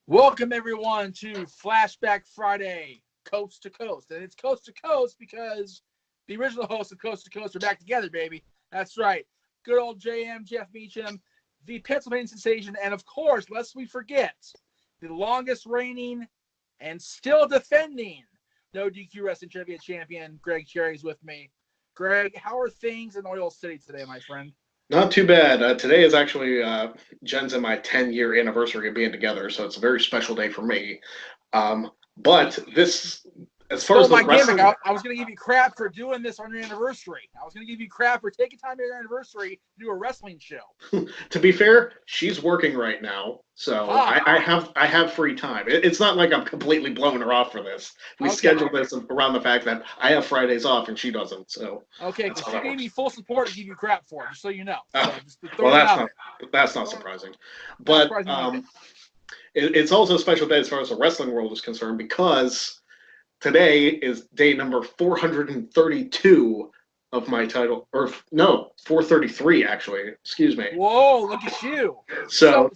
Welcome, everyone, to Flashback Friday, Coast to Coast. And it's Coast to Coast because the original hosts of Coast to Coast are back together, baby. That's right. Good old JM, Jeff Meacham, the Pennsylvania sensation, and of course, lest we forget, the longest reigning and still defending No DQ Wrestling Trivia champion, Greg Cherry's with me. Greg, how are things in Oil City today, my friend? Not too bad. Today is actually Jen's and my 10-year anniversary of being together, so it's a very special day for me. But this, as far as the my wrestling, gimmick, I was going to give you crap for doing this on your anniversary. I was going to give you crap for taking time at your anniversary to do a wrestling show. to be fair, she's working right now, so I have free time. It's not like I'm completely blowing her off for this. We scheduled this around the fact that I have Fridays off and she doesn't. So okay, because she gave me full support to give you crap for it, just so you know. That's not surprising, but it's also a special day as far as the wrestling world is concerned because today is day number 432 of my title, or no, 433 actually. Excuse me. Whoa, look at you. So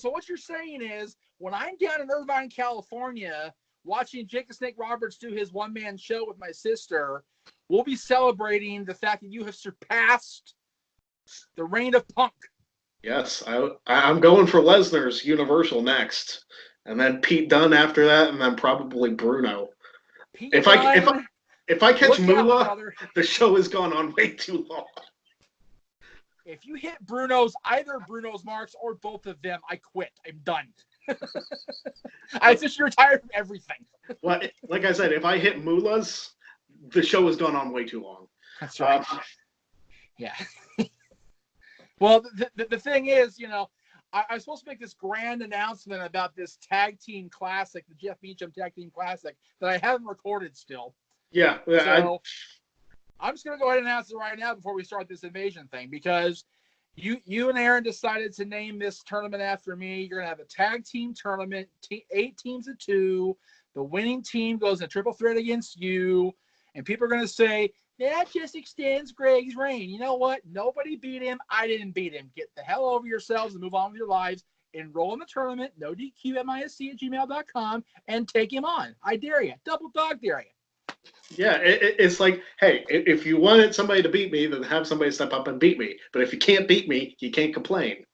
what you're saying is, when I'm down in Irvine, California, watching Jake the Snake Roberts do his one-man show with my sister, we'll be celebrating the fact that you have surpassed the reign of Punk. Yes, I'm going for Lesnar's Universal next, and then Pete Dunne after that, and then probably Bruno. If I catch Moolah, the show has gone on way too long. If you hit either Bruno's marks or both of them, I quit. I'm done. I just retired from everything. Well, like I said, if I hit Moolah's, the show has gone on way too long. That's right. Yeah. Well, the thing is, I was supposed to make this grand announcement about this tag team classic, the Jeff Meacham tag team classic, that I haven't recorded still. Yeah. So I'm just going to go ahead and announce it right now before we start this Invasion thing, because you and Aaron decided to name this tournament after me. You're going to have a tag team tournament, 8 teams of 2. The winning team goes in a triple threat against you, and people are going to say, that just extends Greg's reign. You know what? Nobody beat him. I didn't beat him. Get the hell over yourselves and move on with your lives. Enroll in the tournament, nodqmisc@gmail.com, and take him on. I dare you. Double dog dare you. Yeah, it's like, hey, if you wanted somebody to beat me, then have somebody step up and beat me. But if you can't beat me, you can't complain.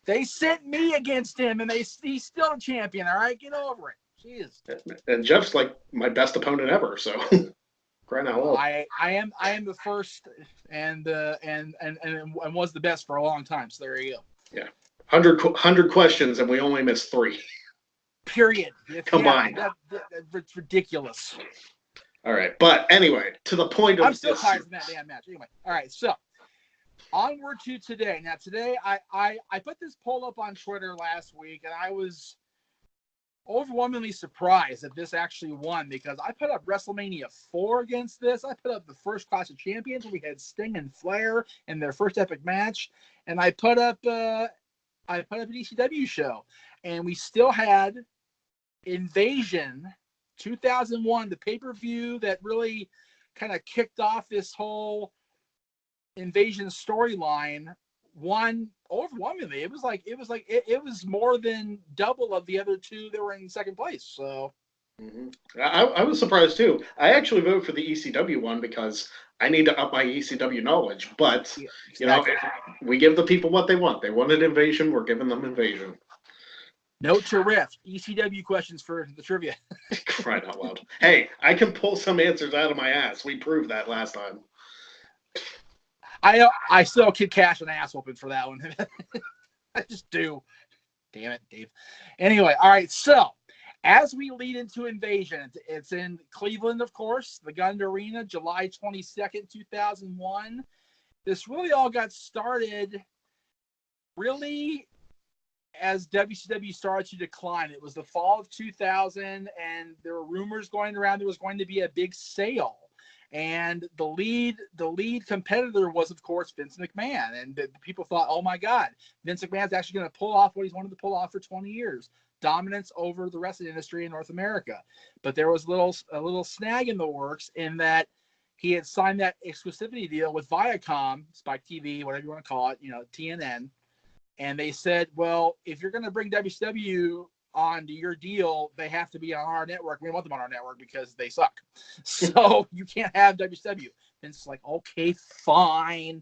They sent me against him, and he's still a champion. All right, get over it. Jeez. And Jeff's like my best opponent ever, so. I am the first and was the best for a long time. So there you go. Yeah, 100 questions and we only missed 3. Period. Combined. Yeah, that's ridiculous. All right, but anyway, to the point of I'm still tired from that damn match. Anyway, all right, so onward to today. Now today I put this poll up on Twitter last week, and I was overwhelmingly surprised that this actually won, because I put up WrestleMania 4 against this. I put up the first Clash of Champions where we had Sting and Flair in their first epic match, and I put up an ECW show, and we still had Invasion 2001, the pay-per-view that really kind of kicked off this whole Invasion storyline. Won overwhelmingly. It was more than double of the other 2 that were in second place. So I was surprised too. I actually voted for the ECW one because I need to up my ECW knowledge. But we give the people what they want. They wanted Invasion. We're giving them Invasion. Note to Riff: ECW questions for the trivia. Crying out loud! Hey, I can pull some answers out of my ass. We proved that last time. I still kid cash an ass whooping for that one. I just do. Damn it, Dave. Anyway, all right. So as we lead into Invasion, it's in Cleveland, of course, the Gund Arena, July 22nd, 2001. This really all got started really as WCW started to decline. It was the fall of 2000, and there were rumors going around there was going to be a big sale. And the lead competitor was, of course, Vince McMahon. And the people thought, oh, my God, Vince McMahon's actually going to pull off what he's wanted to pull off for 20 years, dominance over the wrestling industry in North America. But there was a little snag in the works in that he had signed that exclusivity deal with Viacom, Spike TV, whatever you want to call it, TNN. And they said, well, if you're going to bring WCW onto your deal, they have to be on our network. We don't want them on our network because they suck. So you can't have WCW. And it's like, okay, fine.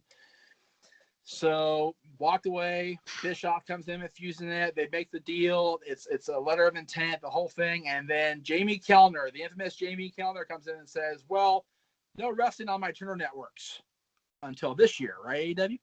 So walked away. Bischoff comes in with Fusing It. They make the deal. It's a letter of intent, the whole thing. And then Jamie Kellner, the infamous Jamie Kellner, comes in and says, well, no wrestling on my Turner networks until this year, right, AEW?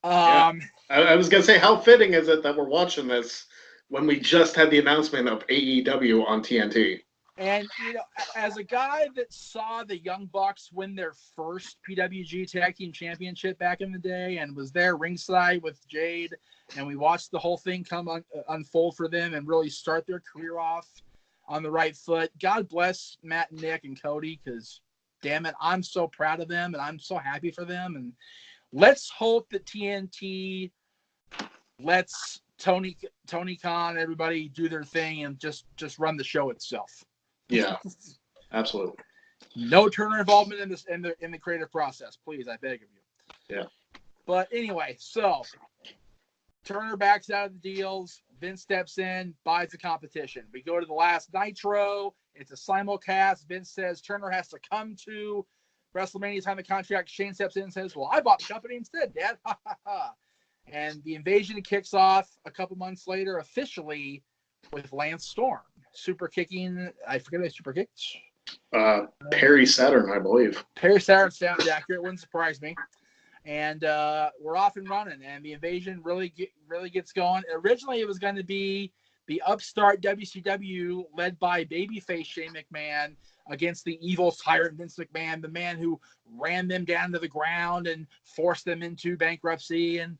I was going to say, how fitting is it that we're watching this when we just had the announcement of AEW on TNT? And, you know, as a guy that saw the Young Bucks win their first PWG Tag Team Championship back in the day and was there ringside with Jade, and we watched the whole thing unfold for them and really start their career off on the right foot. God bless Matt and Nick and Cody, because, damn it, I'm so proud of them and I'm so happy for them. And let's hope that TNT lets Tony Khan, everybody do their thing and just run the show itself. Yeah, absolutely. No Turner involvement in this in the creative process, please. I beg of you. Yeah. But anyway, so Turner backs out of the deals. Vince steps in, buys the competition. We go to the last Nitro. It's a simulcast. Vince says Turner has to come to WrestleMania, sign the contract. Shane steps in and says, well, I bought the company instead, Dad. Ha, ha, ha. And the invasion kicks off a couple months later, officially, with Lance Storm. Super kicking, I forget who super kicked. Perry Saturn, I believe. Perry Saturn sounds accurate. Wouldn't surprise me. And we're off and running. And the invasion really gets going. Originally, it was going to be the upstart WCW led by babyface Shane McMahon against the evil tyrant Vince McMahon, the man who ran them down to the ground and forced them into bankruptcy and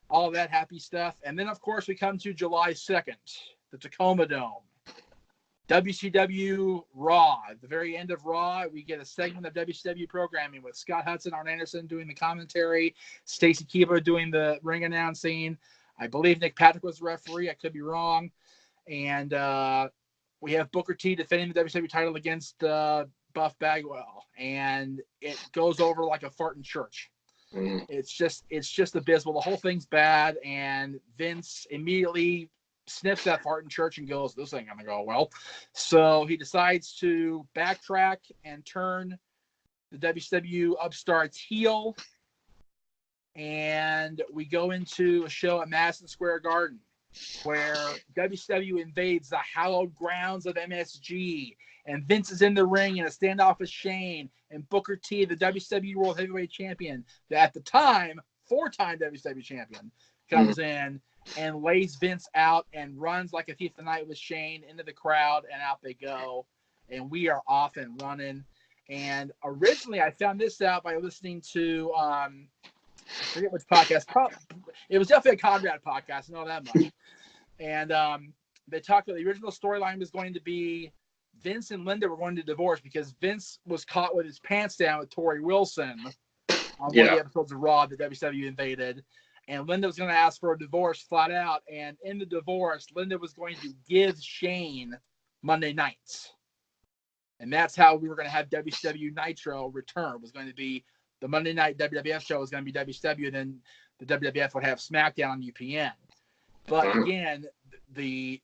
all that happy stuff. And then, of course, we come to July 2nd, the Tacoma Dome. WCW Raw. At the very end of Raw, we get a segment of WCW programming with Scott Hudson, Arn Anderson doing the commentary, Stacy Keibler doing the ring announcing. I believe Nick Patrick was the referee. I could be wrong. And we have Booker T defending the WCW title against Buff Bagwell. And it goes over like a fart in church. It's just abysmal. The whole thing's bad. And Vince immediately sniffs that fart in church and goes, this ain't gonna go well. So he decides to backtrack and turn the WCW upstarts heel. And we go into a show at Madison Square Garden where WCW invades the hallowed grounds of MSG. And Vince is in the ring in a standoff with Shane. And Booker T, the WCW World Heavyweight Champion, at the time, 4-time WCW champion, comes in and lays Vince out and runs like a thief of the night with Shane into the crowd, and out they go. And we are off and running. And originally, I found this out by listening to, I forget which podcast. It was definitely a Conrad podcast, I know that much. And they talked about the original storyline was going to be Vince and Linda were going to divorce because Vince was caught with his pants down with Tori Wilson on one of the episodes of Raw that WCW invaded. And Linda was going to ask for a divorce flat out. And in the divorce, Linda was going to give Shane Monday nights. And that's how we were going to have WCW Nitro return. It was going to be the Monday night WWF show was going to be WCW. And then the WWF would have SmackDown on UPN. But again, the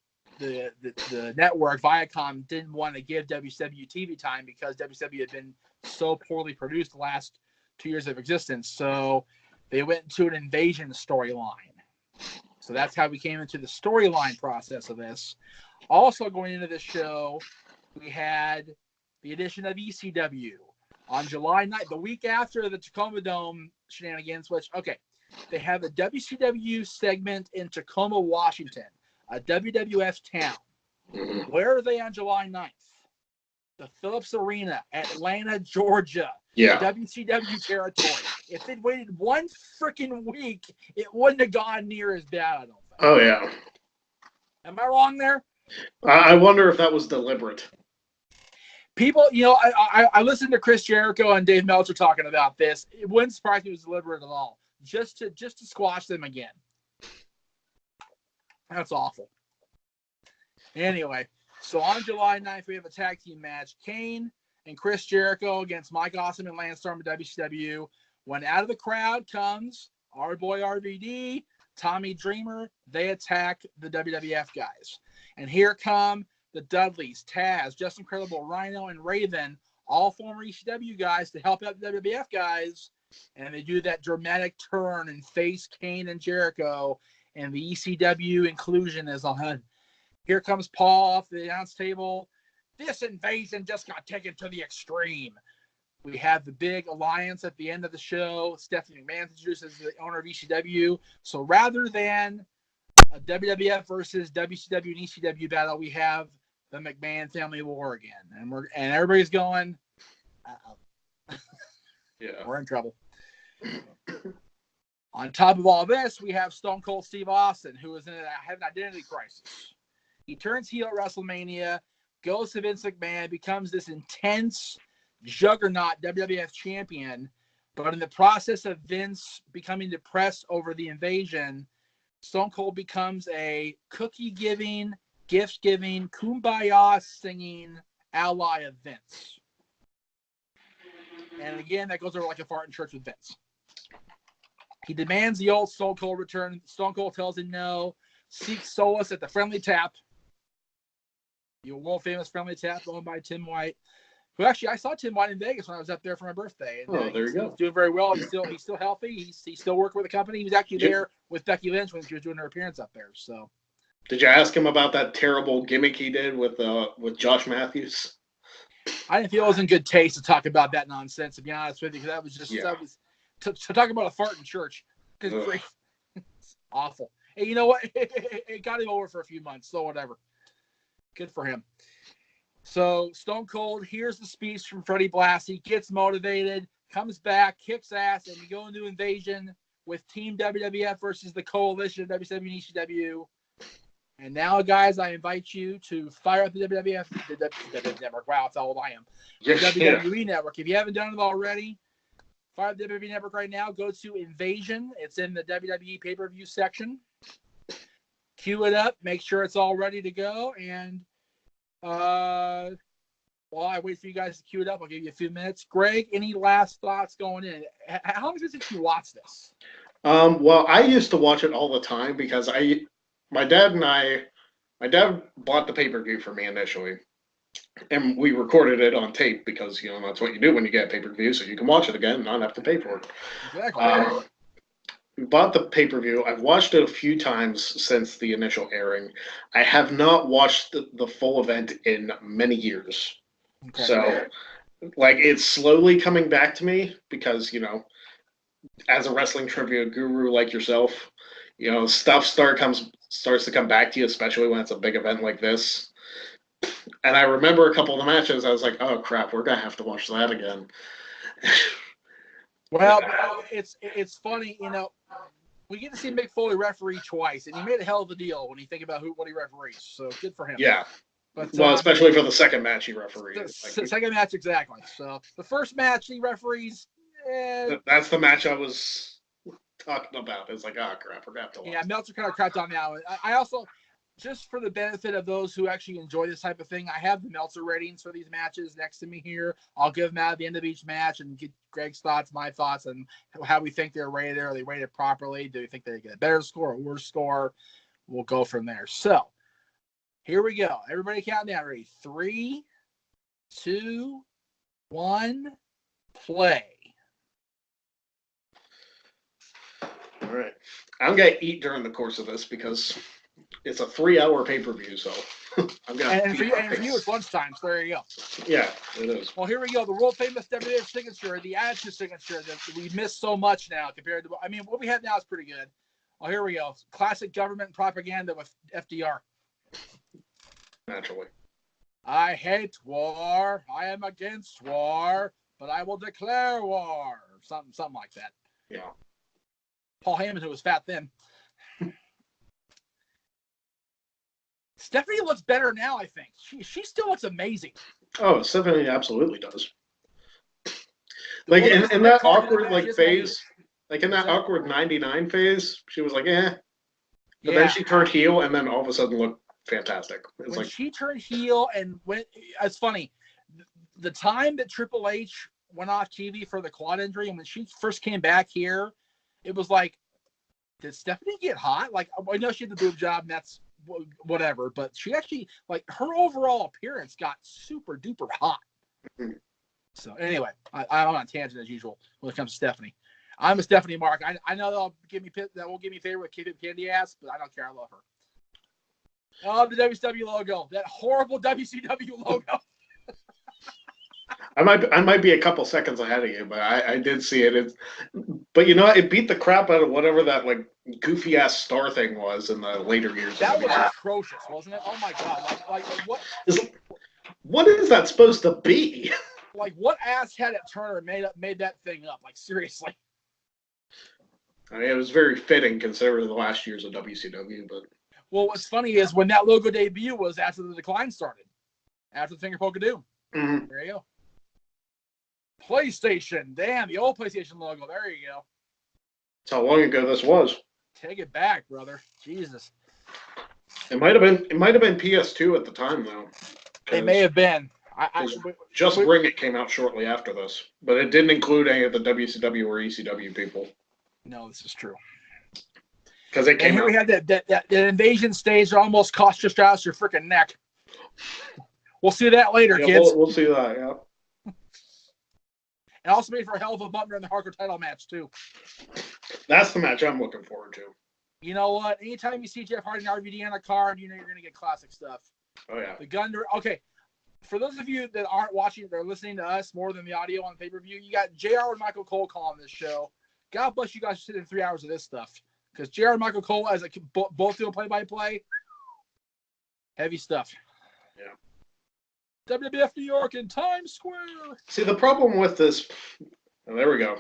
network, Viacom, didn't want to give WCW TV time because WCW had been so poorly produced the last 2 years of existence. So they went into an invasion storyline. So that's how we came into the storyline process of this. Also going into this show, we had the addition of ECW on July 9th, the week after the Tacoma Dome shenanigans, which, okay, they have a WCW segment in Tacoma, Washington, a WWF town. Where are they on July 9th? The Phillips Arena, Atlanta, Georgia. Yeah. WCW territory. If they'd waited one freaking week, it wouldn't have gone near as bad, I don't think. Oh, yeah. Am I wrong there? I wonder if that was deliberate. People, you know, I listened to Chris Jericho and Dave Meltzer talking about this. It wouldn't surprise me if it was deliberate at all. Just to squash them again. That's awful. Anyway, so on July 9th, we have a tag team match. Kane and Chris Jericho against Mike Awesome and Lance Storm at WCW. When out of the crowd comes our boy RVD, Tommy Dreamer, they attack the WWF guys. And here come the Dudleys, Taz, Just Incredible, Rhino, and Raven, all former ECW guys to help out the WWF guys. And they do that dramatic turn and face Kane and Jericho, and the ECW inclusion is on. Here comes Paul off the announce table. This invasion just got taken to the extreme. We have the big alliance at the end of the show. Stephanie McMahon introduces the owner of ECW. So rather than a WWF versus WCW and ECW battle, we have the McMahon family war again. And everybody's going, uh-oh. Yeah. We're in trouble. On top of all this, we have Stone Cold Steve Austin, who is in an identity crisis. He turns heel at WrestleMania, goes to Vince McMahon, becomes this intense juggernaut WWF champion, but in the process of Vince becoming depressed over the invasion, Stone Cold becomes a cookie-giving, gift-giving, kumbaya-singing ally of Vince. And again, that goes over like a fart in church with Vince. He demands the old Stone Cold return. Stone Cold tells him no. Seeks solace at the Friendly Tap. The world-famous Friendly Tap owned by Tim White. Who actually, I saw Tim White in Vegas when I was up there for my birthday. And, there you go. He's doing very well. He's still healthy. He's still working with the company. He was actually there with Becky Lynch when she was doing her appearance up there. So, did you ask him about that terrible gimmick he did with Josh Matthews? I didn't feel it was in good taste to talk about that nonsense, to be honest with you, because that was just to talk about a fart in church. It's awful. Hey, you know what? It got him over for a few months, so whatever. Good for him. So Stone Cold hears the speech from Freddie Blassie, gets motivated, comes back, kicks ass, and we go into Invasion with Team WWF versus the Coalition of WCW and ECW. And now, guys, I invite you to fire up the WWF Network. Wow, that's how old I am. The WWE Network. If you haven't done it already, fire up the WWE Network right now. Go to Invasion. It's in the WWE pay-per-view section. Cue it up. Make sure it's all ready to go. And while I wait for you guys to cue it up, I'll give you a few minutes. Greg, any last thoughts going in? How long has it since you watched this? Well, I used to watch it all the time because my dad bought the pay-per-view for me initially, and we recorded it on tape because, that's what you do when you get pay-per-view, so you can watch it again and not have to pay for it. Exactly. We bought the pay-per-view. I've watched it a few times since the initial airing. I have not watched the full event in many years. Okay. So, it's slowly coming back to me because, as a wrestling trivia guru like yourself, stuff starts to come back to you, especially when it's a big event like this. And I remember a couple of the matches, I was like, oh, crap, we're going to have to watch that again. Well, it's funny, we get to see Mick Foley referee twice, and he made a hell of a deal when you think about what he referees. So good for him. Yeah. But, especially for the second match he refereed. Second match, exactly. So the first match he referees. That's the match I was talking about. It's like, oh, crap, we're going to have to watch. Yeah, Meltzer kind of crapped on that one. I also, just for the benefit of those who actually enjoy this type of thing, I have the Meltzer ratings for these matches next to me here. I'll give them out at the end of each match and get Greg's thoughts, my thoughts, and how we think they're rated. Are they rated properly? Do we think they get a better score or worse score? We'll go from there. So, here we go. Everybody count down. Ready? 3, 2, 1, play. All right. I'm going to eat during the course of this because it's a 3-hour pay-per-view, so I'm going to. And for you, it's lunchtime, so there you go. Yeah, it is. Well, here we go. The world-famous WWF signature, the Attitude signature that we miss so much now compared to, what we have now is pretty good. Well, here we go. Classic government propaganda with FDR. Naturally. I hate war. I am against war, but I will declare war. Something like that. Yeah. Paul Heyman, who was fat then. Stephanie looks better now, I think. She still looks amazing. Oh, Stephanie absolutely does. In that awkward phase, in that awkward 99 phase, she was like, eh. But then she turned heel and then all of a sudden looked fantastic. When she turned heel and went, it's funny. The time that Triple H went off TV for the quad injury and when she first came back here, it was like Did Stephanie get hot? Like, I know she had the boob job, and that's whatever, but she actually, like, her overall appearance got super duper hot. So anyway, I'm on a tangent as usual when it comes to Stephanie. I'm a Stephanie mark. I know that won't give me favor with candy ass, but I don't care. I love her. Oh, the WCW logo, that horrible WCW logo. I might be a couple seconds ahead of you, but I did see it. But you know what? It beat the crap out of whatever that like goofy ass star thing was in the later years. That was atrocious, wasn't it? Oh my god! Like what is that supposed to be? Like, what ass had it Turner made that thing up? Like, seriously. I mean, it was very fitting considering the last years of WCW, but. Well, what's funny is when that logo debut was after the decline started, after the Finger Poke of Doom. Mm-hmm. There you go. PlayStation, damn, the old PlayStation logo. There you go. That's how long ago this was. Take it back, brother. Jesus. It might have been PS2 at the time though. It may have been. Bring It came out shortly after this, but it didn't include any of the WCW or ECW people. No, this is true. Because it came and here out. we had that invasion stage that almost cost just out your freaking neck. We'll see that later, kids. We'll see that, yeah. And also made for a hell of a bumper in the hardcore title match, too. That's the match I'm looking forward to. You know what? Anytime you see Jeff Hardy and RVD on a card, you know you're going to get classic stuff. Oh, yeah. The Gunner. Okay. For those of you that aren't watching, they're listening to us more than the audio on pay-per-view, you got JR and Michael Cole calling this show. God bless you guys for sitting 3 hours of this stuff. Because JR and Michael Cole, as both doing play-by-play, heavy stuff. Yeah. WWF New York in Times Square. See, the problem with this... Oh, there we go.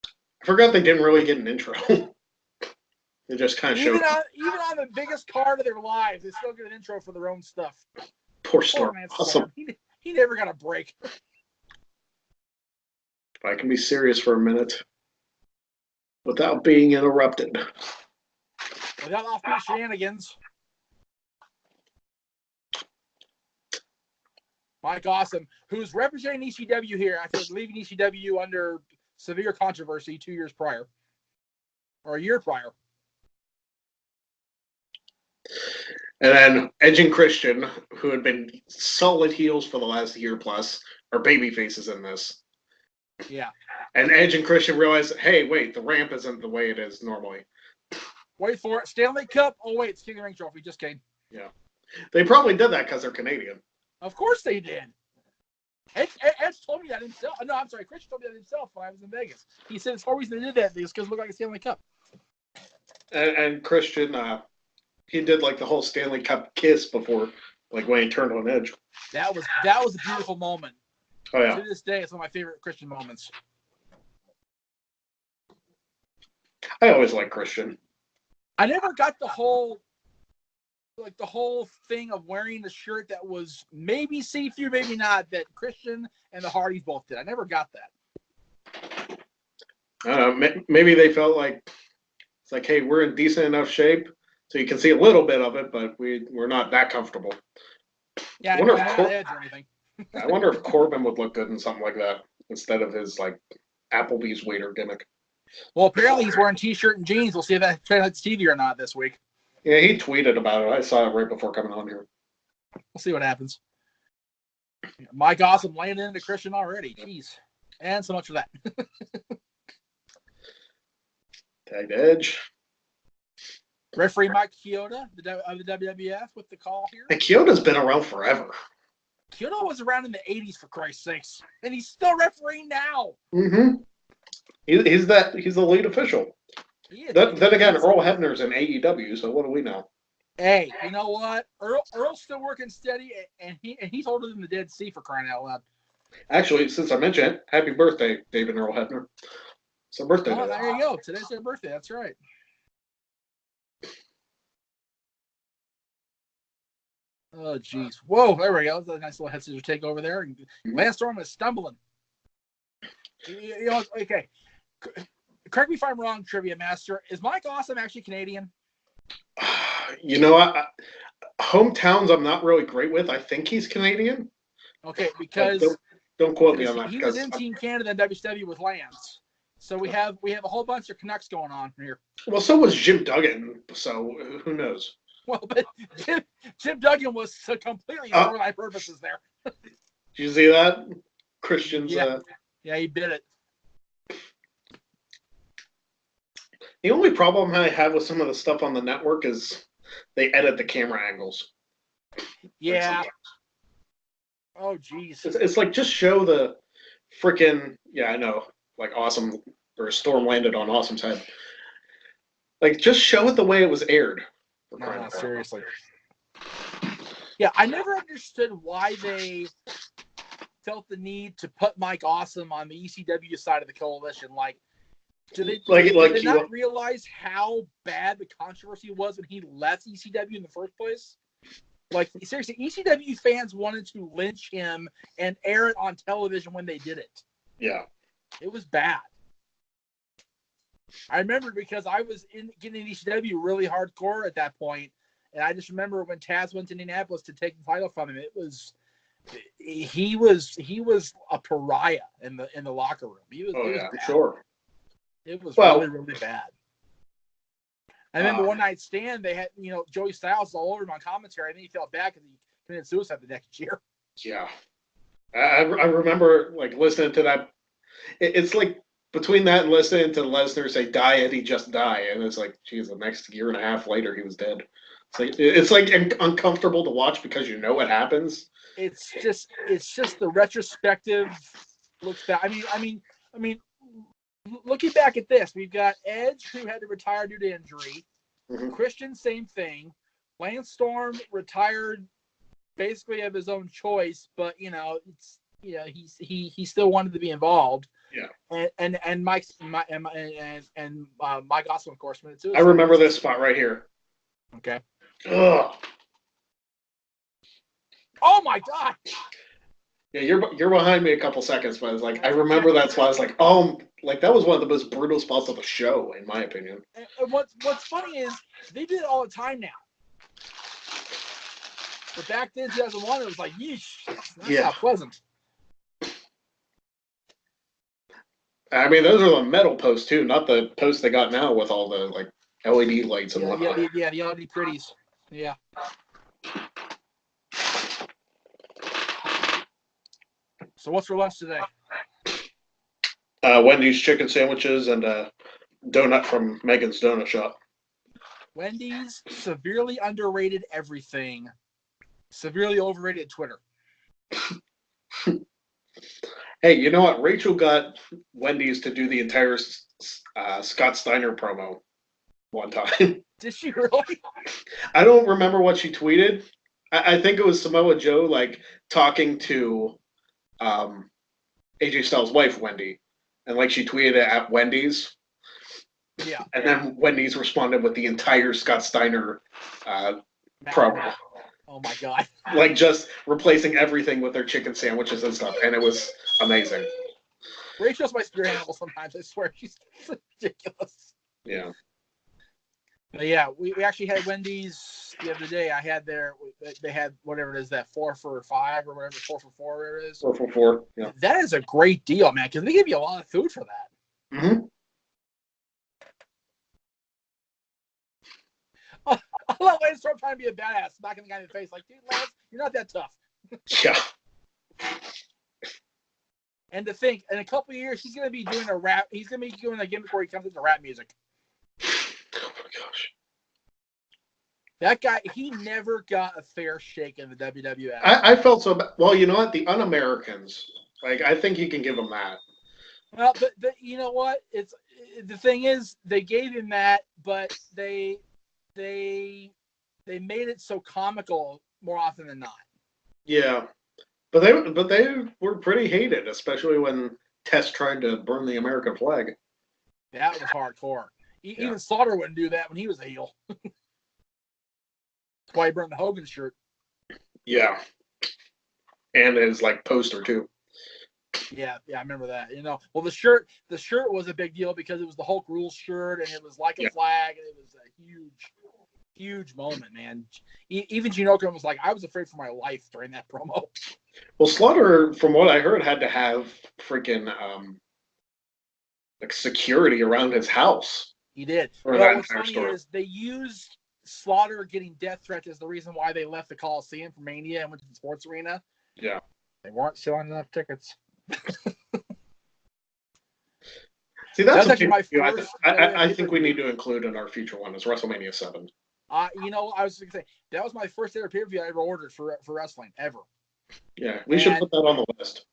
I forgot they didn't really get an intro. They just kind of showed... Even on the biggest card of their lives, they still get an intro for their own stuff. Poor Storm. Awesome. He never got a break. If I can be serious for a minute without being interrupted. Without offbeat shenanigans. Mike Awesome, who's representing ECW here after leaving ECW under severe controversy 2 years prior. Or a year prior. And then Edge and Christian, who had been solid heels for the last year plus, are baby faces in this. Yeah. And Edge and Christian realize, hey, wait, the ramp isn't the way it is normally. Wait for it. Stanley Cup. Oh, wait, it's King of the Ring trophy. Just kidding. Yeah. They probably did that because they're Canadian. Of course they did. Edge told me that himself. No, I'm sorry. Christian told me that himself when I was in Vegas. He said it's the whole reason they did that is because it looked like a Stanley Cup. And Christian, he did like the whole Stanley Cup kiss before, like when he turned on Edge. That was a beautiful moment. Oh yeah. To this day, it's one of my favorite Christian moments. I always like Christian. I never got the whole thing of wearing the shirt that was maybe see-through, maybe not, that Christian and the Hardys both did. I never got that. Maybe they felt like it's like, hey, we're in decent enough shape, so you can see a little bit of it, but we're not that comfortable. Yeah, I wonder if Corbin would look good in something like that instead of his like Applebee's waiter gimmick. Well, apparently he's wearing t-shirt and jeans. We'll see if that translates to TV or not this week. Yeah, he tweeted about it. I saw it right before coming on here. We'll see what happens. Mike Awesome laying into Christian already. Jeez. And so much for that. Tagged Edge. Referee Mike Chioda of the WWF with the call here. And Chioda's been around forever. Chioda was around in the 80s, for Christ's sakes. And he's still refereeing now. Mm-hmm. He's the lead official. Then again, Earl Hebner's in AEW, so what do we know? Hey, you know what? Earl's still working steady, and he's older than the Dead Sea, for crying out loud. Actually, since I mentioned it, happy birthday, Dave and Earl Hebner. It's their birthday today. There you go. Today's their birthday. That's right. Oh, jeez. Whoa, there we go. That's a nice little head scissor take over there. And Lance Storm is stumbling. You know, okay. Correct me if I'm wrong, Trivia Master. Is Mike Awesome actually Canadian? You know, hometowns I'm not really great with. I think he's Canadian. Okay, because don't quote me on that. He was in Team Canada and WCW with Lance. So we have a whole bunch of Canucks going on here. Well, so was Jim Duggan. So who knows? Well, but Jim Duggan was completely for my purposes there. Did you see that? Christian's. Yeah, he bit it. The only problem I have with some of the stuff on the network is they edit the camera angles. Yeah. Oh, geez. It's like, just show the freaking, I know, like Awesome, or Storm landed on Awesome's head. Like, just show it the way it was aired. No, seriously. Yeah, I never understood why they felt the need to put Mike Awesome on the ECW side of the coalition. Like, did they not realize how bad the controversy was when he left ECW in the first place? Like, seriously, ECW fans wanted to lynch him and air it on television when they did it. Yeah. It was bad. I remember because I was getting ECW really hardcore at that point, and I just remember when Taz went to Indianapolis to take the title from him, he was a pariah in the locker room. I'm sure. It was really, really bad. I remember One Night Stand, they had, Joey Styles all over him on commentary, and then he felt bad because he committed suicide the next year. Yeah. I remember, like, listening to that. It's like, between that and listening to Lesnar say, "Die, Eddie, just die," and it's like, geez, the next year and a half later, he was dead. It's like uncomfortable to watch because you know what happens. It's just the retrospective looks back. I mean, looking back at this, we've got Edge, who had to retire due to injury. Mm-hmm. Christian, same thing. Lance Storm retired basically of his own choice, but he still wanted to be involved. Yeah. And Mike Awesome, of course, minute 2. I remember this spot right here. Okay. Ugh. Oh my God. Yeah, you're behind me a couple seconds, but I was like, I remember that spot. I was like, that was one of the most brutal spots of the show, in my opinion. And what's funny is they do it all the time now. But back then, 2001, it was like, yeesh, that's not pleasant. I mean, those are the metal posts too, not the posts they got now with all the like LED lights and whatnot. Yeah, the LED pretties. Yeah. So what's for lunch today? Wendy's chicken sandwiches and a donut from Megan's Donut Shop. Wendy's, severely underrated everything. Severely overrated Twitter. Hey, you know what? Rachel got Wendy's to do the entire Scott Steiner promo one time. Did she really? I don't remember what she tweeted. I think it was Samoa Joe, like, talking to AJ Styles' wife, Wendy. And, like, she tweeted it at Wendy's. Yeah. And then Wendy's responded with the entire Scott Steiner promo. Oh, my God. Like, just replacing everything with their chicken sandwiches and stuff. And it was amazing. Rachel's my spirit animal sometimes. I swear. She's ridiculous. Yeah. But yeah, we actually had Wendy's the other day. They had whatever it is, that 4 for $5 or whatever, 4 for $4, whatever it is. 4 for $4, yeah. That is a great deal, man, because they give you a lot of food for that. Mm-hmm. I love Lance Storm trying to be a badass, smacking the guy in the face, like, dude, Lance, you're not that tough. Yeah. And to think, in a couple of years, he's going to be doing a rap. He's going to be doing a gimmick where he comes into rap music. Oh my gosh. That guy, he never got a fair shake in the WWF. I felt so bad. Well, you know what? The Un-Americans, like, I think you can give them that. Well, but you know what? The thing is, they gave him that, but they made it so comical more often than not. Yeah, but they were pretty hated, especially when Tess tried to burn the American flag. That was hardcore. Even Slaughter wouldn't do that when he was a heel. That's why he burned the Hogan shirt. Yeah, and his like poster too. Yeah, I remember that. Well, the shirt was a big deal because it was the Hulk Rules shirt, and it was like a flag, and it was a huge moment, man. Even Gene Okerlund was like, I was afraid for my life during that promo. Well, Slaughter, from what I heard, had to have freaking like security around his house. He did. Well, what's funny is they used Slaughter getting death threats as the reason why they left the Coliseum for Mania and went to the sports arena. Yeah. They weren't selling enough tickets. See, that's actually my first. I think we need to include in our future one is WrestleMania 7. I was going to say, that was my first ever pay-per-view I ever ordered for wrestling, ever. Yeah, we should put that on the list.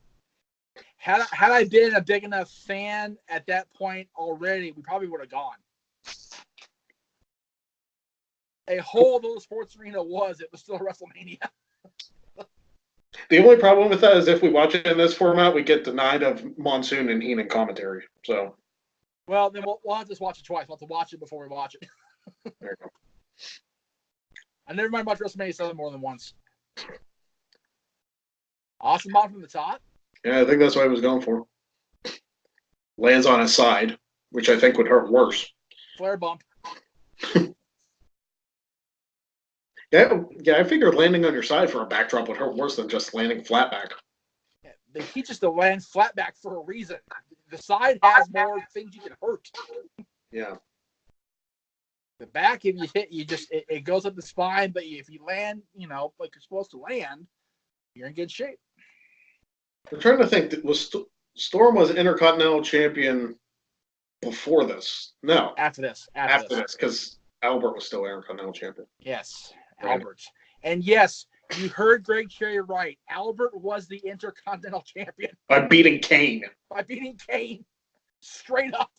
Had I been a big enough fan at that point already, we probably would have gone. A whole little sports arena it was still WrestleMania. The only problem with that is if we watch it in this format, we get denied of Monsoon and Heenan commentary. So, well, then we'll have to just watch it twice. We'll have to watch it before we watch it. There you go. I never mind watching WrestleMania 7 more than once. Awesome bomb from the top. Yeah, I think that's what I was going for. Lands on his side, which I think would hurt worse. Flare bump. Yeah, I figured landing on your side for a backdrop would hurt worse than just landing flat back. Yeah, they teach us to land flat back for a reason. The side has more things you can hurt. Yeah. The back, if you hit, it goes up the spine, but if you land, like you're supposed to land, you're in good shape. I'm trying to think. Storm was Intercontinental Champion before this? No. After this, because Albert was still Intercontinental Champion. Yes, Albert. And yes, you heard Greg Cherry right. Albert was the Intercontinental Champion. By beating Kane. Straight up.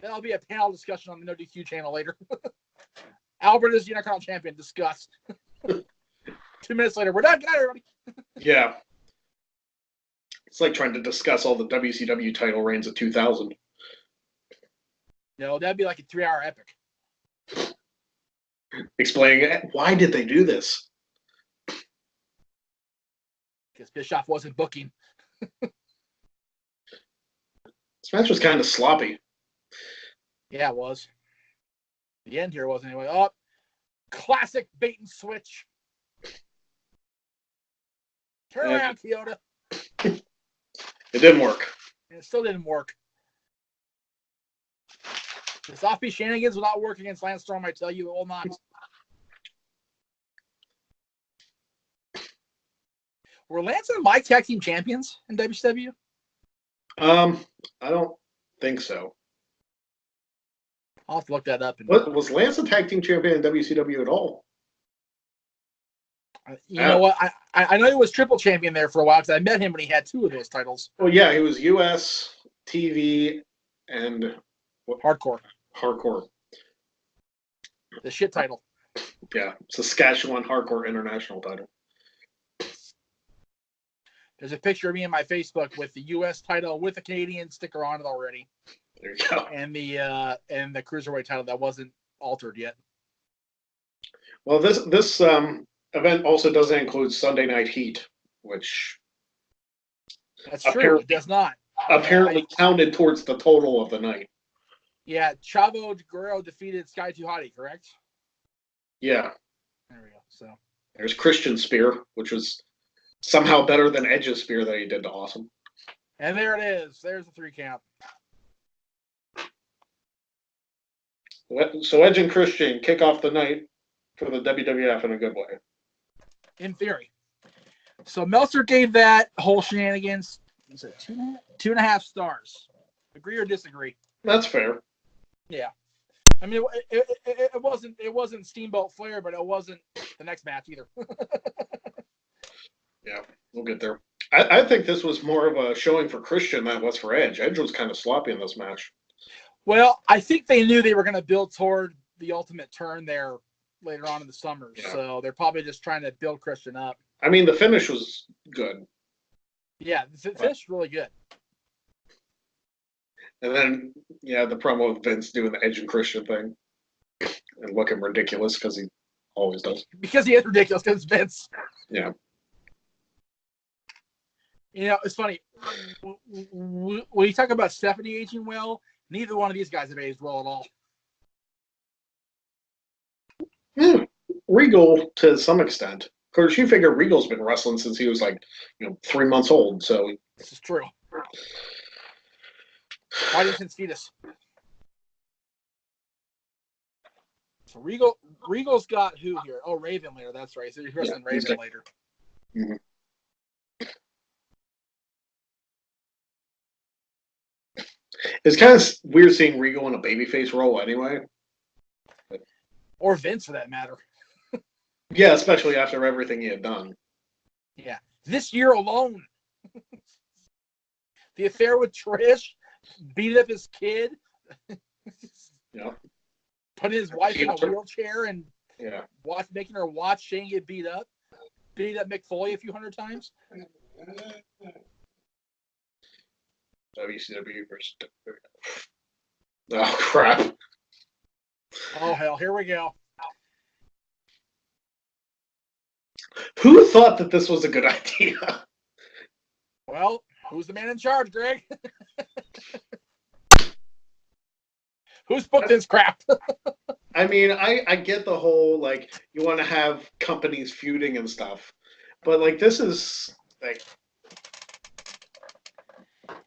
That'll be a panel discussion on the No DQ channel later. Albert is the Intercontinental Champion. Discussed. 2 minutes later, we're done. Good night, everybody. Yeah. It's like trying to discuss all the WCW title reigns of 2000. No, that'd be like a 3-hour epic. Explaining why did they do this? Because Bischoff wasn't booking. This match was kind of sloppy. Yeah, it was. The end here was anyway. Oh, classic bait and switch. Turn around, Kyoto. It didn't work. And it still didn't work. This offbeat shenanigans will not work against Lance Storm, I tell you, it will not. Were Lance and Mike tag team champions in WCW? I don't think so. I'll have to look that up. Was Lance a tag team champion in WCW at all? You know what? I know he was triple champion there for a while because I met him when he had 2 of those titles. Well, yeah, he was US, TV, and Hardcore. The shit title. Yeah, Saskatchewan Hardcore International title. There's a picture of me on my Facebook with the U.S. title with a Canadian sticker on it already. There you go. And the cruiserweight title that wasn't altered yet. Well, this event also doesn't include Sunday Night Heat, which that's true. It does not. Apparently counted towards the total of the night. Yeah, Chavo Guerrero defeated Sky Too Hotty, correct? Yeah. There we go. So there's Christian Spear, which was somehow better than Edge's spear that he did to Awesome. And there it is. There's the 3 count. So Edge and Christian kick off the night for the WWF in a good way. In theory. So Meltzer gave that whole shenanigans, is it 2.5 stars? Agree or disagree? That's fair. Yeah. I mean, it wasn't Steamboat Flair, but it wasn't the next match either. Yeah, we'll get there. I think this was more of a showing for Christian than it was for Edge. Edge was kind of sloppy in this match. Well, I think they knew they were going to build toward the ultimate turn there later on in the summer. Yeah. So they're probably just trying to build Christian up. I mean, the finish was good. Yeah, the finish was really good. And then, yeah, the promo of Vince doing the Edge and Christian thing and looking ridiculous because he always does. Because he is ridiculous because it's Vince. Yeah. You know, it's funny. When you talk about Stephanie aging well, neither one of these guys have aged well at all. Regal to some extent. course, you figure Regal's been wrestling since he was like, 3 months old. So this is true. Fighting since fetus. So Regal's got who here? Oh, Raven later. That's right. So he's wrestling Raven later. Mm-hmm. It's kind of weird seeing Regal in a babyface role anyway. Or Vince, for that matter. Yeah, especially after everything he had done. Yeah. This year alone. The affair with Trish, beating up his kid. Yeah. Putting his wife in a wheelchair and making her watch Shane get beat up. Beat up Mick Foley a few hundred times. WCW versus Oh, crap. Oh, hell. Here we go. Who thought that this was a good idea? Well, who's the man in charge, Greg? Who's booked this crap? I mean, I get the whole, like, you want to have companies feuding and stuff. But, like, this is, like...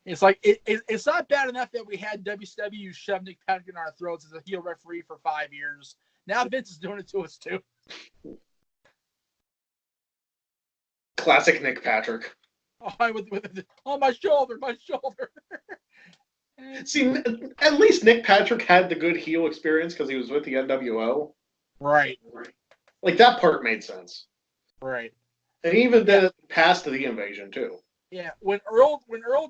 It's like, it's not bad enough that we had WCW shove Nick Patrick in our throats as a heel referee for 5 years. Now Vince is doing it to us, too. Classic Nick Patrick. Oh, my shoulder. See, at least Nick Patrick had the good heel experience because he was with the NWO. Right. Like, that part made sense. Right. And he even did it past the Invasion, too. Yeah, when Earl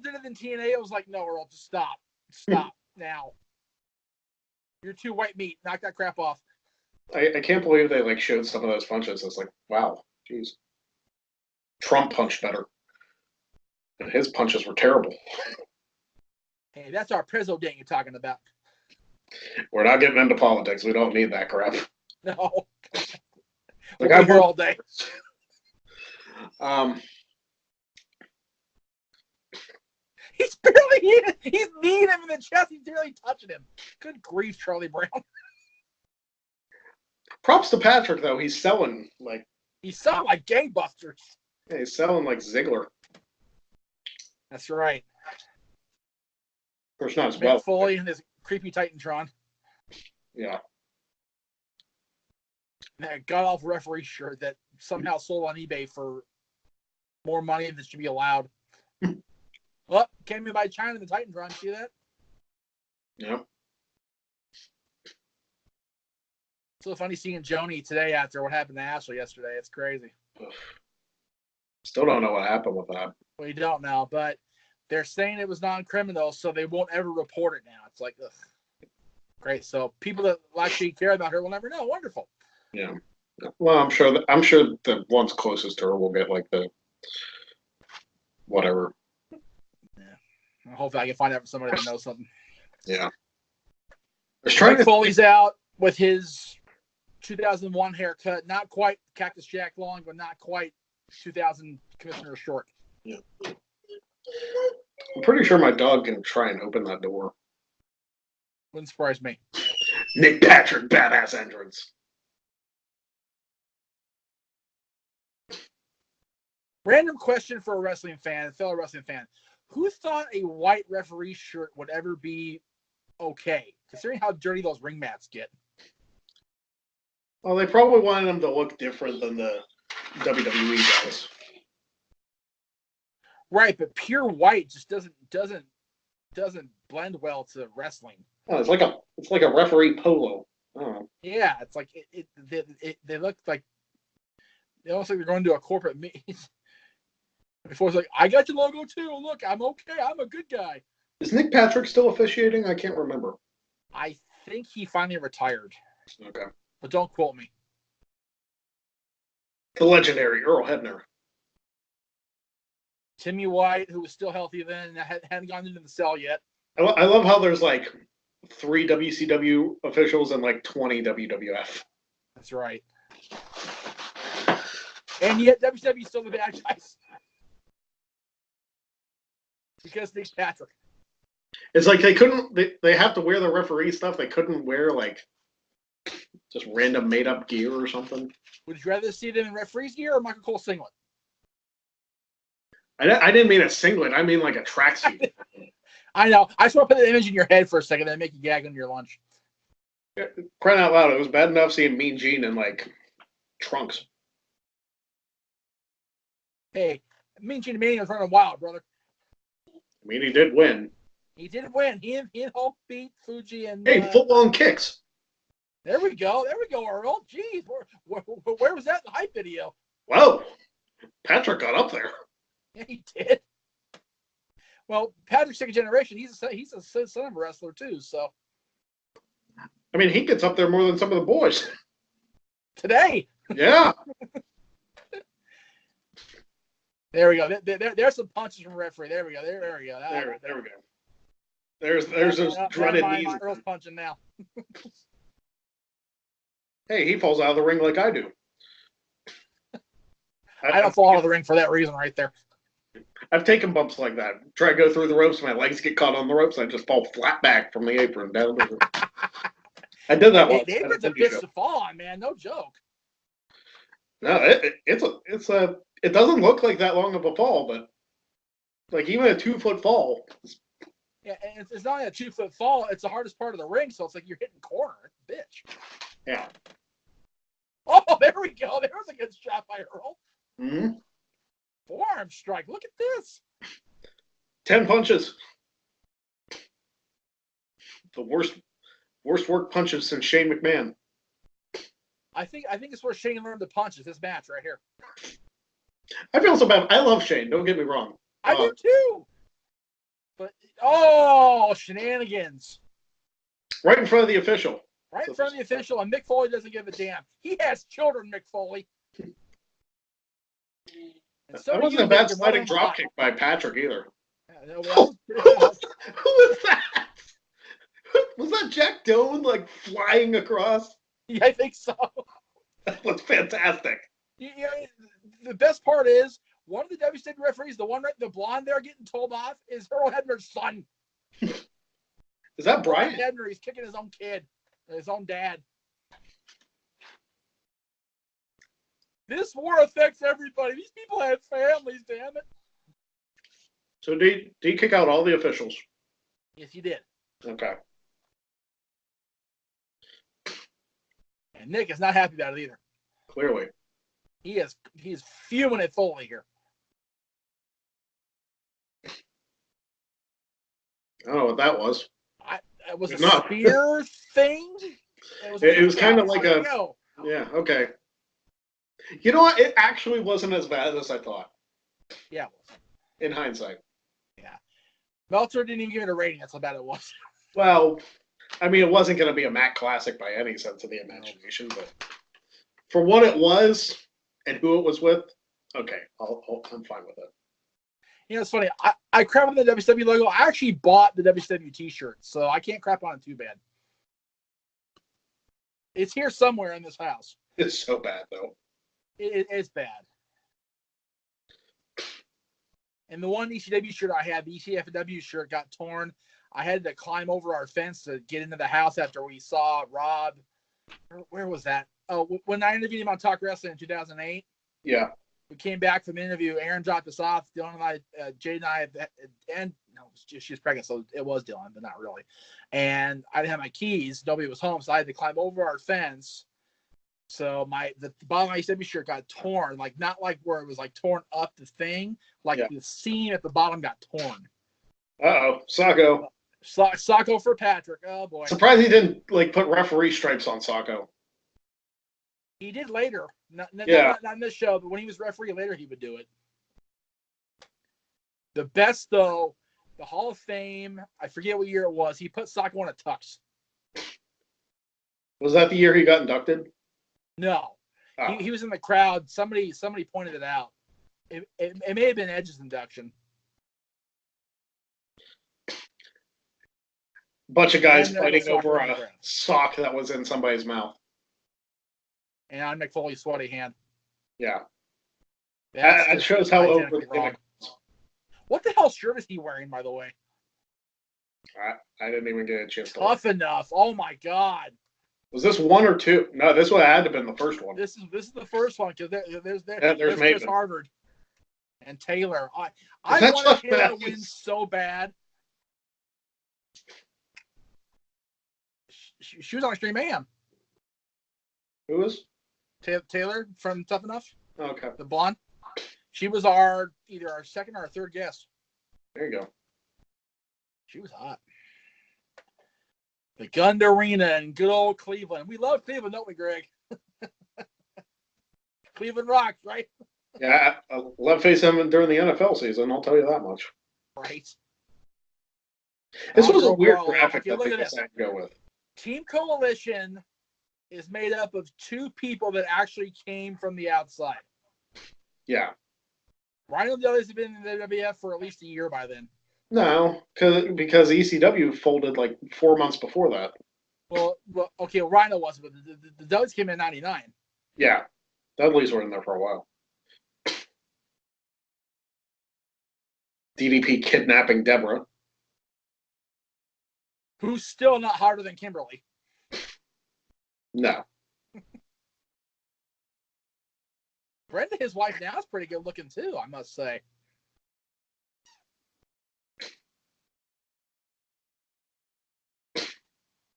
did it in TNA, I was like, no, Earl, just stop now. You're too white meat. Knock that crap off. I can't believe they like showed some of those punches. It's like, wow, jeez. Trump punched better, and his punches were terrible. Hey, that's our Prezzo dang you're talking about. We're not getting into politics. We don't need that crap. No. Like, we'll be here all day. He's kneeing him in the chest. He's barely touching him. Good grief, Charlie Brown. Props to Patrick, though. He's selling like gangbusters. Yeah, he's selling like Ziggler. That's right. Of course, not as Mick well. Foley and his creepy Titantron. Yeah. That god-awful referee shirt that somehow sold on eBay for more money than should be allowed. Well, came in by China in the Titantron. See that? Yeah. So funny seeing Joni today after what happened to Ashley yesterday. It's crazy. Still don't know what happened with that. We don't know, but they're saying it was non-criminal, so they won't ever report it now. It's like, ugh. Great. So people that actually care about her will never know. Wonderful. Yeah. Well, I'm sure the ones closest to her will get like the whatever. Yeah. Hopefully I can find out from somebody that knows something. Yeah. Mick Foley's out with his 2001 haircut. Not quite Cactus Jack long, but not quite 2000 Commissioner short. Yeah. I'm pretty sure my dog can try and open that door. Wouldn't surprise me. Nick Patrick, badass entrance. Random question for a fellow wrestling fan. Who thought a white referee shirt would ever be okay, considering how dirty those ring mats get? Well, they probably wanted them to look different than the WWE guys. Right, but pure white just doesn't blend well to wrestling. Oh, it's like a referee polo. Oh. Yeah, it's like they look like they almost like they're going to a corporate meeting. Before it's like, I got your logo too. Look, I'm okay. I'm a good guy. Is Nick Patrick still officiating? I can't remember. I think he finally retired. Okay. But don't quote me. The legendary Earl Hebner. Timmy White, who was still healthy then, hadn't gone into the cell yet. I love how there's like 3 WCW officials and like 20 WWF. That's right. And yet WCW is still the bad guys. Because Nick Patrick. It's like they have to wear the referee stuff. They couldn't wear like Just random made-up gear or something. Would you rather see them in referee's gear or Michael Cole singlet? I didn't mean a singlet. I mean like a tracksuit. I know. I just want to put the image in your head for a second and make you gag on your lunch. Crying out loud, it was bad enough seeing Mean Gene in, like, trunks. Hey, Mean Gene Mania was running wild, brother. I mean, he did win. He did win. He and Hulk beat Fuji and... Hey, full-on kicks. There we go, Earl. Jeez, where was that in the hype video? Whoa, Patrick got up there. Yeah, he did. Well, Patrick's second generation. He's a son of a wrestler too. So, I mean, he gets up there more than some of the boys today. Yeah. There we go. There's some punches from referee. There we go. There we go. There we go. There's those dreaded knees. Earl's punching now. Hey, he falls out of the ring like I do. I don't fall out of the ring for that reason right there. I've taken bumps like that. Try to go through the ropes, my legs get caught on the ropes, I just fall flat back from the apron down the rope. I did that once. The apron's a bitch to fall on, man. No joke. No, it doesn't look like that long of a fall, but like even a 2-foot fall. Yeah, and it's not only a 2-foot fall, it's the hardest part of the ring, so it's like you're hitting corner. Bitch. Yeah. Oh, there we go. There was a good shot by Earl. Mm-hmm. Forearm strike. Look at this. 10 punches. The worst work punches since Shane McMahon. I think it's where Shane learned the punches. This match right here. I feel so bad. I love Shane. Don't get me wrong. I do too. But shenanigans. Right in front of the official. Right in front of the official, and Mick Foley doesn't give a damn. He has children, Mick Foley. So that wasn't a bad sliding drop kick by Patrick either. Yeah, no, Who was that? Was that Jack Doan like flying across? Yeah, I think so. That was fantastic. Yeah, the best part is one of the WCW referees, the blonde there getting told off, is Earl Hebner's son. Is that Brian? Hebner, he's kicking his own kid, his own dad. This war affects everybody. These people have families, damn it. So did he kick out all the officials? Yes, he did. Okay. And Nick is not happy about it either. Clearly. He's fuming at Foley here. I don't know what that was. It was a spear thing? It was kind of like a... Yeah, okay. You know what? It actually wasn't as bad as I thought. Yeah, it was. In hindsight. Yeah. Meltzer didn't even give it a rating. That's how bad it was. Well, I mean, it wasn't going to be a Mac classic by any sense of the imagination, but for what it was and who it was with, okay, I'm fine with it. You know, it's funny. I crap on the WCW logo. I actually bought the WCW t-shirt, so I can't crap on it too bad. It's here somewhere in this house. It's so bad, though. It's bad. And the one ECW shirt I had, the ECFW shirt, got torn. I had to climb over our fence to get into the house after we saw Rob. Where was that? Oh, when I interviewed him on Talk Wrestling in 2008. Yeah. We came back from the interview. Aaron dropped us off. Dylan and I, Jade and I, and no, she was pregnant, so it was Dylan, but not really. And I didn't have my keys. Nobody was home, so I had to climb over our fence. So the bottom of my ECW shirt got torn, like not like where it was like torn up the thing, like the seam at the bottom got torn. Uh-oh, Sacco. Sacco for Patrick. Oh boy. Surprised he didn't like put referee stripes on Sacco. He did later. Not in this show, but when he was referee later, he would do it. The best though, the Hall of Fame. I forget what year it was. He put Sacco in a tux. Was that the year he got inducted? No, he was in the crowd. Somebody pointed it out. It may have been Edge's induction. Bunch of guys fighting over a sock that was in somebody's mouth. And on Mick Foley's sweaty hand. Yeah. That shows how over the gimmick was. What the hell shirt is he wearing, by the way? I didn't even get a chance to Tough enough. Oh my God. Was this 1 or 2? No, this would have had to have been the first one. This is the first one because there's Maven. Chris Harvard and Taylor. I wanted Taylor to win so bad. She was on Extreme Mayhem. Who was? Taylor from Tough Enough. Okay. The blonde. She was either our second or our third guest. There you go. She was hot. The Gund Arena in good old Cleveland. We love Cleveland, don't we, Greg? Cleveland rocks, right? Yeah, I love facing them during the NFL season. I'll tell you that much. Right. This was a weird graphic that they decided to go with. Team Coalition is made up of 2 people that actually came from the outside. Yeah. Rhino and the others have been in the WWF for at least a year by then. No, because ECW folded like 4 months before that. Well, okay, Rhino wasn't, but the Dudleys came in '99. Yeah, Dudleys were in there for a while. DDP kidnapping Deborah. Who's still not harder than Kimberly. No. Brenda, his wife now, is pretty good looking too, I must say.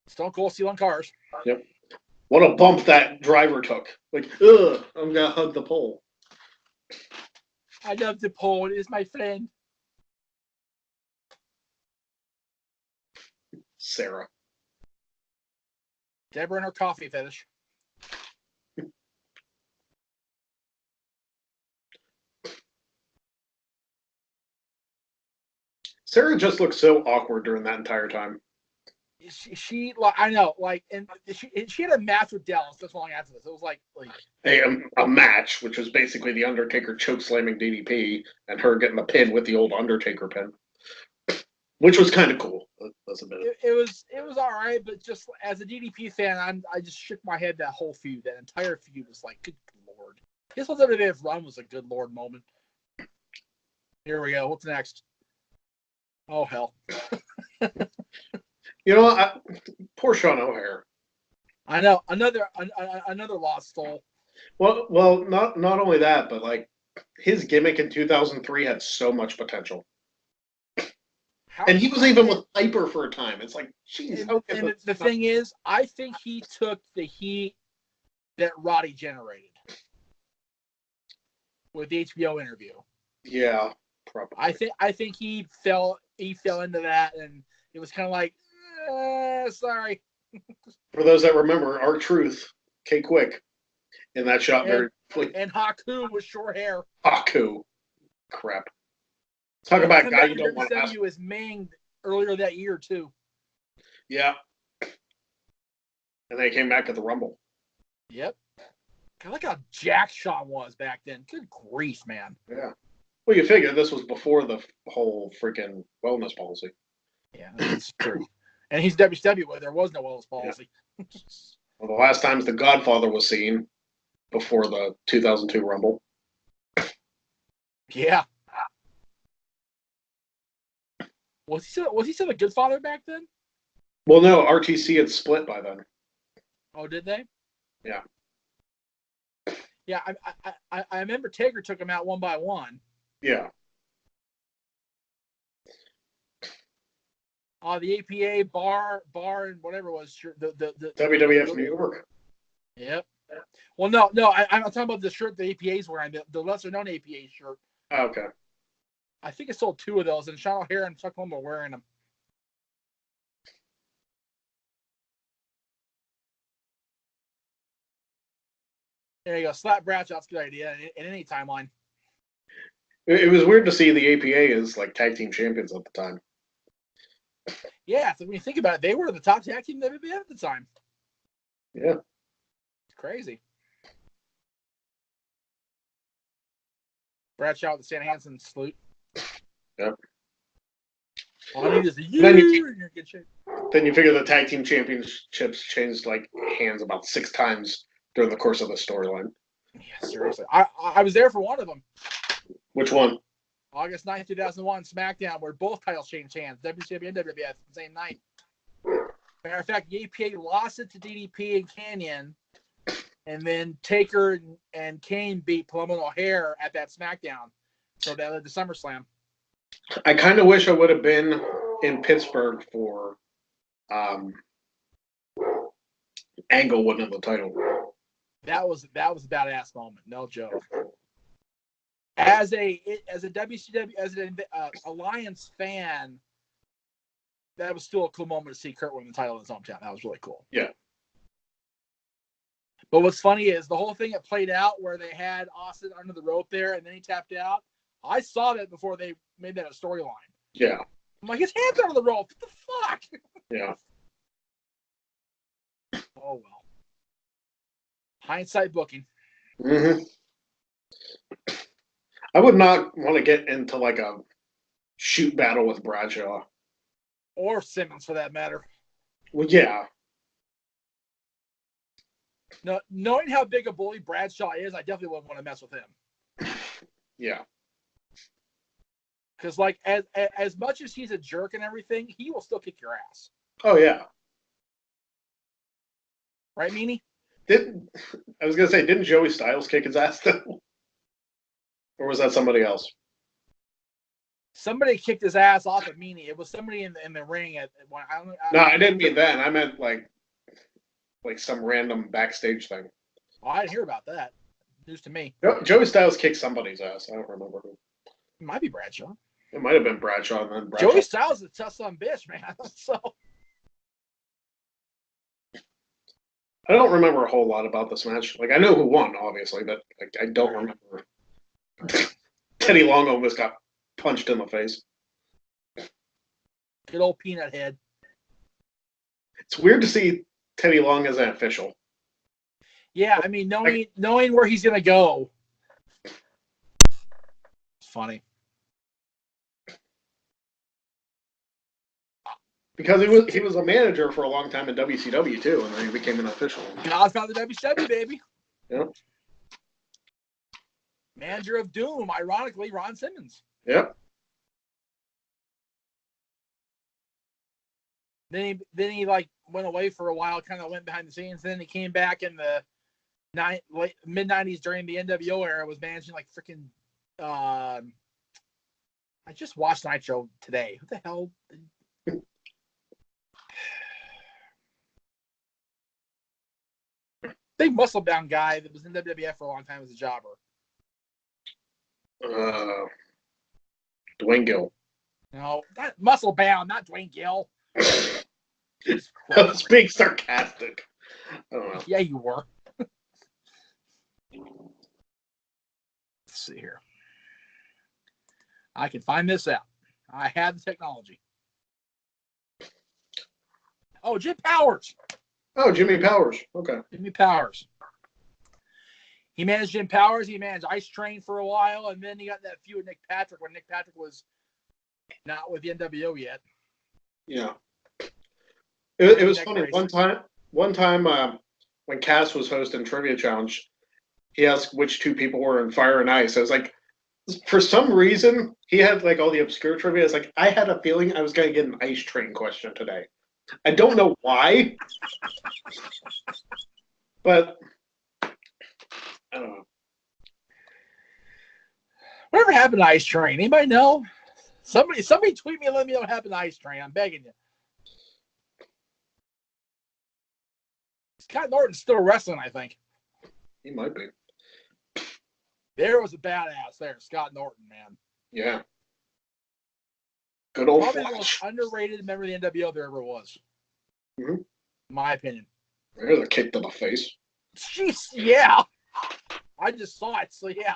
Stone Cold stealing cars. Yep. What a bump that driver took. Like, ugh, I'm going to hug the pole. I love the pole. It is my friend. Sarah. Deborah and her coffee fetish. Sarah just looked so awkward during that entire time. She I know, like, and she had a match with Dallas just long after this. It was like a match, which was basically the Undertaker choke slamming DDP and her getting the pin with the old Undertaker pin, which was kind of cool. It was all right, but just as a DDP fan, I just shook my head. That whole feud, that entire feud, was like, good lord. This whole WWF run was a good lord moment. Here we go. What's next? Oh hell. You know what? Poor Sean O'Hare. I know, another lost soul. Well, not only that, but like his gimmick in 2003 had so much potential. And he was even with Piper for a time. It's like, geez. And the thing is, I think he took the heat that Roddy generated with the HBO interview. Yeah, probably. I think he fell into that, and it was kind of like, sorry. For those that remember, R-Truth, K-Quick, in that shot very quickly. And Haku with short hair. Haku. Crap. Talk about a guy you don't want to ask. WWE was manged earlier that year, too. Yeah. And they came back at the Rumble. Yep. God, look how jacked Sean was back then. Good grief, man. Yeah. Well, you figure this was before the whole freaking wellness policy. Yeah, that's true. And he's WCW where there was no wellness policy. Yeah. Well, the last times the Godfather was seen before the 2002 Rumble. Yeah. Was he still a good father back then? Well, no, RTC had split by then. Oh, did they? Yeah. Yeah, I remember Taker took him out one by one. Yeah. The APA bar and whatever it was the WWF New York. Yep. Well, no, I'm talking about the shirt the APA's wearing, the lesser known APA shirt. Oh, okay. I think it sold 2 of those, and Sean O'Hare and Chuck Holm are wearing them. There you go. Slap Bradshaw's a good idea in any timeline. It was weird to see the APA as like tag team champions at the time. Yeah, so when you think about it, they were the top tag team that we had at the time. Yeah. It's crazy. Bradshaw with the Stan Hansen salute. Yep. All I need is then you're in good shape. Then you figure the tag team championships changed like hands about 6 times during the course of the storyline. Yeah, seriously. I was there for one of them. Which one? August 9th, 2001, SmackDown, where both titles changed hands. WCW and WWF the same night. Matter of fact, EPA lost it to DDP and Canyon, and then Taker and Kane beat Palumbo and O'Haire at that SmackDown. So that led to SummerSlam. I kind of wish I would have been in Pittsburgh for Angle winning the title. That was a badass moment, no joke. As a WCW, as an Alliance fan, that was still a cool moment to see Kurt win the title in his hometown. That was really cool. Yeah. But what's funny is the whole thing that played out where they had Austin under the rope there and then he tapped out. I saw that before they made that a storyline. Yeah. I'm like, his hands under the rope. What the fuck? Yeah. Oh, well. Hindsight booking. Mm-hmm. I would not want to get into like a shoot battle with Bradshaw. Or Simmons, for that matter. Well, yeah. No, knowing how big a bully Bradshaw is, I definitely wouldn't want to mess with him. Yeah. Because, like, as much as he's a jerk and everything, he will still kick your ass. Oh, yeah. Right, Meanie? I was going to say, didn't Joey Styles kick his ass, though? Or was that somebody else? Somebody kicked his ass off of Meanie. It was somebody in the ring. I didn't mean that. I meant, like some random backstage thing. Oh, I didn't hear about that. News to me. Joey Styles kicked somebody's ass. I don't remember who. It might be Bradshaw. It might have been Bradshaw. And then Bradshaw. Joey Styles is a tough son of a bitch, man. So I don't remember a whole lot about this match. Like, I know who won, obviously, but like, I don't remember. Teddy Long almost got punched in the face. Good old peanut head. It's weird to see Teddy Long as an official. Yeah, I mean, knowing where he's gonna go. It's funny. Because he was a manager for a long time in WCW too, and then he became an official. Godfather WCW, baby. Yep. Manager of Doom, ironically, Ron Simmons. Yep. Then he like went away for a while, kind of went behind the scenes. Then he came back in the mid-90s during the NWO era, was managing like freaking I just watched Nitro today. What the hell? Big muscle bound guy that was in WWF for a long time as a jobber. Dwayne Gill. No, not muscle bound, not Dwayne Gill. I was being sarcastic. I don't know. Yeah, you were. Let's see here. I can find this out. I have the technology. Oh, Jim Powers. Oh, Jimmy Powers. Okay. Jimmy Powers. He managed Jim Powers. He managed Ice Train for a while, and then he got that feud with Nick Patrick when Nick Patrick was not with the NWO yet. Yeah. It was funny. One time when Cass was hosting Trivia Challenge, he asked which two people were in Fire and Ice. I was like, for some reason, he had like all the obscure trivia. I was like, I had a feeling I was going to get an Ice Train question today. I don't know why, but I don't know. Whatever happened to Ice Train? Anybody know? Somebody tweet me and let me know what happened to Ice Train. I'm begging you. Scott Norton's still wrestling, I think. He might be. There was a badass there, Scott Norton, man. Yeah. Good old Probably Flash. the most underrated member of the NWO there ever was. Mm-hmm. My opinion. There's a kick to the face. Jeez, yeah. I just saw it, so yeah.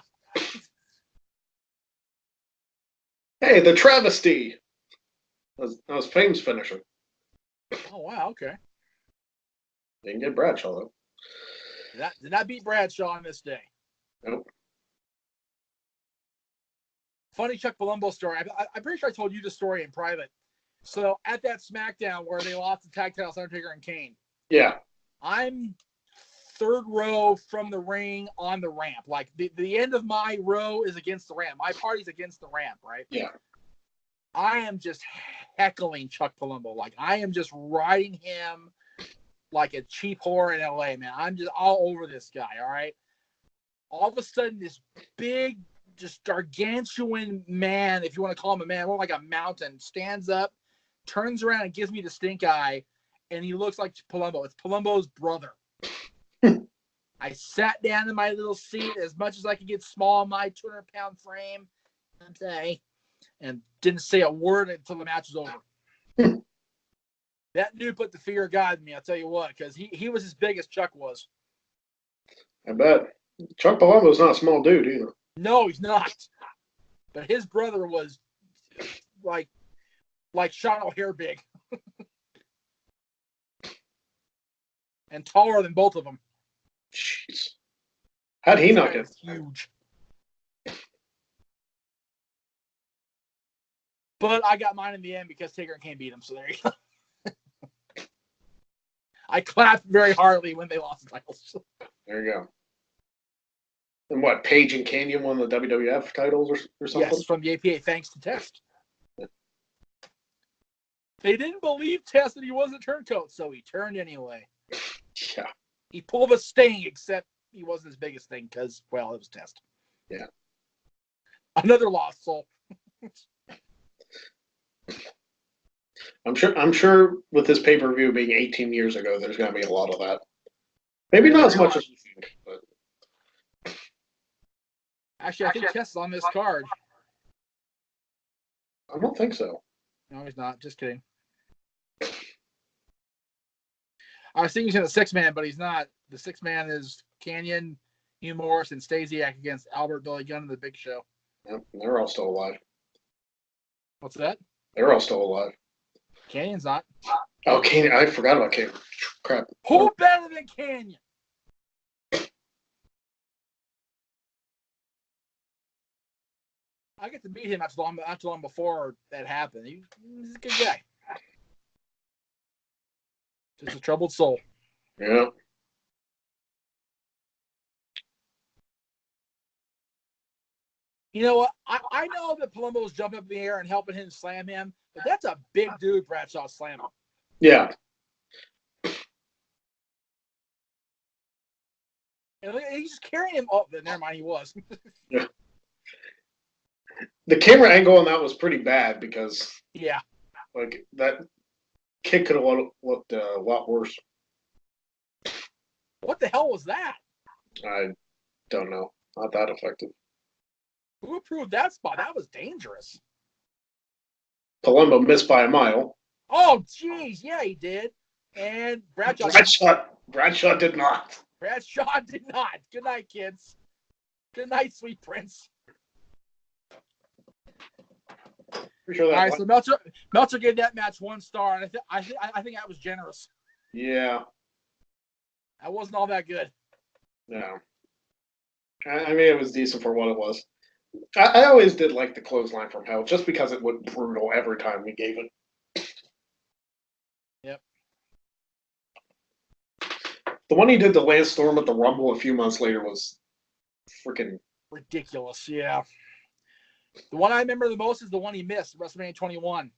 Hey, the travesty. That was Fame's finisher. Oh, wow, okay. Didn't get Bradshaw, though. Did not beat Bradshaw on this day. Nope. Funny Chuck Palumbo story. I'm pretty sure I told you the story in private. So at that SmackDown where they lost the tag titles, Undertaker and Kane. Yeah. I'm third row from the ring on the ramp. Like the end of my row is against the ramp. My party's against the ramp, right? Yeah. I am just heckling Chuck Palumbo. Like, I am just riding him like a cheap whore in LA, man. I'm just all over this guy, all right? All of a sudden, this big, just gargantuan man, if you want to call him a man, more like a mountain, stands up, turns around and gives me the stink eye, and he looks like Palumbo. It's Palumbo's brother. I sat down in my little seat as much as I could get small in my 200-pound frame. I'm sorry. And didn't say a word until the match was over. That dude put the fear of God in me, I'll tell you what, because he was as big as Chuck was. I bet. Chuck Palumbo's not a small dude either. No, he's not. But his brother was like Sean O'Hare big. And taller than both of them. Jeez. How'd he not get huge? But I got mine in the end because Taker can't beat him, so there you go. I clapped very hardly when they lost the titles. There you go. And what, Page and Canyon won the WWF titles or something? Yes, from the APA, thanks to Test. They didn't believe Test that he wasn't a turncoat, so he turned anyway. Yeah. He pulled a Sting, except he wasn't as big as Sting because, well, it was Test. Yeah. Another lost soul. I'm sure with this pay-per-view being 18 years ago, there's going to be a lot of that. Maybe not as much as you think, but Actually, I think Test is on this card. I don't think so. No, he's not. Just kidding. I was thinking he's in the 6-man, but he's not. The 6-man is Canyon, Hugh Morris, and Stasiak against Albert, Billy Gunn, and the Big Show. Yep, they're all still alive. What's that? They're all still alive. Canyon's not. Oh, Canyon. I forgot about Canyon. Crap. Who better than Canyon? I get to meet him not too long before that happened. He's a good guy. Just a troubled soul. Yeah. You know what? I know that Palumbo was jumping up in the air and helping him slam him, but that's a big dude Bradshaw slam him. Yeah. And he's just carrying him. Oh, never mind, he was. Yeah. The camera angle on that was pretty bad because, yeah, like that kick could have looked a lot worse. What the hell was that? I don't know. Not that effective. Who approved that spot? That was dangerous. Palumbo missed by a mile. Oh, jeez. Yeah, he did. And Bradshaw did not. Bradshaw did not. Good night, kids. Good night, sweet prince. Pretty sure all right, so Meltzer gave that match 1 star, and I think that was generous. Yeah. That wasn't all that good. No. I mean, it was decent for what it was. I always did like the clothesline from hell, just because it looked brutal every time we gave it. Yep. The one he did to Lance Storm at the Rumble a few months later was freaking ridiculous. Yeah. The one I remember the most is the one he missed, WrestleMania 21.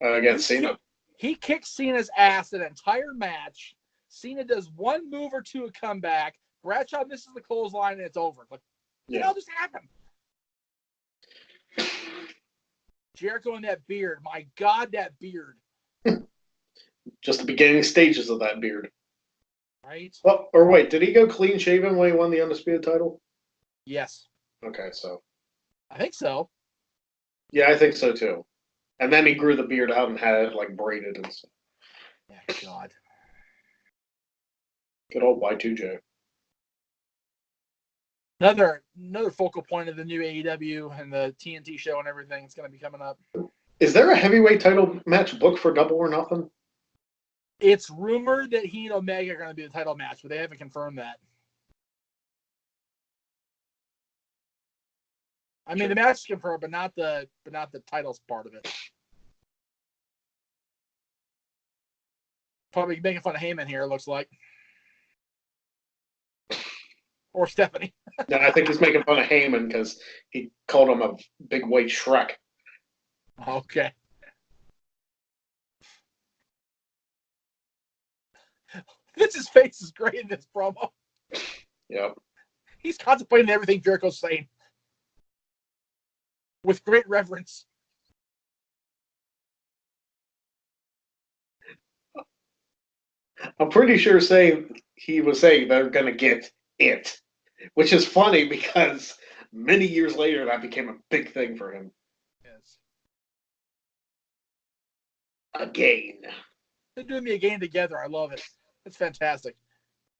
Against Cena. He kicked Cena's ass an entire match. Cena does 1 move or 2 a comeback. Bradshaw misses the clothesline and it's over. Like, what the hell just happened? Jericho and that beard. My God, that beard. Just the beginning stages of that beard. Right? Well, or wait, did he go clean shaven when he won the Undisputed title? Yes. Okay, so. I think so. Yeah, I think so too. And then he grew the beard out and had it like braided and stuff. Yeah, God. Good old Y2J. Another focal point of the new AEW and the TNT show and everything. It's going to be coming up. Is there a heavyweight title match booked for Double or Nothing? It's rumored that he and Omega are going to be the title match, but they haven't confirmed that. I mean, the match is confirmed, but not the titles part of it. Probably making fun of Heyman here, it looks like. Or Stephanie. No, I think he's making fun of Heyman because he called him a big white Shrek. Okay. Vince's face is great in this promo. Yep. He's contemplating everything Jericho's saying with great reverence. I'm pretty sure he was saying they're going to get it, which is funny because many years later that became a big thing for him. Yes. Again. They're doing me again together. I love it. It's fantastic.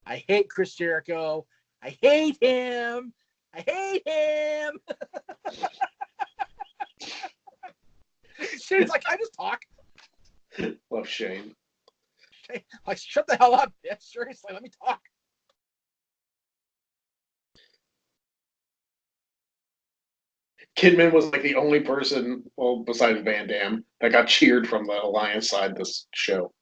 I hate Chris Jericho. I hate him. I hate him. Shane's like, can I just talk? Love Shane. Like, shut the hell up, bitch. Seriously, let me talk. Kidman was like the only person, well, besides Van Dam, that got cheered from the Alliance side this show.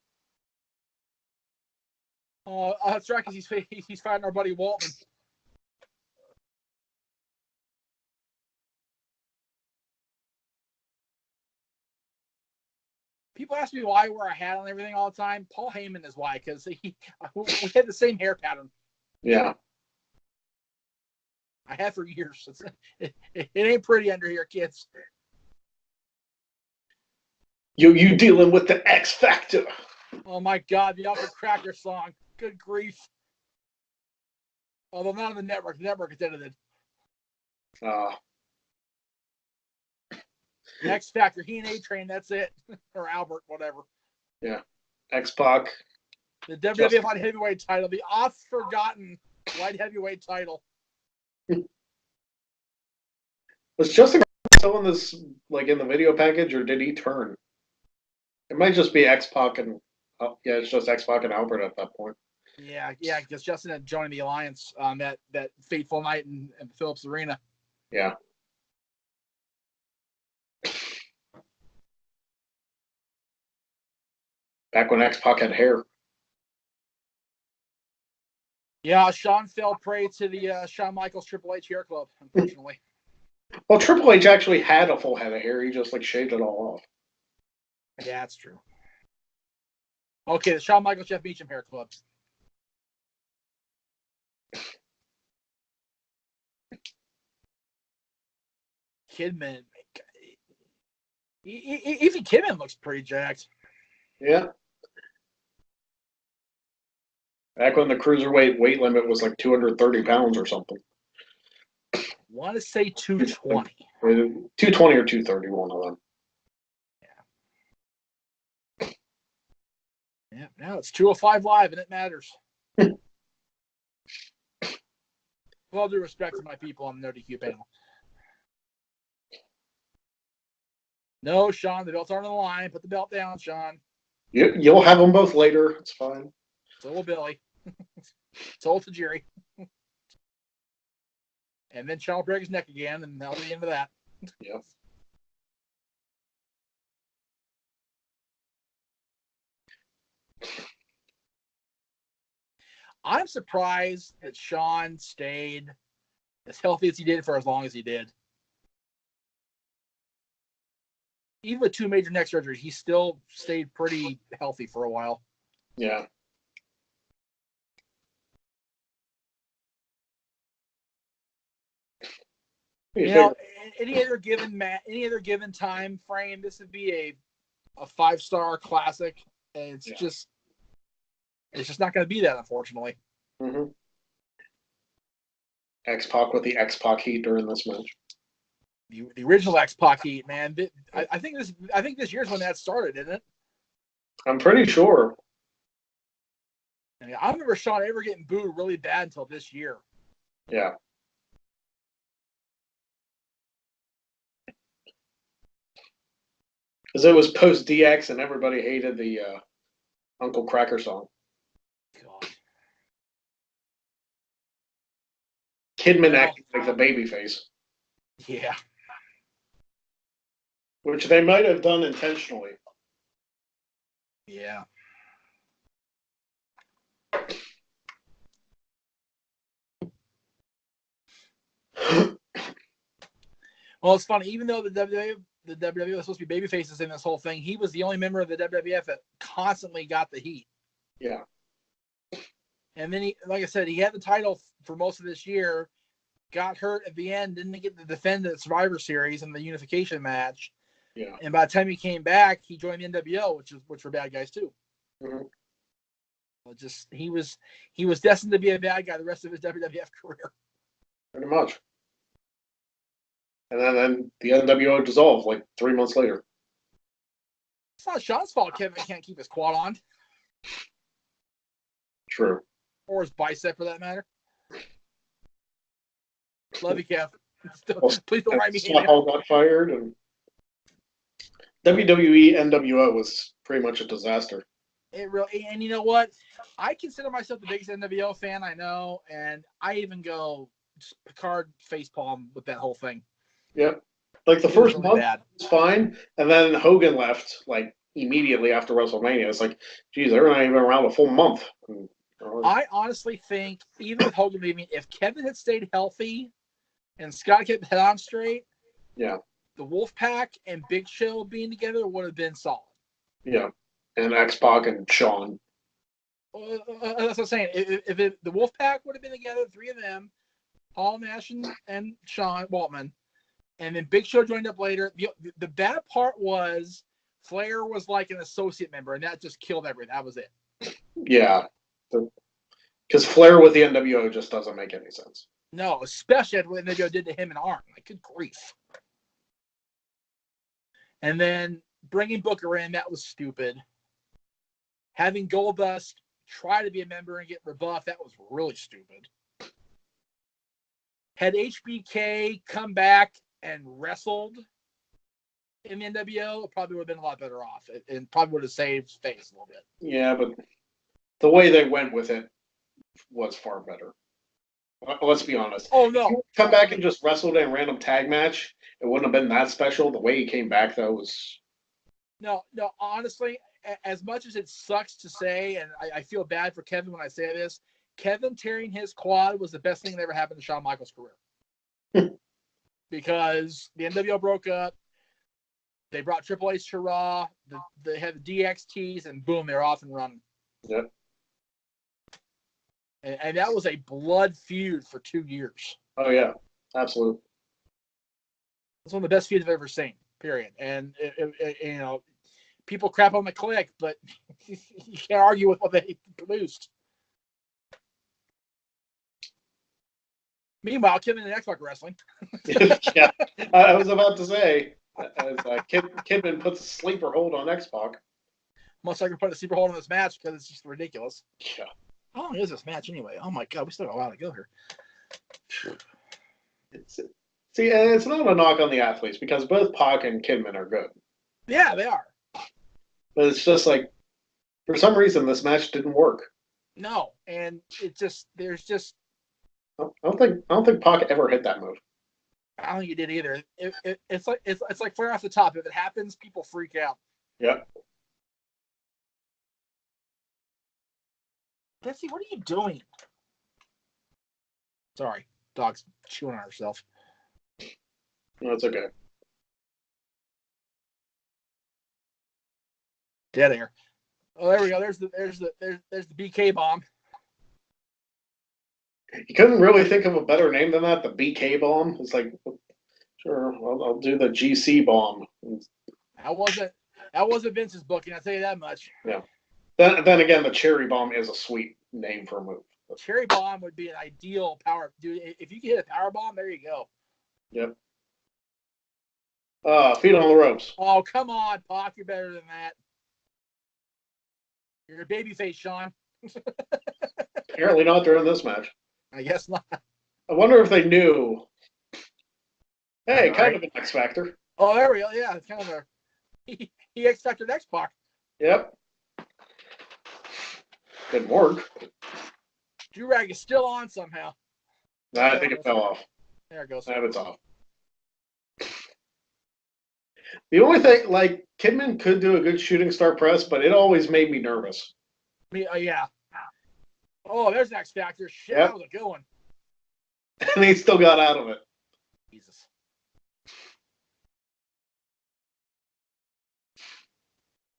That's right, because he's fighting our buddy Waltman. People ask me why I wear a hat on everything all the time. Paul Heyman is why, because we had the same hair pattern. Yeah. I have for years. It ain't pretty under here, kids. You dealing with the X Factor. Oh my God, the Uncle Cracker song. Good grief. Although not on the network. The network is edited. X Factor, he and A-Train, that's it. Or Albert, whatever. Yeah. X-Pac. The WWF Light Heavyweight title. The oft-forgotten Light Heavyweight title. Was Justin still in this, like, in the video package, or did he turn? It might just be X-Pac and... Oh, yeah, it's just X-Pac and Albert at that point. Yeah, because Justin had joined the Alliance on that fateful night in Phillips Arena. Yeah. Back when X-Pac had hair. Yeah, Shawn fell prey to the Shawn Michaels Triple H hair club, unfortunately. Well, Triple H actually had a full head of hair. He just, like, shaved it all off. Yeah, that's true. Okay, the Shawn Michaels Jeff Meacham hair club. Kidman. Even Kidman looks pretty jacked. Yeah. Back when the cruiserweight weight limit was like 230 pounds or something. I want to say 220. 220 or 230, one of them. Yeah, now it's 205 live, and it matters. With all due respect to my people on the No DQ panel. No, Sean, the belts aren't on the line. Put the belt down, Sean. You'll have them both later. It's fine. So will Billy. So will Tajiri. And then Sean will break his neck again, and that'll be the end of that. Yep. I'm surprised that Sean stayed as healthy as he did for as long as he did. Even with 2 major neck surgeries, he still stayed pretty healthy for a while. Yeah. You know, any other given time frame, this would be a 5-star classic, and it's just not going to be that, unfortunately. Mm-hmm. X-Pac with the X-Pac heat during this match. The original X-Pac heat, man. I think this year's when that started, isn't it? I'm pretty sure. I mean, I don't remember Sean ever getting booed really bad until this year. Yeah. Because it was post DX and everybody hated the Uncle Cracker song. God. Kidman acting like the babyface. Yeah. Which they might have done intentionally. Yeah. Well, it's funny. Even though the WWF was supposed to be babyfaces in this whole thing, he was the only member of the WWF that constantly got the heat. Yeah. And then he, like I said, he had the title for most of this year, got hurt at the end, didn't get to defend the Survivor Series in the unification match. Yeah. And by the time he came back, he joined the NWO, which were bad guys too. Mm-hmm. Just he was destined to be a bad guy the rest of his WWF career. Pretty much. And then the NWO dissolved like 3 months later. It's not Sean's fault Kevin can't keep his quad on. True. Or his bicep, for that matter. Love you, Kev. Please don't write me. Scott Hall got fired, and WWE NWO was pretty much a disaster. It really, and you know what? I consider myself the biggest NWO fan I know, and I even go Picard facepalm with that whole thing. Yep. Like the first month was fine, and then Hogan left like immediately after WrestleMania. It's like, geez, they're not even around a full month. I honestly think, even with Hogan leaving, if Kevin had stayed healthy and Scott kept head on straight, yeah, the Wolfpack and Big Show being together would have been solid. Yeah, and X-Pac and Shawn. That's what I'm saying. If the Wolfpack would have been together, three of them, Paul Nash and Sean Waltman, and then Big Show joined up later. The bad part was Flair was like an associate member, and that just killed everything. That was it. Yeah. Because Flair with the NWO just doesn't make any sense. No, especially after what NWO did to him and Arn. Like, good grief. And then bringing Booker in, that was stupid. Having Goldust try to be a member and get rebuffed, that was really stupid. Had HBK come back and wrestled in the NWO, it probably would have been a lot better off. And probably would have saved face a little bit. Yeah, but the way they went with it was far better. Let's be honest. Oh, no. Come back and just wrestled in a random tag match. It wouldn't have been that special. The way he came back, though, was... No, honestly, as much as it sucks to say, and I feel bad for Kevin when I say this, Kevin tearing his quad was the best thing that ever happened to Shawn Michaels' career. Because the NWO broke up. They brought Triple H to Raw. They had the DXTs, and boom, they're off and running. Yep. And that was a blood feud for 2 years. Oh, yeah. Absolutely. It's one of the best feuds I've ever seen, period. And, you know, people crap on the Click, but you can't argue with what they produced. Meanwhile, Kidman and X-Pac wrestling. Yeah. I was about to say, as Kidman puts a sleeper hold on X-Pac. Most likely put a sleeper hold on this match because it's just ridiculous. Yeah. How long is this match anyway? Oh my God, we still got a while to go here. It's not a knock on the athletes because both Pac and Kidman are good. Yeah, they are. But it's just like, for some reason, this match didn't work. No, and there's just. I don't think Pac ever hit that move. I don't think he did either. It's like Flair off the top. If it happens, people freak out. Yeah. Betsy, what are you doing? Sorry, dog's chewing on herself. No, it's okay. Dead air. Oh, there we go. There's the BK bomb. You couldn't really think of a better name than that. The BK bomb. It's like, sure, I'll do the GC bomb. That wasn't Vince's booking. I'll tell you that much. Yeah. Then again, the cherry bomb is a sweet name for a move. Cherry bomb would be an ideal power, dude. If you could hit a power bomb, there you go. Yep. Feet on the ropes. Oh, come on, Pac. You're better than that. You're a babyface, Sean. Apparently not during this match. I guess not. I wonder if they knew. Hey, kind of an X Factor. Oh, there we go. Yeah, it's kind of he X Factor X-Pac. Yep. Didn't work. Durag is still on somehow. Nah, I think it fell off. There it goes. It's off. The only thing, like, Kidman could do a good shooting star press, but it always made me nervous. Yeah. Oh, there's an X Factor. Shit, Yep. That was a good one. And he still got out of it. Jesus.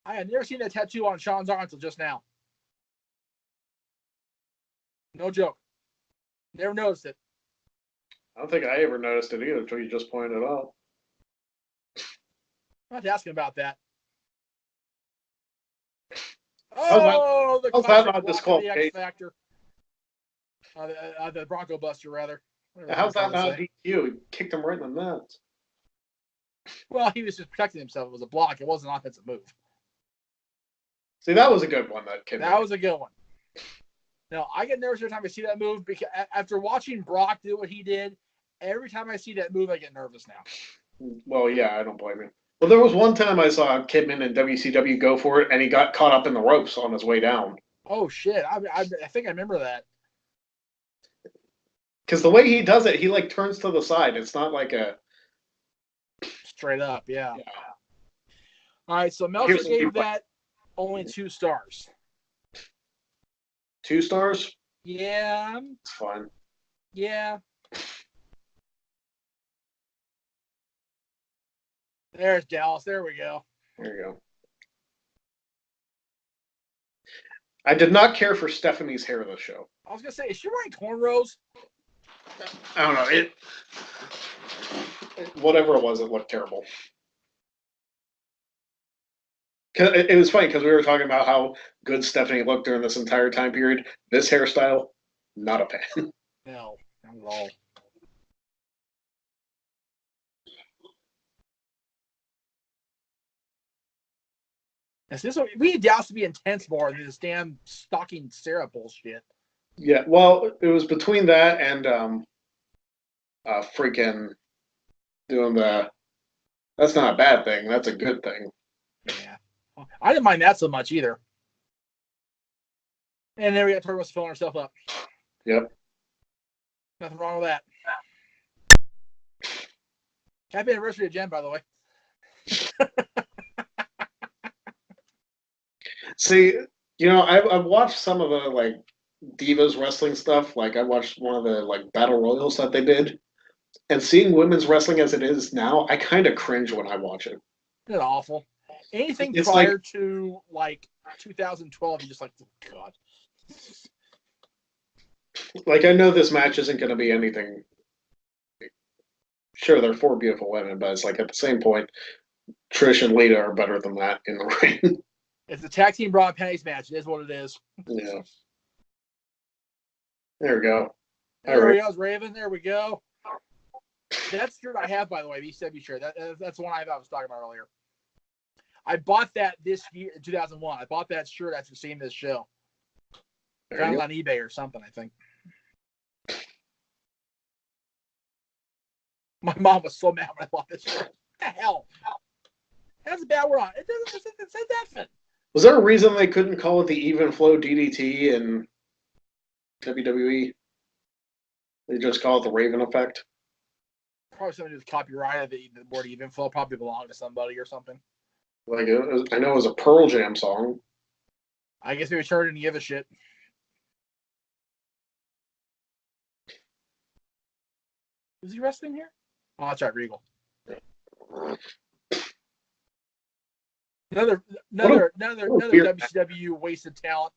I had never seen that tattoo on Sean's arm until just now. No joke. Never noticed it. I don't think I ever noticed it either until you just pointed it out. I'm not asking about that. Oh, the classic block of the X Factor. The Bronco Buster, rather. How's that not DQ? He kicked him right in the nuts. Well, he was just protecting himself. It was a block. It wasn't an offensive move. See, that was a good one. That was a good one. Now, I get nervous every time I see that move because after watching Brock do what he did, every time I see that move, I get nervous now. Well, yeah, I don't blame you. Well, there was one time I saw Kidman in WCW go for it, and he got caught up in the ropes on his way down. Oh, shit. I think I remember that. Because the way he does it, he, like, turns to the side. It's not like a... Straight up, yeah. All right, so Meltzer gave that only 2 stars. 2 stars? Yeah. It's fine. Yeah. There's Dallas. There we go. There you go. I did not care for Stephanie's hair this show. I was going to say, is she wearing cornrows? I don't know. Whatever it was, it looked terrible. It was funny because we were talking about how good Stephanie looked during this entire time period. This hairstyle, not a fan. No, not at all. We need Dallas to be intense more than this damn stalking Sarah bullshit. Yeah, well, it was between that and freaking doing the. That's not a bad thing. That's a good thing. Yeah, I didn't mind that so much either. And there we got Turtles filling herself up. Yep. Nothing wrong with that. Happy anniversary to Jen, by the way. See, I've watched some of the like Divas wrestling stuff. Like I watched one of the like battle royals that they did, and seeing women's wrestling as it is now, I kind of cringe when I watch it. It's awful. Anything It's prior to like 2012, you just like, oh, God. Like I know this match isn't going to be anything. Sure, they're 4 beautiful women, but it's like at the same point, Trish and Lita are better than that in the ring. It's a tag team bra and panties match. It is what it is. Yeah. There we go. There we go, Raven. There we go. That shirt I have, by the way, the ECW shirt. That's the one I was talking about earlier. I bought that this year, in 2001. I bought that shirt after seeing this show. Found it on eBay or something, I think. My mom was so mad when I bought this shirt. What the hell? That's a bad word on it. It says effing. Was there a reason they couldn't call it the Even Flow DDT in WWE? They just call it the Raven Effect? Probably something to do with copyright. The word Even Flow probably belonged to somebody or something. Like, I know it was a Pearl Jam song. I guess maybe Charlie didn't give a shit. Is he wrestling here? Oh, that's right, Regal. Another WCW wasted talent.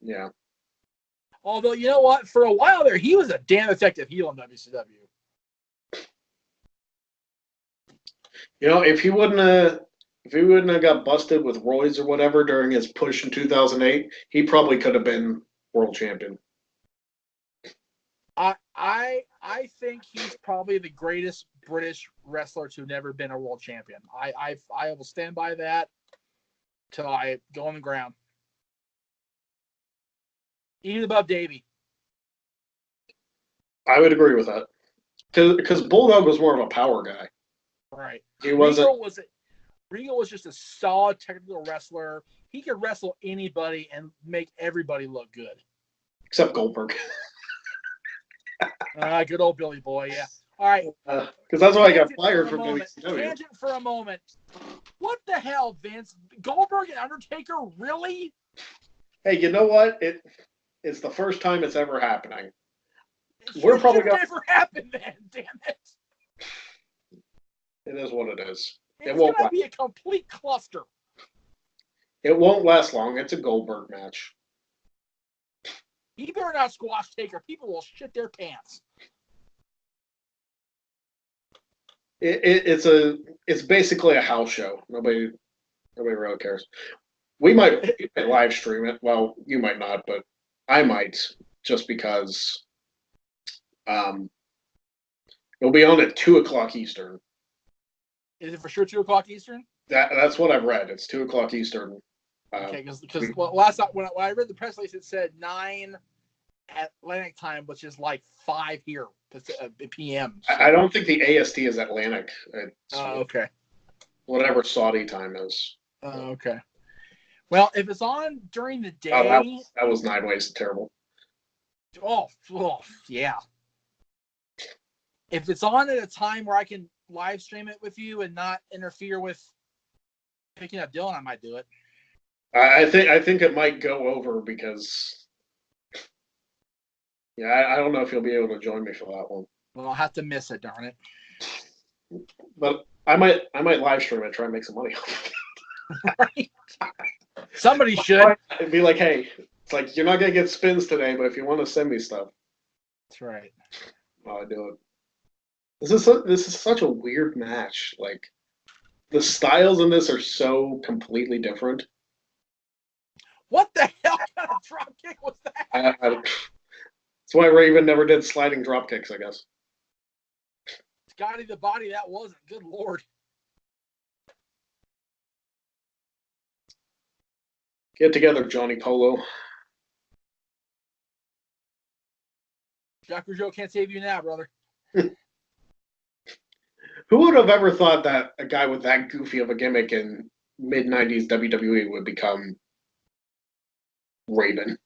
Yeah. Although, you know what? For a while there, he was a damn effective heel in WCW. If he wouldn't have got busted with roids or whatever during his push in 2008, he probably could have been world champion. I think he's probably the greatest British wrestler to have never been a world champion. I will stand by that till I go on the ground. Even above Davey. I would agree with that. Because Bulldog was more of a power guy. Right. He wasn't. Regal was just a solid technical wrestler. He could wrestle anybody and make everybody look good. Except Goldberg. Good old Billy Boy, yeah. All right. Because that's why I got fired from WCW. Tangent for a moment. What the hell, Vince? Goldberg and Undertaker, really? Hey, you know what? It's the first time it's ever happening. We're probably going to never happen then, damn it. It is what it is. It's going to be a complete cluster. It won't last long. It's a Goldberg match. He better not squash Taker. People will shit their pants. It's basically a house show. Nobody really cares. We might live stream it. Well, you might not, but I might, just because it'll be on at 2:00 Eastern. Is it for sure 2:00 Eastern? That's what I've read. It's 2:00 Eastern. Okay, because last time when I read the press release, it said 9 Atlantic time, which is like 5 here p.m. So. I don't think the AST is Atlantic. Okay. Whatever Saudi time is. Okay. Well, if it's on during the day, that was 9 ways terrible. Oh, yeah. If it's on at a time where I can live stream it with you and not interfere with picking up Dylan, I might do it. I think it might go over because, yeah, I don't know if you'll be able to join me for that one. Well, I'll have to miss it, darn it. But I might live stream it, try and make some money. Right. Somebody should. It'd be like, hey, it's like you're not gonna get spins today, but if you want to send me stuff, that's right. I'll do it. This is such a weird match. Like the styles in this are so completely different. What the hell kind of drop kick was that? That's why Raven never did sliding drop kicks, I guess. Scotty the Body, that wasn't. Good Lord. Get together, Johnny Polo. Jacques Rougeau can't save you now, brother. Who would have ever thought that a guy with that goofy of a gimmick in mid-90s WWE would become Raven?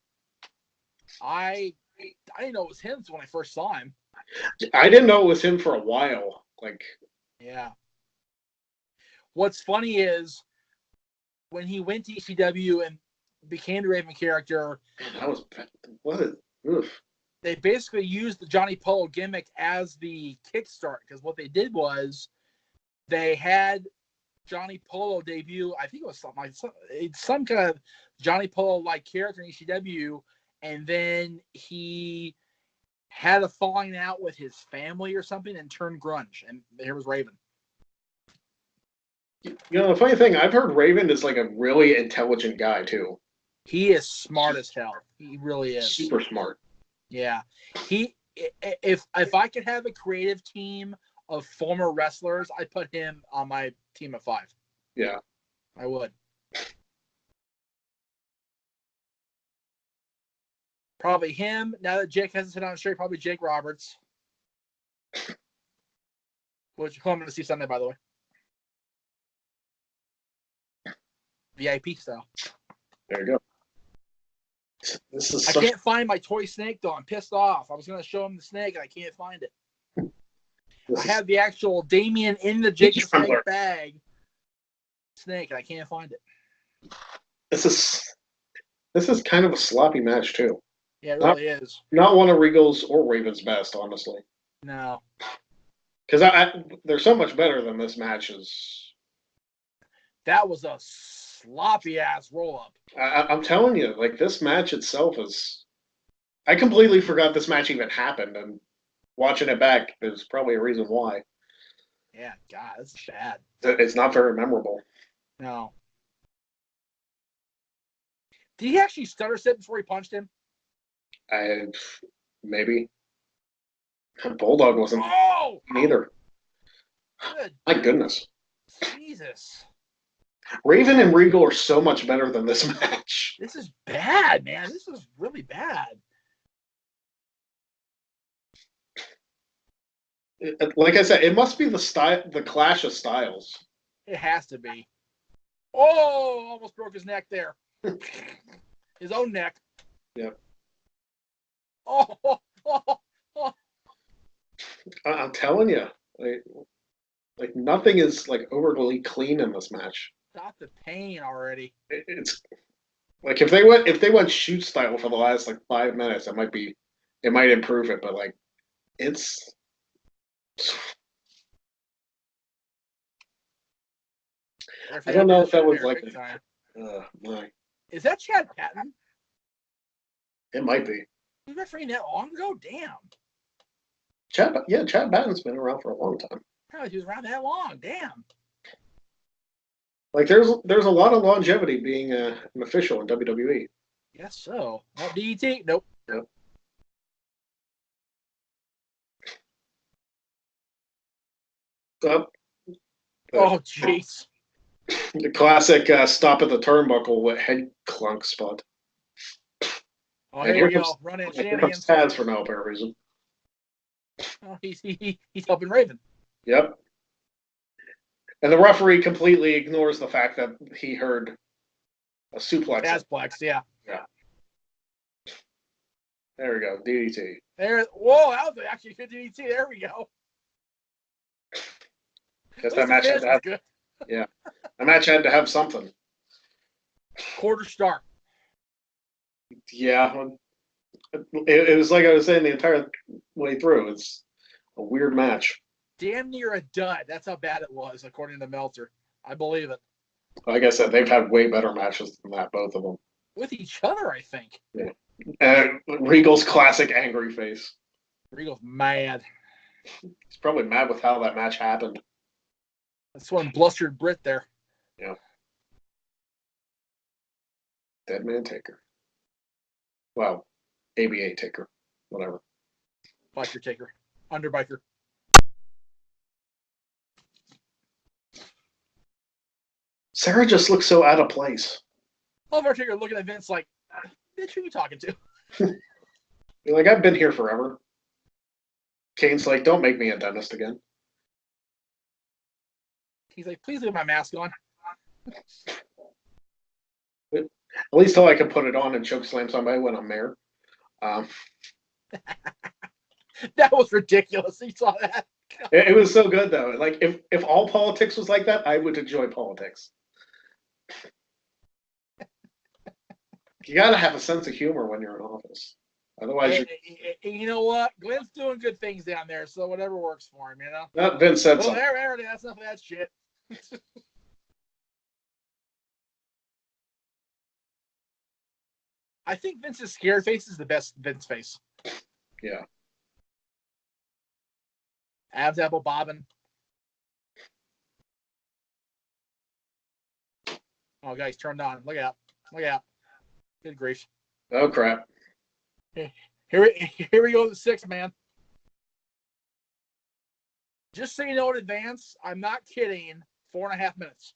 I didn't know it was him when I first saw him. I didn't know it was him for a while. Yeah. What's funny is when he went to ECW and became the Raven character, that was oof. They basically used the Johnny Polo gimmick as the kickstart, because what they did was they had Johnny Polo debut. I think it was some kind of Johnny Polo like character in ECW, and then he had a falling out with his family or something and turned grunge, and here was Raven. You know, the funny thing, I've heard Raven is like a really intelligent guy too. He is smart as hell. He really is. Super smart. Yeah. If I could have a creative team of former wrestlers, I'd put him on my team of 5. Yeah. I would. Probably him. Now that Jake hasn't sit on straight, probably Jake Roberts. Who I'm going to see Sunday, by the way. VIP style. There you go. I can't find my toy snake, though. I'm pissed off. I was going to show him the snake, and I can't find it. I have the actual Damien in the Jake the Snake bag snake, and I can't find it. This is kind of a sloppy match, too. Yeah, it really is. Not one of Regal's or Raven's best, honestly. No. Because they're so much better than this match is. That was a sloppy-ass roll-up. I'm telling you, like, this match itself is... I completely forgot this match even happened, and watching it back, there's probably a reason why. Yeah, God, that's bad. It's not very memorable. No. Did he actually stutter step before he punched him? Maybe. Bulldog wasn't either. Good. My goodness. Jesus. Raven and Regal are so much better than this match. This is bad, man. This is really bad. Like I said, it must be the clash of styles. It has to be. Oh, almost broke his neck there. His own neck. Yep. Oh. I'm telling you, like nothing is like overly clean in this match. Stop the pain already. It's like if they went shoot style for the last like 5 minutes, it might improve it, but like it's. I don't know if that was like My. Is that Chad Patton? It might be. He was refereeing that long ago? Damn. Chad Patton's been around for a long time. Oh, he was around that long. Damn. Like there's a lot of longevity being an official in WWE. Yes, so. Oh, DDT? Nope. Yep. Oh, jeez. The classic stop at the turnbuckle with head clunk spot. Oh, here we go. Running shenanigans. Taz for no apparent reason. Oh, he's helping Raven. Yep. And the referee completely ignores the fact that he heard a suplex. Tazplex, yeah. Yeah. There we go. DDT. Whoa, that was actually good DDT. There we go. Guess that match had to have, good. Yeah. That match had to have something. Quarter star. Yeah. It was like I was saying the entire way through. It's a weird match. Damn near a dud. That's how bad it was, according to Meltzer. I believe it. Like I said, they've had way better matches than that, both of them. With each other, I think. Yeah. And Regal's classic angry face. Regal's mad. He's probably mad with how that match happened. That's one blustered Brit there. Yeah. Dead Man Taker. Well, ABA Taker. Whatever. Biker Taker. Underbiker. Sarah just looks so out of place. Love our Taker looking at Vince like, bitch, who are you talking to? You're like, I've been here forever. Kane's like, don't make me a dentist again. He's like, please leave my mask on. At least till I can put it on and choke slam somebody when I'm there. That was ridiculous. You saw that? It was so good though. Like if all politics was like that, I would enjoy politics. You gotta have a sense of humor when you're in office. Otherwise, you know what? Glenn's doing good things down there, so whatever works for him, you know. Vince said something. There, that's enough of that shit. I think Vince's scared face is the best Vince face. Yeah. Abs apple bobbing. Oh, guys, turned on. Look out. Look out. Good grief. Oh, crap. Here we go, the sixth man. Just so you know in advance, I'm not kidding, 4.5 minutes.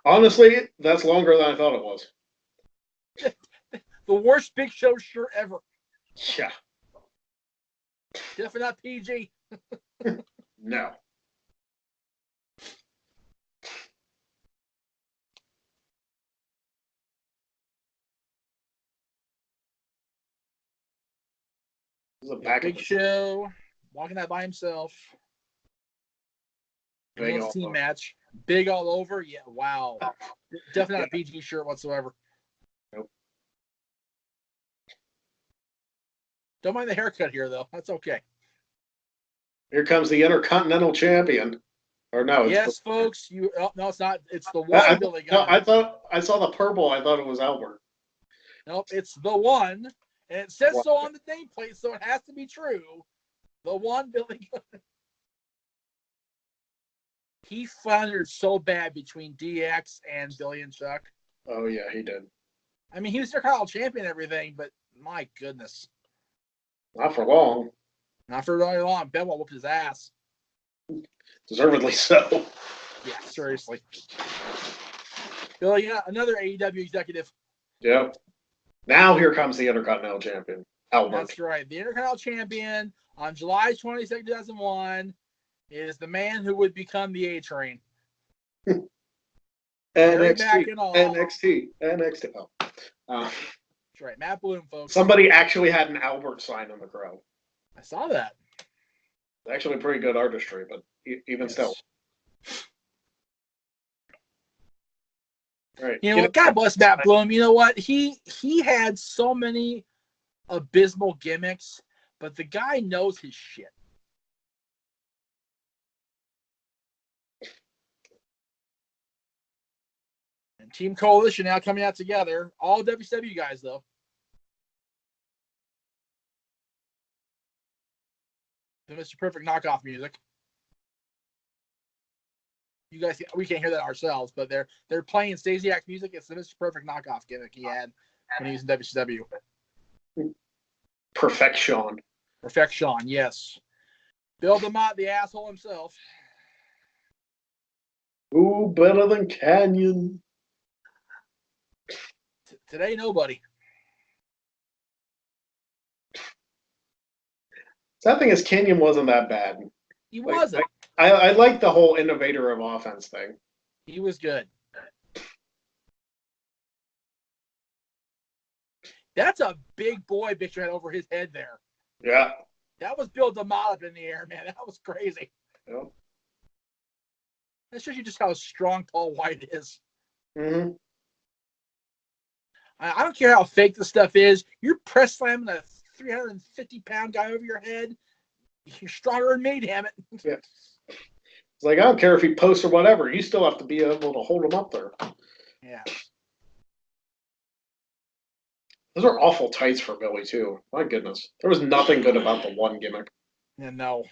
Honestly, that's longer than I thought it was. The worst Big Show shirt ever. Yeah. Definitely not PG. No. This is a Big Show walking out by himself. Big team match. Big all over. Yeah, wow. Definitely not a PG shirt whatsoever. Nope. Don't mind the haircut here, though. That's okay. Here comes the Intercontinental Champion. Or no. Yes, folks. No, it's not. It's the one. No, I thought I saw the purple. I thought it was Albert. Nope, it's the one. And it says so on the nameplate, so it has to be true. The one Billy Gunn. He floundered so bad between DX and Billy and Chuck. Oh, yeah, he did. I mean, he was their Intercontinental champion and everything, but my goodness. Not for long. Not for very long. Benoit whooped his ass. Deservedly so. Yeah, seriously. Billy, yeah, another AEW executive. Yep. Now here comes the Intercontinental Champion, Albert. That's right. The Intercontinental Champion on July 22nd, 2001 is the man who would become the A-Train. NXT. Oh. That's right. Matt Bloom, folks. Somebody actually had an Albert sign in the crowd. I saw that. Actually pretty good artistry, but even still. Right. You know, God bless Matt Bloom. You know what? He had so many abysmal gimmicks, but the guy knows his shit. Team Coalition now coming out together. All WCW guys, though. The Mr. Perfect knockoff music. You guys, we can't hear that ourselves, but they're playing Stasiak's music. It's the Mr. Perfect knockoff gimmick he had when he was in WCW. Perfection. Perfection, yes. Bill DeMott, the asshole himself. Ooh, better than Canyon. Today, nobody. Sad thing is, Canyon wasn't that bad. He wasn't. I like the whole innovator of offense thing. He was good. That's a big boy picture had over his head there. Yeah. That was Bill DeMott up in the air, man. That was crazy. Yeah. That shows you just how strong Paul White is. Mm-hmm. I don't care how fake the stuff is. You're press slamming a 350-pound guy over your head. You're stronger than me, damn it. Yeah. It's like, I don't care if he posts or whatever. You still have to be able to hold him up there. Yeah. Those are awful tights for Billy, too. My goodness. There was nothing good about the one gimmick. Yeah, no.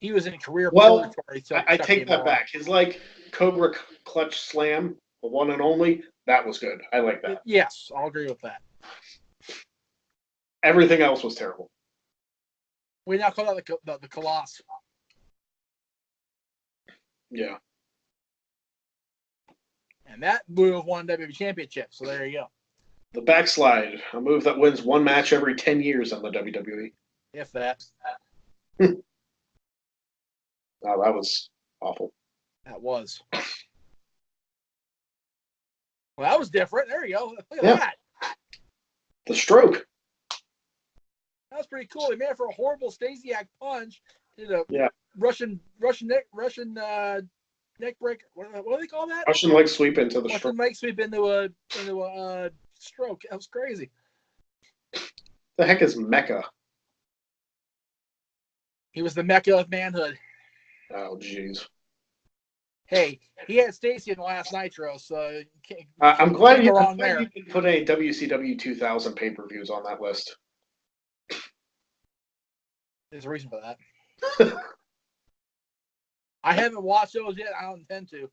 He was in career purgatory. I take that back. His, Cobra Clutch Slam, the one and only, that was good. I like that. Yes, I'll agree with that. Everything else was terrible. We now call that the Colossus. Yeah. And that move won WWE Championship, so there you go. The backslide, a move that wins one match every 10 years on the WWE. If that. Oh, that was awful. That was. Well, that was different. There you go. Look at that. The stroke. That was pretty cool. He made it for a horrible Stasiak punch. Did a Russian neck break. What do they call that? Russian leg sweep into the stroke. Russian leg sweep into a stroke. That was crazy. The heck is Mecca? He was the Mecca of manhood. Oh, jeez. Hey, he had Stacy in the last Nitro, so I'm glad you can put a WCW 2000 pay-per-views on that list. There's a reason for that. I haven't watched those yet. I don't intend to.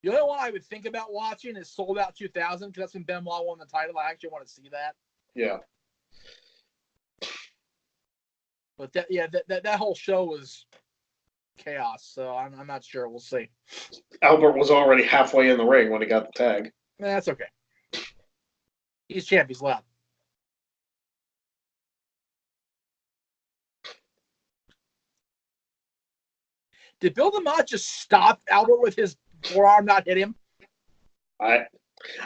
The only one I would think about watching is Sold Out 2000 because that's when Benoit won the title. I actually want to see that. Yeah. But that whole show was chaos, so I'm not sure. We'll see. Albert was already halfway in the ring when he got the tag. That's okay. He's champ. He's loud. Did Bill DeMott just stop Albert with his forearm, not hit him?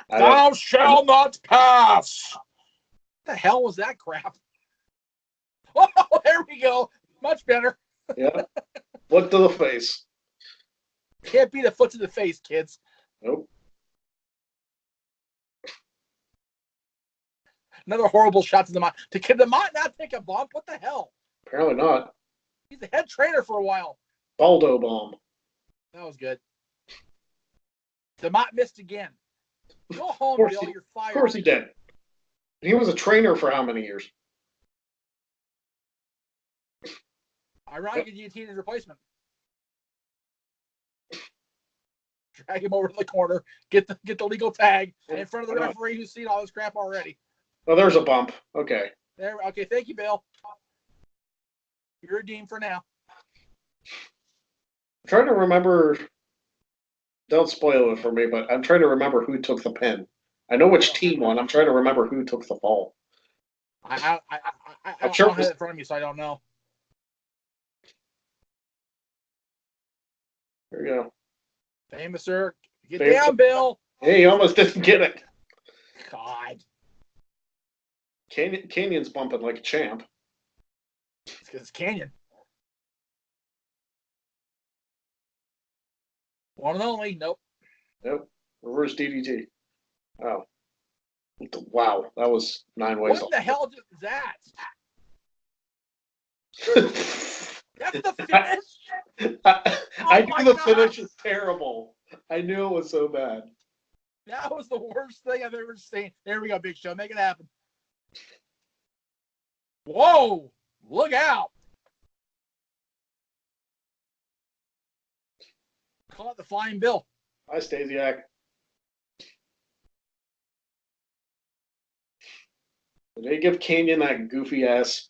Thou shalt not pass. What the hell was that crap? Oh, there we go. Much better. Yeah. Foot to the face. Can't beat a foot to the face, kids. Nope. Another horrible shot to DeMott. Can DeMott not take a bump? What the hell? Apparently not. He's the head trainer for a while. Baldo bomb. That was good. DeMott missed again. Go home, Bill. You're fired. Of course he did. He was a trainer for how many years? Ironically, guillotine his replacement. Drag him over to the corner, get the legal tag, and in front of the referee who's seen all this crap already. Oh, there's a bump. Okay. Okay, thank you, Bill. You're redeemed for now. I'm trying to remember. Don't spoil it for me, but I'm trying to remember who took the pin. I know which team won. I'm trying to remember who took the fall. I don't have it in front of me, so I don't know. There you go. Famous, sir. Get down, Bill. Hey, he almost didn't get it. God. Canyon's bumping like a champ. It's because it's Canyon. One and only. Nope. Reverse DDT. Oh. Wow. That was 9 ways. What the hell is that? That's the finish. I knew the finish is terrible. I knew it was so bad. That was the worst thing I've ever seen. There we go, Big Show. Make it happen. Whoa! Look out! Call it the Flying Bill. Hi, Stasiak. Did they give Canyon that goofy ass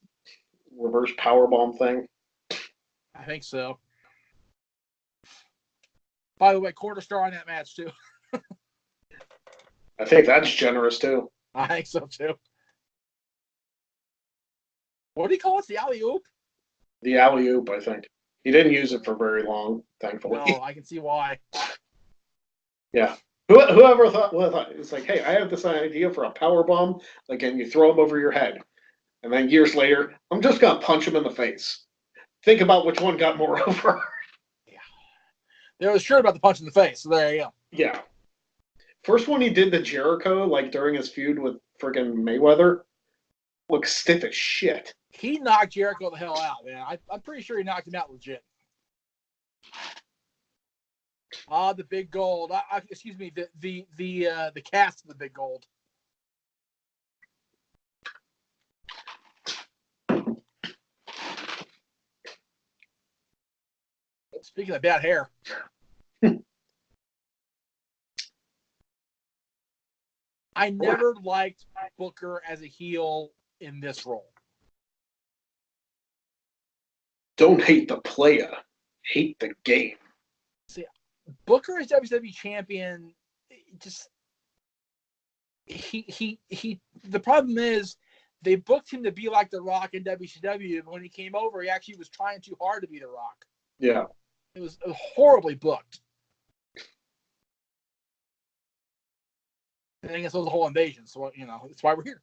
reverse powerbomb thing? I think so. By the way, quarter star on that match too. I think that's generous too. I think so too. What do you call it? The alley-oop? The alley-oop, I think. He didn't use it for very long, thankfully. No, I can see why. Yeah. Whoever thought, it's like, hey, I have this idea for a power bomb, like, and you throw them over your head. And then years later, I'm just going to punch him in the face. Think about which one got more over. Yeah. They was sure about the punch in the face, so there you go. Yeah. First one he did to Jericho, like, during his feud with friggin' Mayweather, looks stiff as shit. He knocked Jericho the hell out, man. I'm pretty sure he knocked him out legit. The big gold. Excuse me, the cast of the big gold. Speaking of bad hair. I never liked Booker as a heel in this role. Don't hate the player, hate the game. See, Booker as WWE champion, just he. The problem is they booked him to be like The Rock in WCW, but when he came over, he actually was trying too hard to be The Rock. Yeah, it was horribly booked. And I guess it was a whole invasion, so that's why we're here.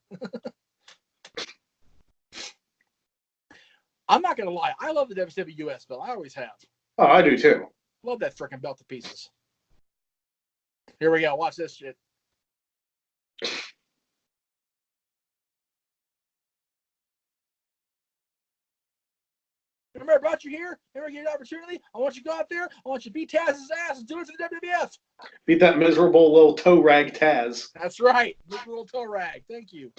I'm not gonna lie, I love the WCW US belt. I always have. Oh, I do too. Love that freaking belt to pieces. Here we go. Watch this shit. Remember, I brought you here. Remember, get an opportunity. I want you to go out there. I want you to beat Taz's ass and do it for the WWF. Beat that miserable little toe rag Taz. That's right, miserable toe rag. Thank you.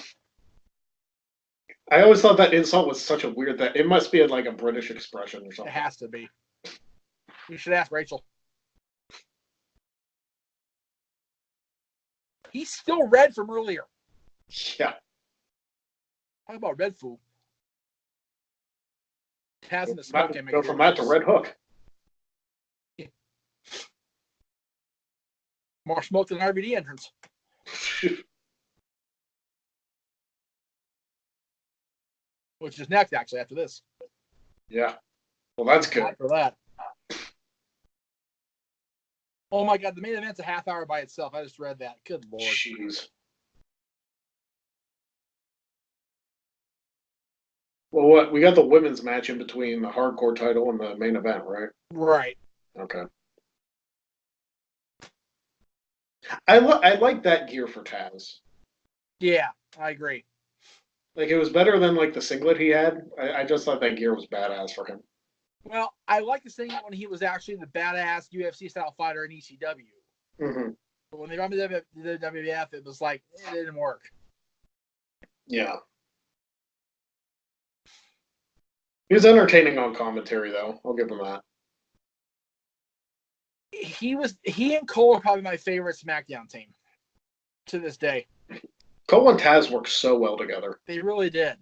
I always thought that insult was such a weird that it must be like a British expression or something. It has to be. You should ask Rachel. He's still red from earlier. Yeah. How about Red Fool? Taz in the smoke image. Go from that to Red Hook. Yeah. More smoke than an RVD entrance. Which is next, actually, after this. Yeah. Well, that's good. After that. Oh, my God. The main event's a half hour by itself. I just read that. Good Lord. Jeez. Well, what? We got the women's match in between the hardcore title and the main event, right? Right. Okay. I like that gear for Taz. Yeah, I agree. Like, it was better than, like, the singlet he had. I just thought that gear was badass for him. Well, I like the singlet when he was actually the badass UFC-style fighter in ECW. Mm-hmm. But when they brought me to the WWF, it was like, it didn't work. Yeah. He was entertaining on commentary, though. I'll give him that. He and Cole are probably my favorite SmackDown team to this day. Cole and Taz work so well together. They really did.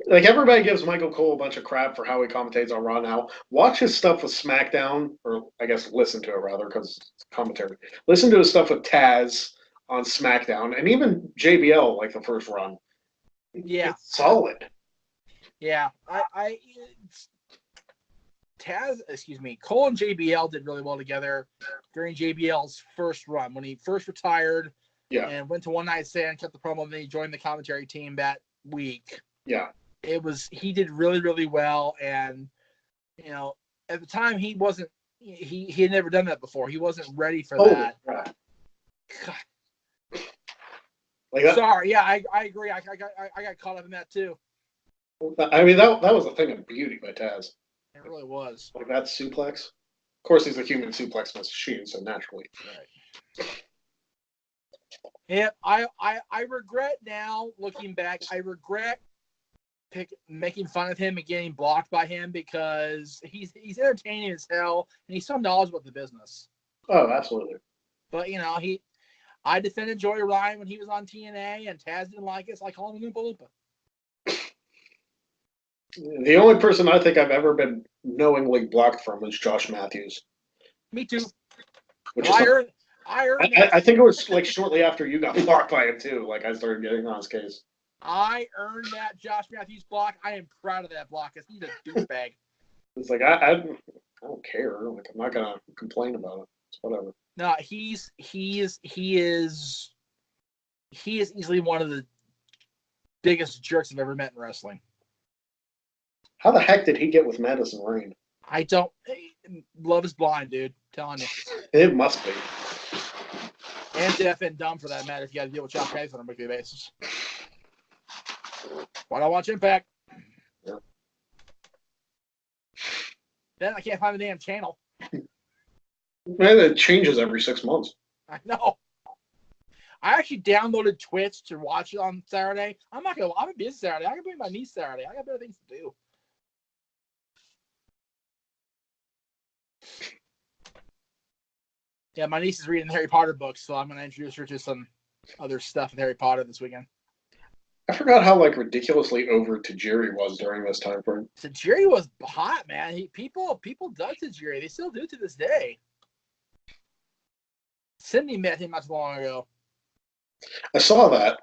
Like, everybody gives Michael Cole a bunch of crap for how he commentates on Raw now. Watch his stuff with SmackDown, or I guess listen to it rather, because it's commentary. Listen to his stuff with Taz on SmackDown, and even JBL, like the first run. Yeah. It's solid. Yeah. Cole and JBL did really well together during JBL's first run. When he first retired and went to One Night Stand, kept the promo, and then he joined the commentary team that week. Yeah. He did really, really well. And, at the time he wasn't, he had never done that before. He wasn't ready for that. Right. God. Like that, sorry. Yeah, I agree. I got caught up in that too. I mean, that was a thing of beauty by Taz. It really was. Like that suplex. Of course, he's a human suplex machine, so naturally. Right. Yeah, I regret now, looking back, I regret making fun of him and getting blocked by him because he's entertaining as hell and he's so knowledgeable about the business. Oh, absolutely. But, I defended Joey Ryan when he was on TNA and Taz didn't like it, so I called him Oompa Loompa. The only person I think I've ever been knowingly blocked from was Josh Matthews. Me too. I think it was like shortly after you got blocked by him too. Like I started getting on his case. I earned that Josh Matthews block. I am proud of that block because he's a douchebag. It's like I don't care. Like I'm not gonna complain about it. It's whatever. No, he is easily one of the biggest jerks I've ever met in wrestling. How the heck did he get with Madison Rayne? I don't. Love is blind, dude. I'm telling you. It must be. And deaf and dumb for that matter. If you got to deal with Chuck Hayes on a weekly basis. Why don't I watch Impact? Yeah. Then I can't find the damn channel. Man, it changes every 6 months. I know. I actually downloaded Twitch to watch it on Saturday. I'm busy Saturday. I can bring my niece Saturday. I got better things to do. Yeah, my niece is reading the Harry Potter books, so I'm going to introduce her to some other stuff with Harry Potter this weekend. I forgot how ridiculously over Tajiri was during this time frame. Tajiri was hot, man. People dug Tajiri. They still do to this day. Sydney met him not too long ago. I saw that.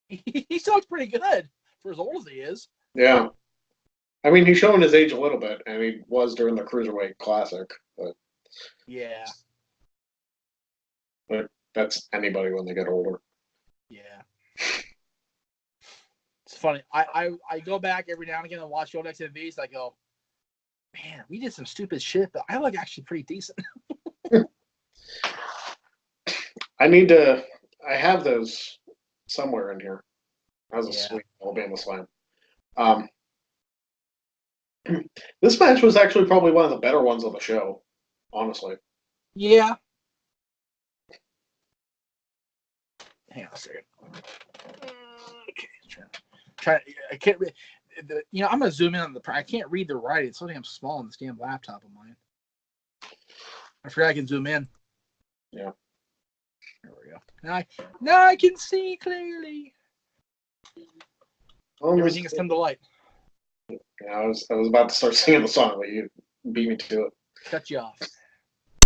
He still looks pretty good for as old as he is. Yeah. I mean, he's showing his age a little bit, and he was during the Cruiserweight Classic. But yeah. But that's anybody when they get older. Yeah. It's funny. I go back every now and again and watch the old XMVs. I go, man, we did some stupid shit, but I look actually pretty decent. I have those somewhere in here. That was a sweet Alabama Slam. This match was actually probably one of the better ones on the show, honestly. Yeah. Hang on a second. Okay, I can't read. I'm gonna zoom in on the. I can't read the writing. It's so damn small on this damn laptop of mine. I forgot I can zoom in. Yeah. There we go. Now I can see clearly. Everything has come to light. Yeah, I was about to start singing the song, but you beat me to it. Cut you off.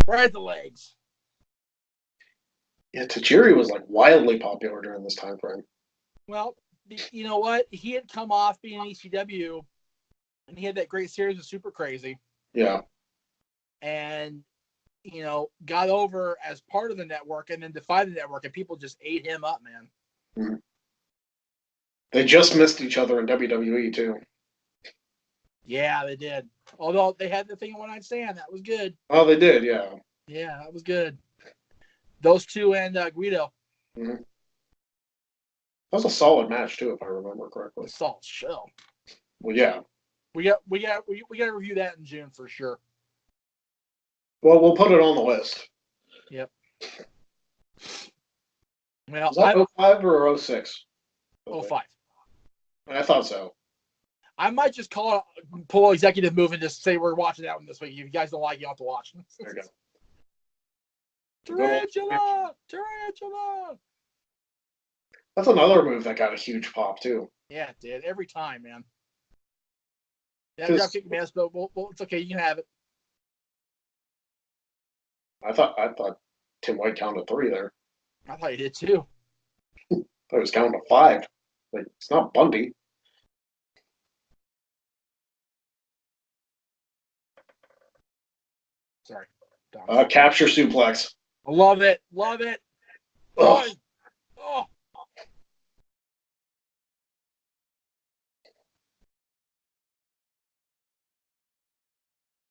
Right at the legs. Yeah, Tajiri was wildly popular during this time frame. Well, you know what? He had come off being an ECW, and he had that great series of Super Crazy. Yeah. And, got over as part of the network and then defied the network, and people just ate him up, man. Mm-hmm. They just missed each other in WWE, too. Yeah, they did. Although they had the thing in One Night Stand. That was good. Oh, they did, yeah. Yeah, that was good. Those two and Guido. Mm-hmm. That was a solid match, too, if I remember correctly. A solid show. Well, yeah. We got to review that in June for sure. Well, we'll put it on the list. Yep. Well, was that 05 or 06? 05. I thought so. I might just pull executive move and just say we're watching that one this week. If you guys don't like it, you don't have to watch. There you go. Tarantula! That's another move that got a huge pop, too. Yeah, it did. Every time, man. Yeah, drop kick mess, but it's okay. You can have it. I thought Tim White counted 3 there. I thought he did, too. I thought he was counting to 5. It's not Bundy. Sorry. Capture suplex. Love it. Love it. Oh.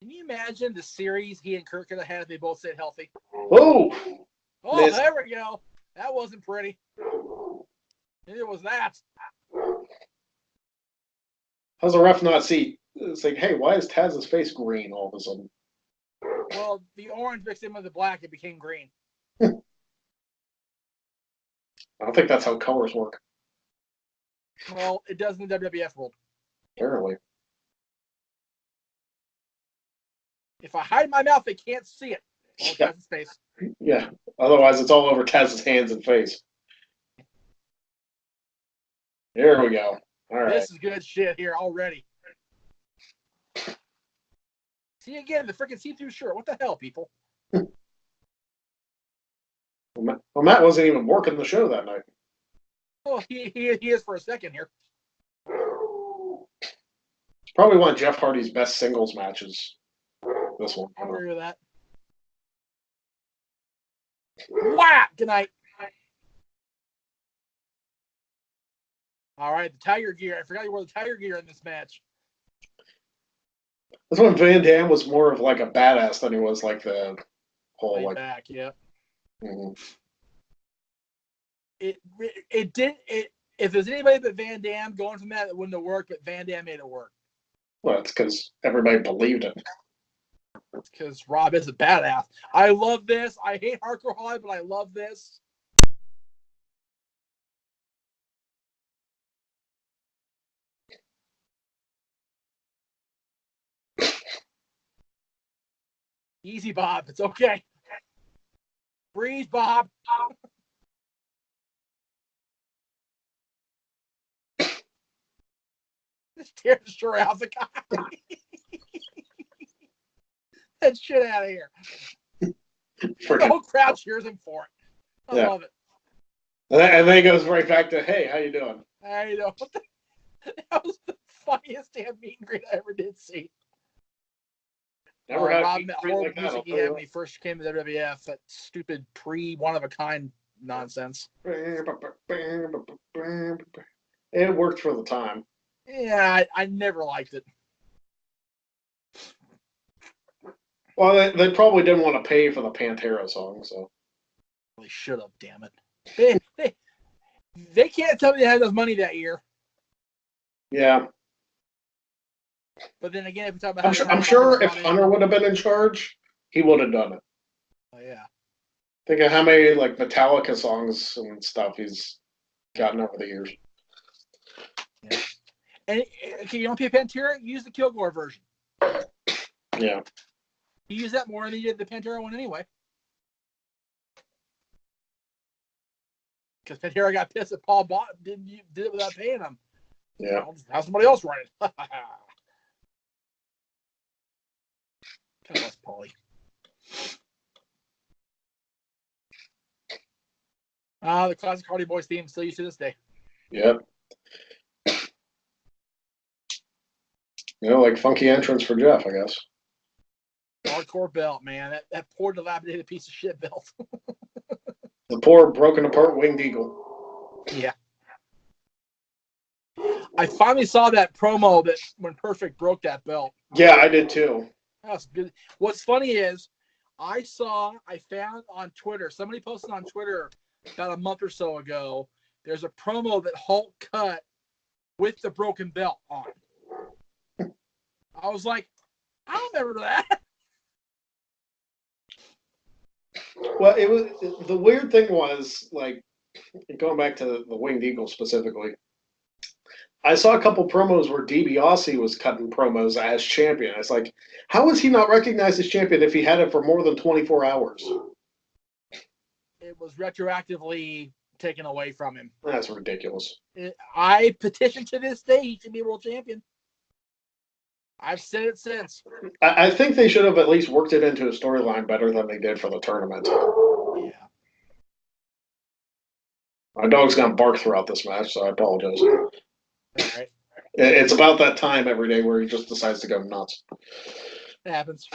Can you imagine the series he and Kirk could have had if they both stayed healthy? Oh, there we go. That wasn't pretty. Neither was that. How's the ref not see It's like, hey, why is Taz's face green all of a sudden? Well, the orange mixed in with the black, it became green. I don't think that's how colors work. Well, it does in the WWF world. Apparently. If I hide my mouth, they can't see it. All Taz's face. Yeah. Otherwise, it's all over Taz's hands and face. There we go. All right. This is good shit here already. See again, the freaking see-through shirt. What the hell, people? Well, Matt wasn't even working the show that night. Oh, he is for a second here. It's probably one of Jeff Hardy's best singles matches. This one. I agree with that. Wow! Good night. All right, the Tiger gear. I forgot you wore the Tiger gear in this match. This one, Van Dam was more of like a badass than he was like the whole Way like. back, yeah. Mm-hmm. It did it. If there's anybody but Van Dam going from that, it wouldn't have worked. But Van Dam made it work. Well, it's because everybody believed it. It's because Rob is a badass. I love this. I hate Hardcore Holly, but I love this. Easy, Bob. It's okay. Breathe, Bob. Just tear the shirt out the guy. That shit out of here. The whole crowd cheers him for it. I love it. And then he goes right back to, hey, how you doing? I know. That was the funniest damn meet and greet I ever did see. Never had Rob a met horrible like music he had when he first came to WWF. That stupid one-of-a-kind nonsense. It worked for the time. Yeah, I never liked it. Well, they probably didn't want to pay for the Pantera song, so. They should have, damn it. They can't tell me they had enough money that year. Yeah. But then again, if you talk about I'm sure if Hunter would have been in charge, he would have done it. Oh, yeah. Think of how many like Metallica songs and stuff he's gotten over the years. Yeah. And okay, you don't pay Pantera, use the Kilgore version. Yeah. He used that more than he did the Pantera one anyway. Because Pantera got pissed that Paul did it without paying him. Yeah. I'll just have somebody else run it. Kind of less Paulie. The classic Hardy Boys theme still used to this day. Yep. You know, like funky entrance for Jeff, I guess. Hardcore belt, man. That poor dilapidated piece of shit belt. The poor broken apart winged eagle. Yeah. I finally saw that promo that when Perfect broke that belt. Yeah, I did too. That's good. What's funny is I found on Twitter, somebody posted on Twitter about a month or so ago, there's a promo that Hulk cut with the broken belt on. I was like, I don't remember that. Well, it was the weird thing was like going back to the winged eagle specifically. I saw a couple promos where DiBiase was cutting promos as champion. It's like, how was he not recognized as champion if he had it for more than 24 hours? It was retroactively taken away from him. That's ridiculous. I petition to this day he should be world champion. I've said it since. I think they should have at least worked it into a storyline better than they did for the tournament. Yeah. My dog's gonna bark throughout this match, so I apologize. All right. It's about that time every day where he just decides to go nuts. It happens.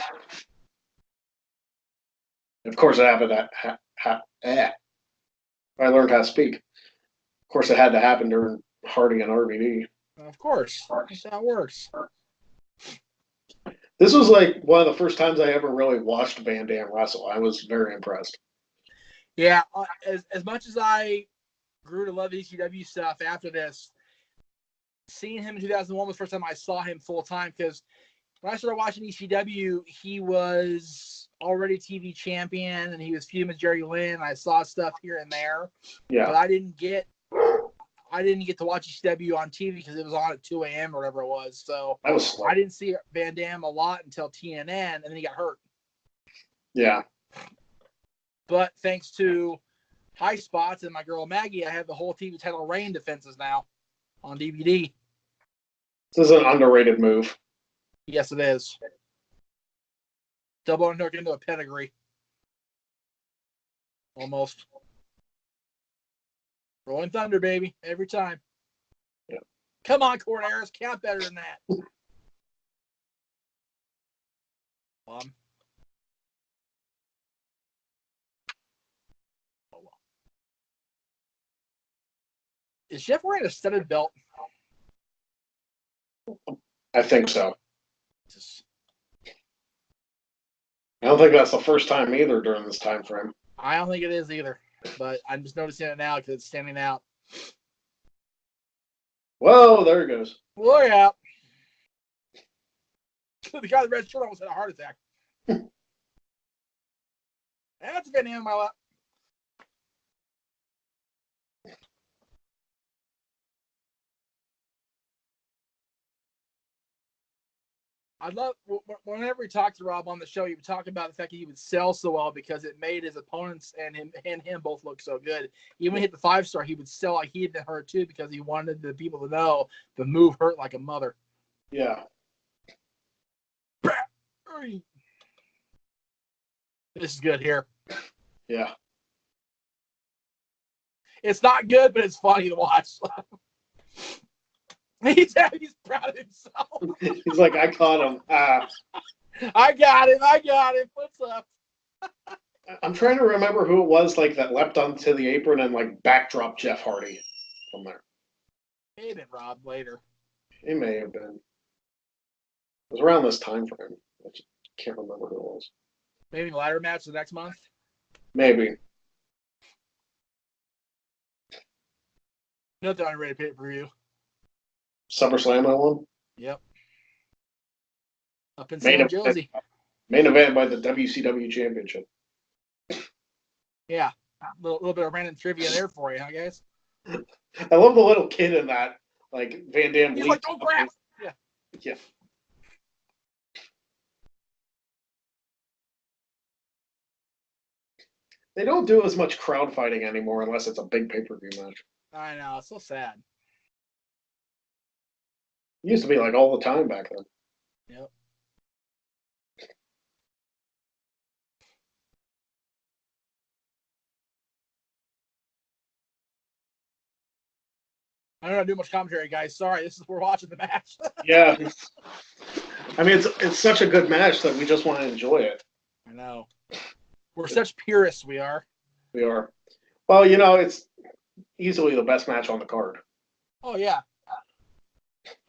Of course, it happened. I learned how to speak. Of course, it had to happen during Hardy and RVD. Of course. That's how it works. This was like one of the first times I ever really watched Van Dam wrestle. I was very impressed. Yeah, as much as I grew to love ECW stuff after this, seeing him in 2001 was the first time I saw him full time, because when I started watching ECW, he was already TV champion and he was feuding with Jerry Lynn. I saw stuff here and there, but I didn't get to watch ECW on TV because it was on at 2 a.m. or whatever it was. So I didn't see Van Dam a lot until TNN, and then he got hurt. Yeah. But thanks to High Spots and my girl Maggie, I have the whole TV title reign defenses now on DVD. This is an underrated move. Yes, it is. Double underhook into a pedigree. Almost. Rolling Thunder, baby. Every time. Yeah. Come on, Corderas. Count better than that. Oh, well. Is Jeff wearing a studded belt? I think so. I don't think that's the first time either during this time frame. I don't think it is either, but I'm just noticing it now because it's standing out. Whoa, there it goes. Look out. The guy with the red shirt almost had a heart attack. That's been in my lap. I love whenever we talked to Rob on the show, he would talk about the fact that he would sell so well because it made his opponents and him both look so good. Even when he hit the 5-star, he would sell like he had been hurt too because he wanted the people to know the move hurt like a mother. Yeah. This is good here. Yeah. It's not good, but it's funny to watch. He's proud of himself. He's like, I caught him. I got him. What's up? I'm trying to remember who it was like that leapt onto the apron and like backdropped Jeff Hardy from there. Maybe Rob later. He may have been. It was around this time frame. I just can't remember who it was. Maybe ladder match the next month? Maybe. Another unrated pay-per-view. SummerSlam, that one? Yep. Up in San Josie. Main event by the WCW Championship. Yeah. A little bit of random trivia there for you, huh, guys? I love the little kid in that. Like, Van Dam. He's like, oh, crap! Yeah. Yeah. They don't do as much crowd fighting anymore unless it's a big pay-per-view match. I know. It's so sad. It used to be like all the time back then. Yep. I don't know how to do much commentary, guys. Sorry, we're watching the match. Yeah. I mean, it's such a good match that we just want to enjoy it. I know. We're such purists, we are. We are. Well, you know, it's easily the best match on the card. Oh, yeah.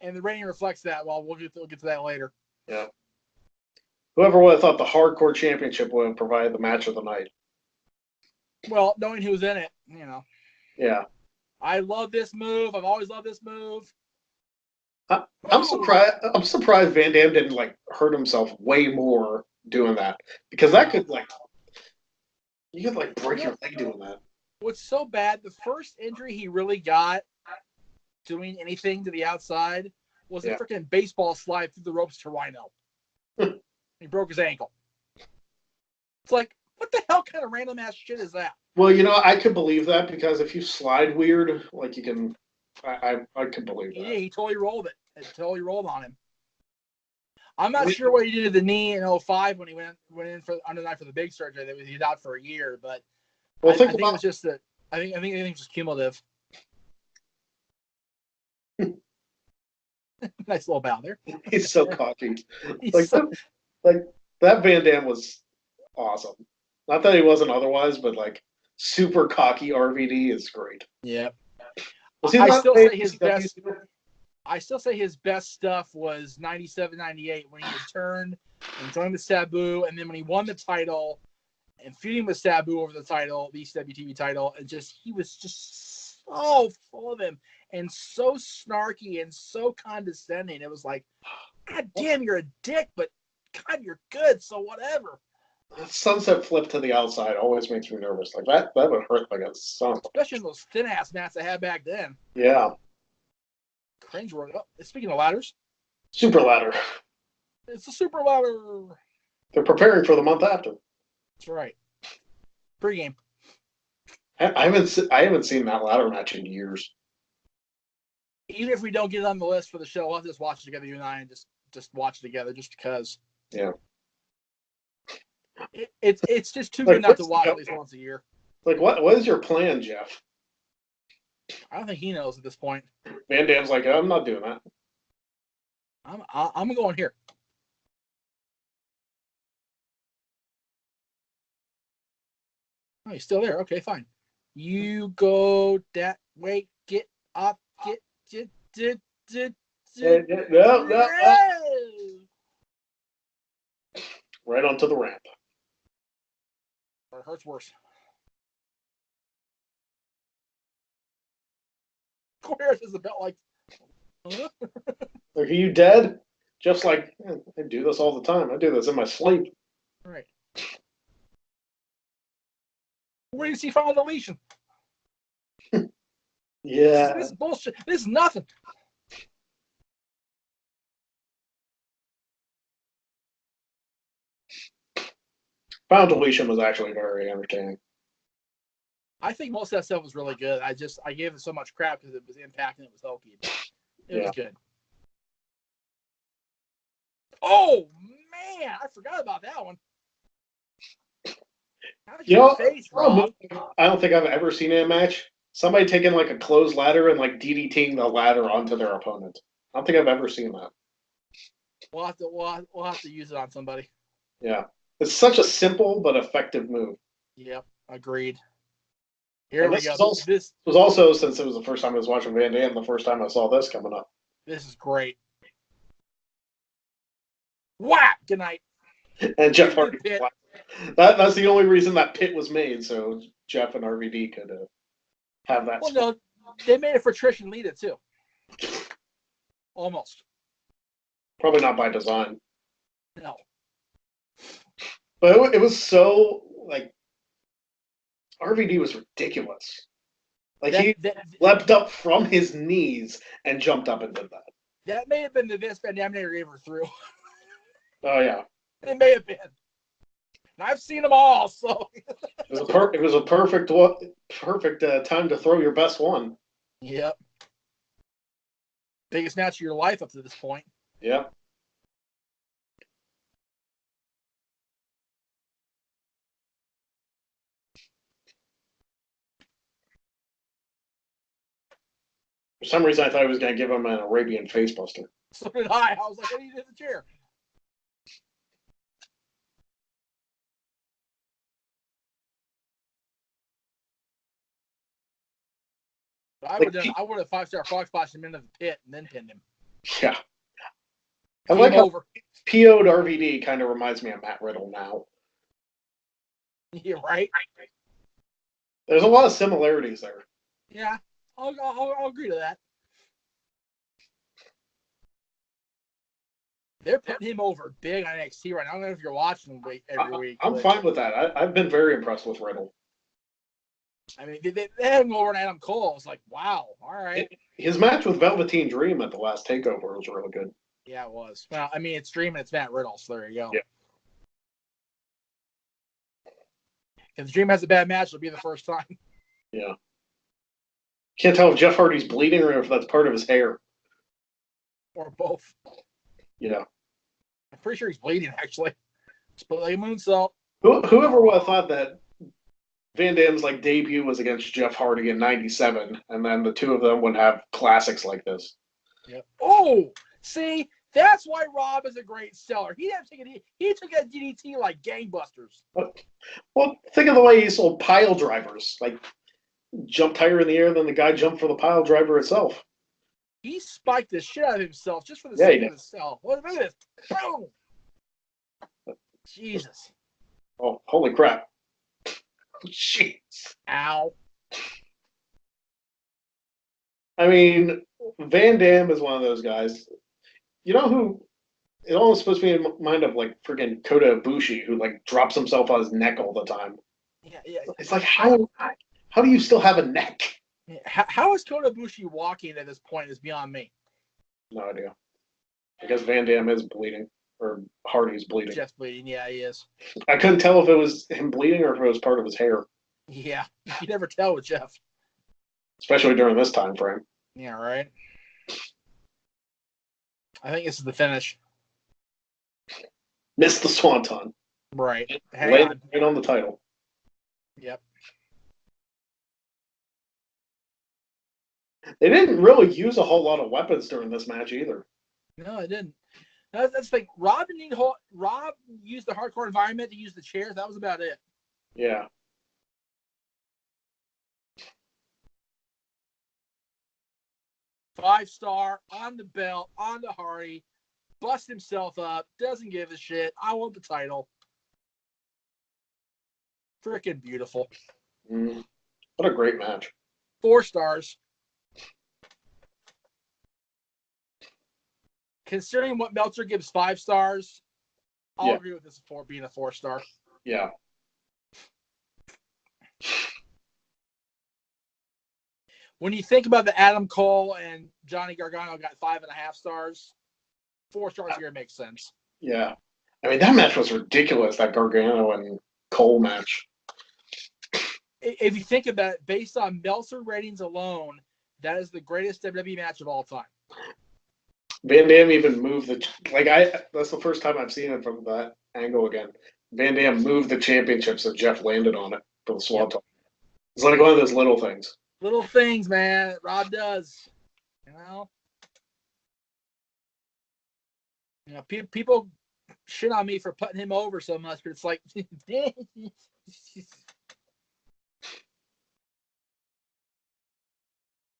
And the rating reflects that. Well, we'll get to that later. Yeah. Whoever would have thought the Hardcore Championship would have provided the match of the night. Well, knowing who's in it, you know. Yeah. I love this move. I've always loved this move. I'm surprised Van Dam didn't like hurt himself way more doing that, because that could you could break your leg doing that. What's so bad? The first injury he really got doing anything to the outside was a freaking baseball slide through the ropes to Rhino. He broke his ankle. It's like, what the hell kind of random ass shit is that? Well, you know, I could believe that because if you slide weird, like you can, I could believe that. Yeah, he totally rolled it. It totally rolled on him. I'm not sure what he did to the knee in 2005 when he went in for under the knife for the big surgery. That he was out for a year, but I think it was just that. I think it was just cumulative. Nice little bow there. He's so cocky. That Van Dam was awesome. Not that he wasn't otherwise, but super cocky RVD is great. Yeah. I still say his best stuff was 97, 98 when he returned and joined with Sabu, and then when he won the title and feuding with Sabu over the title, the ECW TV title, and he was just so full of him and so snarky and so condescending. It was like, God damn, you're a dick, but God, you're good, so whatever. That sunset flip to the outside always makes me nervous. Like that would hurt like a son. Especially in those thin ass mats I had back then. Yeah. Cringe worthy. Oh, speaking of ladders. Super ladder. It's a super ladder. They're preparing for the month after. That's right. Pre-game. I haven't seen that ladder match in years. Even if we don't get it on the list for the show, I'll just watch it together, you and I, and just watch it together just because. Yeah. It's just too good not to watch at least once a year. Like, what is your plan, Jeff? I don't think he knows at this point. Van Dam's like, I'm not doing that. I'm going here. Oh, he's still there. Okay, fine. You go that way. Get up. No. Right onto the ramp. It hurts worse. Where is the belt like? Like, are you dead? Just like, I do this all the time. I do this in my sleep. Right. Where do you see final deletion? Yeah. This is bullshit. This is nothing. Final deletion was actually very entertaining. I think most of that stuff was really good. I gave it so much crap because it was Impact and it was hokey. It was good. Oh man, I forgot about that one. I don't think I've ever seen in a match somebody taking like a closed ladder and like DDTing the ladder onto their opponent. I don't think I've ever seen that. We'll have to use it on somebody. Yeah, it's such a simple but effective move. Yep, agreed. Here we go. This was also, since it was the first time I was watching Van Dam, the first time I saw this coming up. This is great. Whack! Good night. And Jeff Hardy. That's the only reason that pit was made, so Jeff and RVD could have that. Well, no, they made it for Trish and Lita too. Almost. Probably not by design. No. But it was so, like, RVD was ridiculous. Like, he leapt up from his knees and jumped up and did that. That may have been the best Van Dam ever threw. Oh, yeah. It may have been. And I've seen them all, so. It was a perfect time to throw your best one. Yep. Biggest match of your life up to this point. Yep. For some reason, I thought I was going to give him an Arabian facebuster. So did I. I was like, what do you do in the chair? I would have 5-star frog splashed him into the pit and then pinned him. Yeah. I like how PO'd RVD kind of reminds me of Matt Riddle now. Yeah, right? There's a lot of similarities there. Yeah, I'll agree to that. They're putting him over big on NXT right now. I don't know if you're watching him every week. I'm fine with that. I've been very impressed with Riddle. I mean, they had him over on Adam Cole. It's like, wow, all right. His match with Velveteen Dream at the last TakeOver was really good. Yeah, it was. Well, I mean, it's Dream and it's Matt Riddle, so there you go. Yeah. If Dream has a bad match, it'll be the first time. Yeah. Can't tell if Jeff Hardy's bleeding or if that's part of his hair. Or both. Yeah. I'm pretty sure he's bleeding, actually. Split like a moonsault. Whoever would have thought that Van Dam's like debut was against Jeff Hardy in '97, and then the two of them would have classics like this. Yep. Oh, see, that's why Rob is a great seller. He took that DDT like gangbusters. Well, think of the way he sold pile drivers. Like, jumped higher in the air than the guy jumped for the pile driver itself. He spiked the shit out of himself just for the sake of himself. Look at this. Boom. Jesus. Oh, holy crap. Jeez. Ow. I mean, Van Damme is one of those guys. You know who? It almost puts me in mind of like freaking Kota Ibushi, who like drops himself on his neck all the time. Yeah, yeah. It's like how do you still have a neck? How is Kota Ibushi walking at this point is beyond me. No idea. I guess Van Damme is bleeding, or Hardy's bleeding. Jeff's bleeding. Yeah, he is. I couldn't tell if it was him bleeding or if it was part of his hair. Yeah, you never tell with Jeff. Especially during this time frame. Yeah, right. I think this is the finish. Missed the swanton. Right. Landed right on the title. Yep. They didn't really use a whole lot of weapons during this match either. No, it didn't. That's like Rob used the hardcore environment to use the chairs. That was about it. Yeah. Five-star on the belt, on the Hardy, busts himself up, doesn't give a shit. I want the title. Freaking beautiful. What a great match. 4 stars. Considering what Meltzer gives 5 stars, I'll agree with this being a 4-star. Yeah. When you think about the Adam Cole and Johnny Gargano got 5.5 stars, 4 stars here makes sense. Yeah. I mean, that match was ridiculous, that Gargano and Cole match. If you think about it, based on Meltzer ratings alone, that is the greatest WWE match of all time. Van Damme even moved that's the first time I've seen it from that angle again. Van Damme moved the championship so Jeff landed on it for the swanton. Yep. It's like one of those little things. Little things, man. Rob does. You know, people shit on me for putting him over so much, but it's like,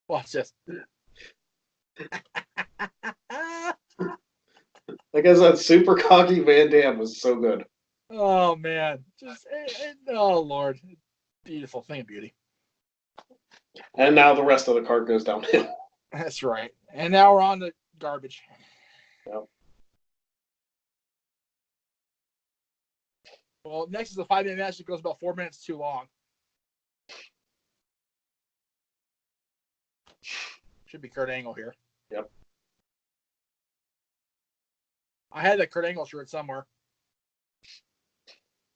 watch this. Like I said, super cocky Van Damme was so good. Oh man, oh Lord, beautiful thing of beauty. And now the rest of the card goes downhill. That's right. And now we're on to garbage. Yep. Well, next is a 5-minute match that goes about 4 minutes too long. Should be Kurt Angle here. Yep. I had that Kurt Angle shirt somewhere.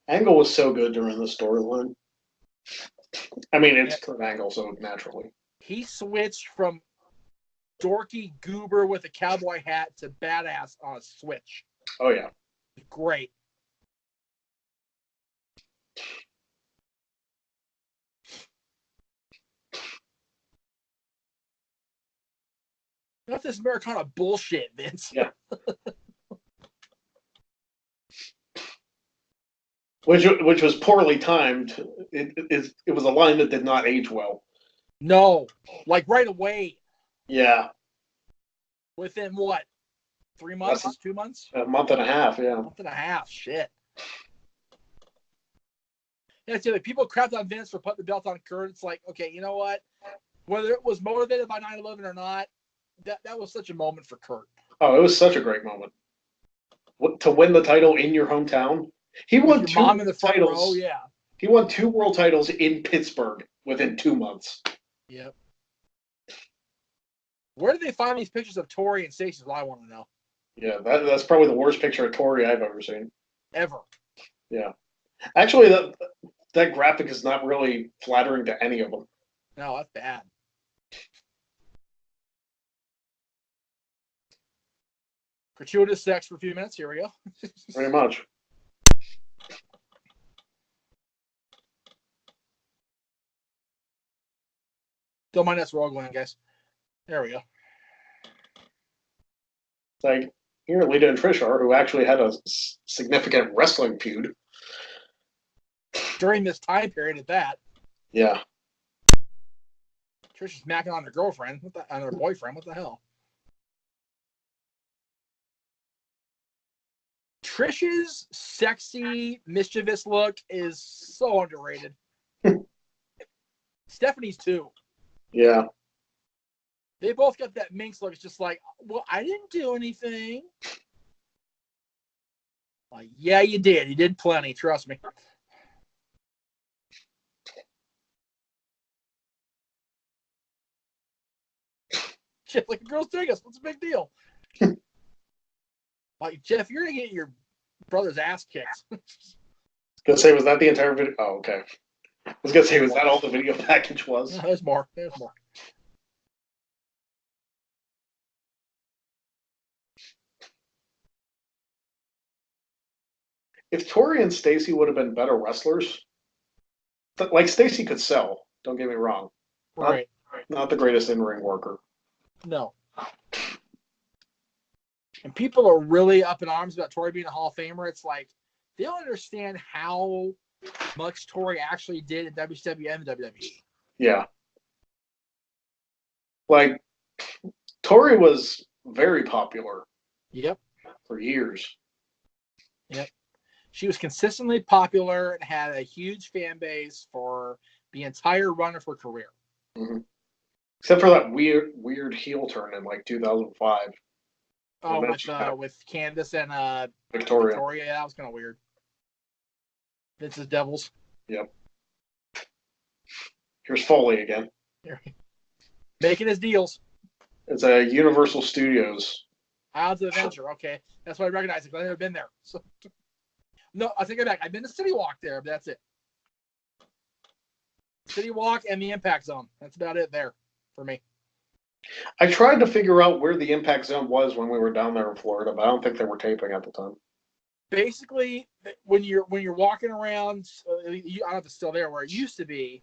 Angle was so good during the storyline. I mean, it's Kurt Angle, so naturally. He switched from dorky goober with a cowboy hat to badass on a switch. Oh, yeah. Great. Not this Americana bullshit, Vince. Yeah. Which was poorly timed. It was a line that did not age well. No, like right away. Yeah. Within what? 3 months? 2 months? A month and a half, yeah. A month and a half. Shit. Yeah, so people crapped on Vince for putting the belt on Kurt. It's like, okay, you know what? Whether it was motivated by 9/11 or not, that was such a moment for Kurt. Oh, it was such a great moment. To win the title in your hometown. He won two mom in the front titles. row, yeah. He won 2 world titles in Pittsburgh within 2 months. Yep. Where did they find these pictures of Tori and Stacey? Is what I want to know. Yeah, that's probably the worst picture of Tori I've ever seen. Ever. Yeah. Actually, that graphic is not really flattering to any of them. No, that's bad. Gratuitous sex for a few minutes. Here we go. Very much. Don't mind us. We're all going, guys. There we go. It's like, here Lita and Trish are, who actually had a significant wrestling feud. During this time period at that. Yeah. Trish is macking on her girlfriend, on her boyfriend. What the hell? Trish's sexy, mischievous look is so underrated. Stephanie's too. Yeah. They both got that minx look. It's just like, well, I didn't do anything. Like, yeah, you did. You did plenty. Trust me. Jeff, like, the girl's doing us. What's the big deal? Like, Jeff, you're going to get your brother's ass kicked. I was going to say, was that the entire video? Oh, okay. I was going to say, was that all the video package was? No, there's more. There's more. If Tori and Stacy would have been better wrestlers, like Stacy could sell, don't get me wrong. Right. Not the greatest in-ring worker. No. And people are really up in arms about Tori being a Hall of Famer. It's like, they don't understand how much Tori actually did in WCW and WWE. Yeah. Like, Tori was very popular. Yep. For years. Yep. She was consistently popular and had a huge fan base for the entire run of her career. Mm-hmm. Except for that weird heel turn in like 2005. Oh, with Candice and Victoria. Yeah, that was kind of weird. Vince's Devils. Yep. Here's Foley again. Making his deals. It's a Universal Studios. Islands of Adventure. Okay. That's why I recognize it, because I've never been there. So, no, I take it back. I've been to City Walk there, but that's it. City Walk and the Impact Zone. That's about it there for me. I tried to figure out where the Impact Zone was when we were down there in Florida, but I don't think they were taping at the time. Basically, when you're walking around, I don't know if it's still there where it used to be.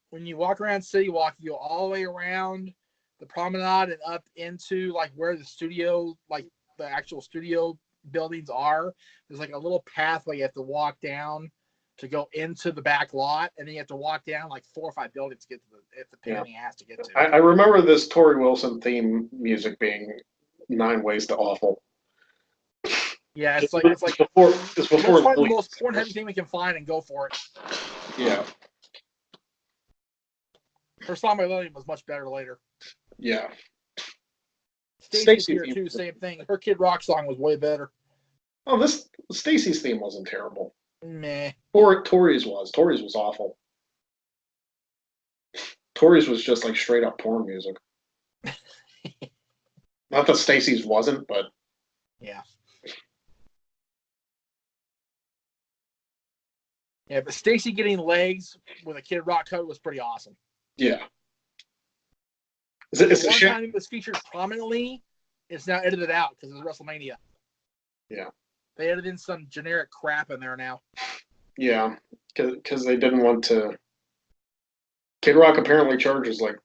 When you walk around City Walk, you go all the way around the promenade and up into like where the studio, like the actual studio buildings are. There's like a little pathway you have to walk down to go into the back lot, and then you have to walk down like 4 or 5 buildings to get to the pain in the ass to get to. I remember this Tori Wilson theme music being 9 Ways to Awful. Yeah, it's like before let's find the most porn heavy thing we can find and go for it. Yeah. Her song by Lillian was much better later. Yeah. Stacy's here too, same thing. Her Kid Rock song was way better. Oh, this Stacy's theme wasn't terrible. Meh. Or Tori's was. Tori's was awful. Tori's was just like straight up porn music. Not that Stacy's wasn't, but yeah. Yeah, but Stacy getting legs with a Kid Rock coat was pretty awesome. Yeah. It's one time it was featured prominently, it's now edited out because it was WrestleMania. Yeah. They added in some generic crap in there now. Yeah, because they didn't want to. Kid Rock apparently charges like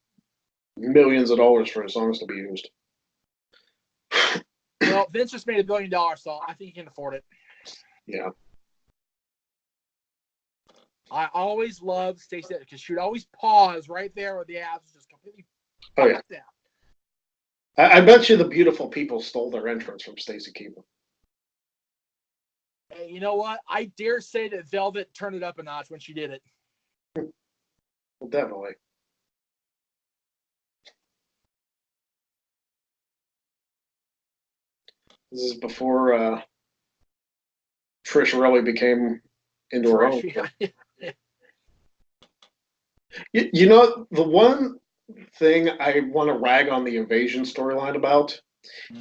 millions of dollars for his songs to be used. Well, Vince just made $1 billion, so I think he can afford it. Yeah. I always loved Stacey because she would always pause right there where the ass was just completely down. I bet you the beautiful people stole their entrance from Stacy Keibler. Hey, you know what? I dare say that Velvet turned it up a notch when she did it. Well, definitely. This is before Trish really became into her own. You know, the one thing I want to rag on the Invasion storyline about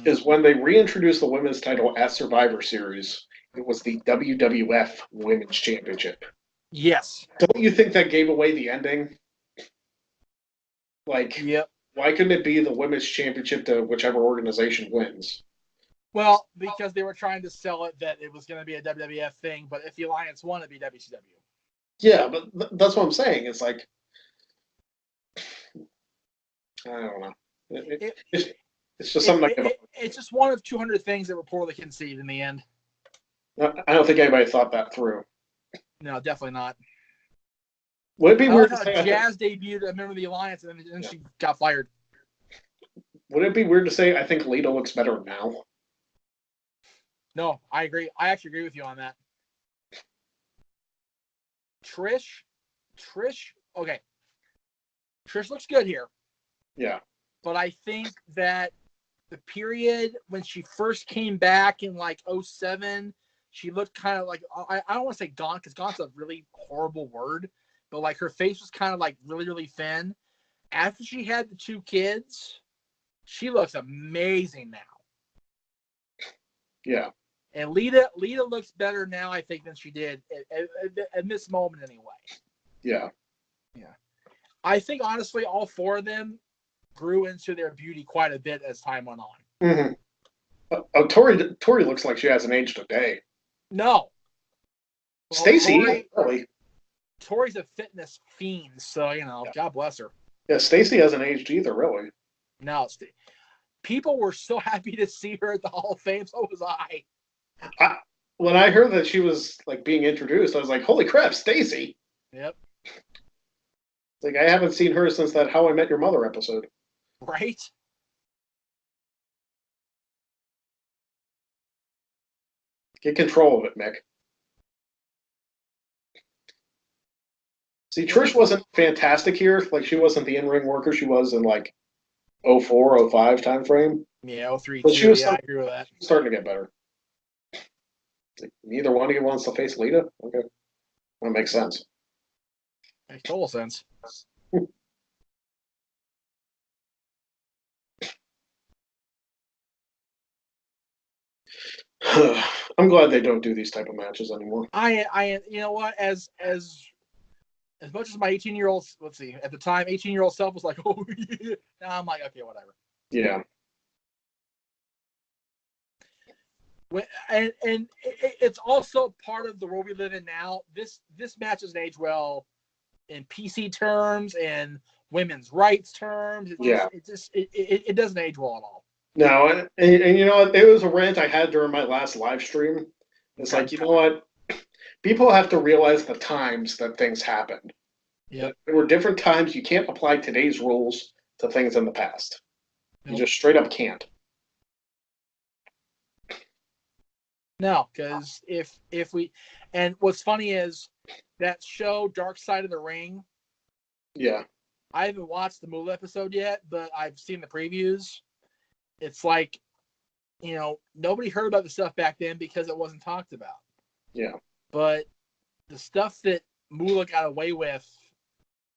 is when they reintroduced the women's title at Survivor Series, it was the WWF Women's Championship. Yes. Don't you think that gave away the ending? Like, yep. Why couldn't it be the Women's Championship to whichever organization wins? Well, because they were trying to sell it that it was going to be a WWF thing, but if the Alliance won, it'd be WCW. Yeah, but that's what I'm saying. It's like, I don't know. It's just something it's just one of 200 things that were poorly conceived in the end. I don't think anybody thought that through. No, definitely not. Would it be weird to say Jazz debuted a member of the Alliance and then she got fired? Would it be weird to say I think Lita looks better now? No, I agree. I actually agree with you on that. Trish, okay. Trish looks good here. Yeah. but I think that the period when she first came back in like 2007, she looked kind of like, I don't want to say gaunt because gaunt's a really horrible word, but like her face was kind of like really, really thin. After she had the 2 kids, she looks amazing now. Yeah. And Lita looks better now, I think, than she did at this moment anyway. Yeah. Yeah. I think, honestly, all 4 of them grew into their beauty quite a bit as time went on. Mm-hmm. Tori looks like she hasn't aged a day. No. Well, Stacy, really. Tori's a fitness fiend, so, God bless her. Yeah, Stacy hasn't aged either, really. No. People were so happy to see her at the Hall of Fame, so was I. When I heard that she was like being introduced, I was like, holy crap, Stacy. Yep. Like, I haven't seen her since that How I Met Your Mother episode. Right? Get control of it, Mick. See, Trish wasn't fantastic here. Like, she wasn't the in-ring worker she was in, like, 04, 05 time frame. Yeah, 03, but she was I agree with that. Starting to get better. Like, neither one of you wants to face Lita? Okay. That makes sense. Makes total sense. I'm glad they don't do these type of matches anymore. I you know what, as much as my 18-year-old, let's see, at the time 18-year-old self was like, oh yeah, now I'm like, okay, whatever. Yeah. And it's also part of the world we live in now. This match doesn't age well in PC terms and women's rights terms. It doesn't age well at all. No, and you know what? It was a rant I had during my last live stream. It's like, you know what? People have to realize the times that things happened. Yeah, there were different times. You can't apply today's rules to things in the past. Nope. You just straight up can't. No, because if we, and what's funny is that show Dark Side of the Ring. Yeah. I haven't watched the Moolah episode yet, but I've seen the previews. It's like, nobody heard about the stuff back then because it wasn't talked about. Yeah. But the stuff that Moolah got away with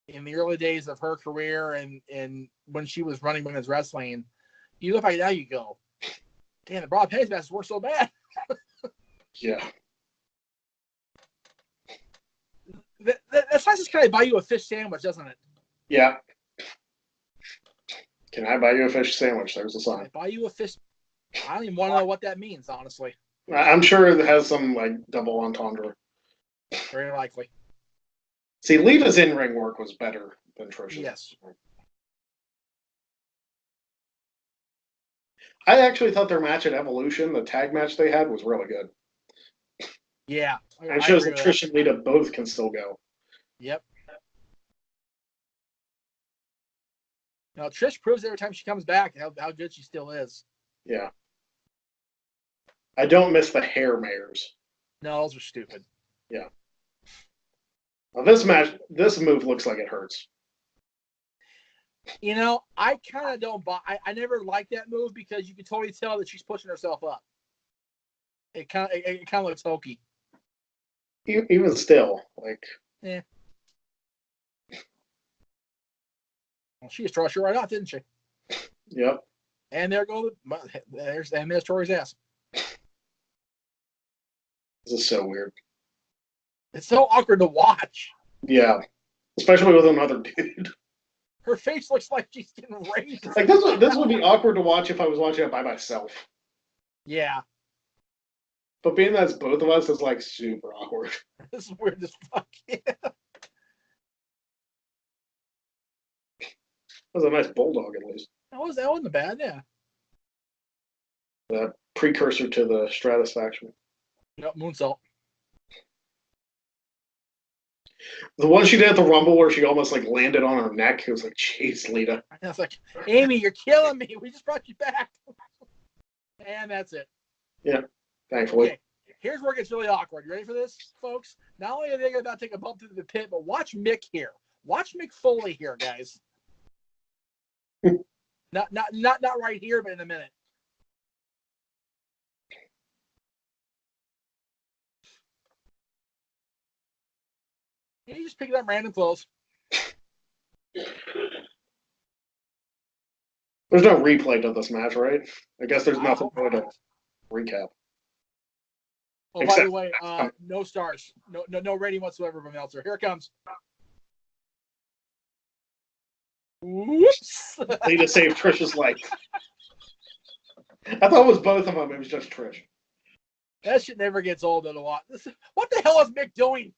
in the early days of her career and when she was running women's wrestling, you look back now, you go, damn, the broad pennies matches weren't so bad. Yeah. That's not just kind of buy you a fish sandwich, doesn't it? Yeah. Can I buy you a fish sandwich? There's a sign. Buy you a fish. I don't even want to know what that means, honestly. I'm sure it has some like double entendre. Very likely. See, Lita's in-ring work was better than Trish's. Yes. I actually thought their match at Evolution, the tag match they had, was really good. Yeah. It shows that Trish and Lita both can still go. Yep. Now, Trish proves every time she comes back how good she still is. Yeah. I don't miss the hair mayors. No, those are stupid. Yeah. Now this move looks like it hurts. I kind of don't buy. I never liked that move because you can totally tell that she's pushing herself up. It kind of looks hokey. Even still, like. Yeah. Well, she just trusted her right out, didn't she? Yep. And there's Tori's ass. This is so weird. It's so awkward to watch. Yeah, especially with another dude. Her face looks like she's getting raped. Like this would be awkward to watch if I was watching it by myself. Yeah. But being that it's both of us is like super awkward. This is weird as fuck. Yeah. That was a nice bulldog, at least. That wasn't bad, yeah. The precursor to the Stratisfaction. Yep, moonsault. The one she did at the Rumble where she almost like landed on her neck. It was like, jeez, Lita. I was like, Amy, you're killing me. We just brought you back. And that's it. Yeah, thankfully. Okay, here's where it gets really awkward. You ready for this, folks? Not only are they about to take a bump through the pit, but watch Mick here. Watch Mick Foley here, guys. Not right here, but in a minute. Yeah, you just pick up random clothes. There's no replay to this match, right? I guess there's nothing really to recap. Oh, by the way, no stars. No rating whatsoever from Meltzer. Here it comes. Whoops. Need to save Trish's life. I thought it was both of them. It was just Trish. That shit never gets old at a lot. What the hell is Mick doing?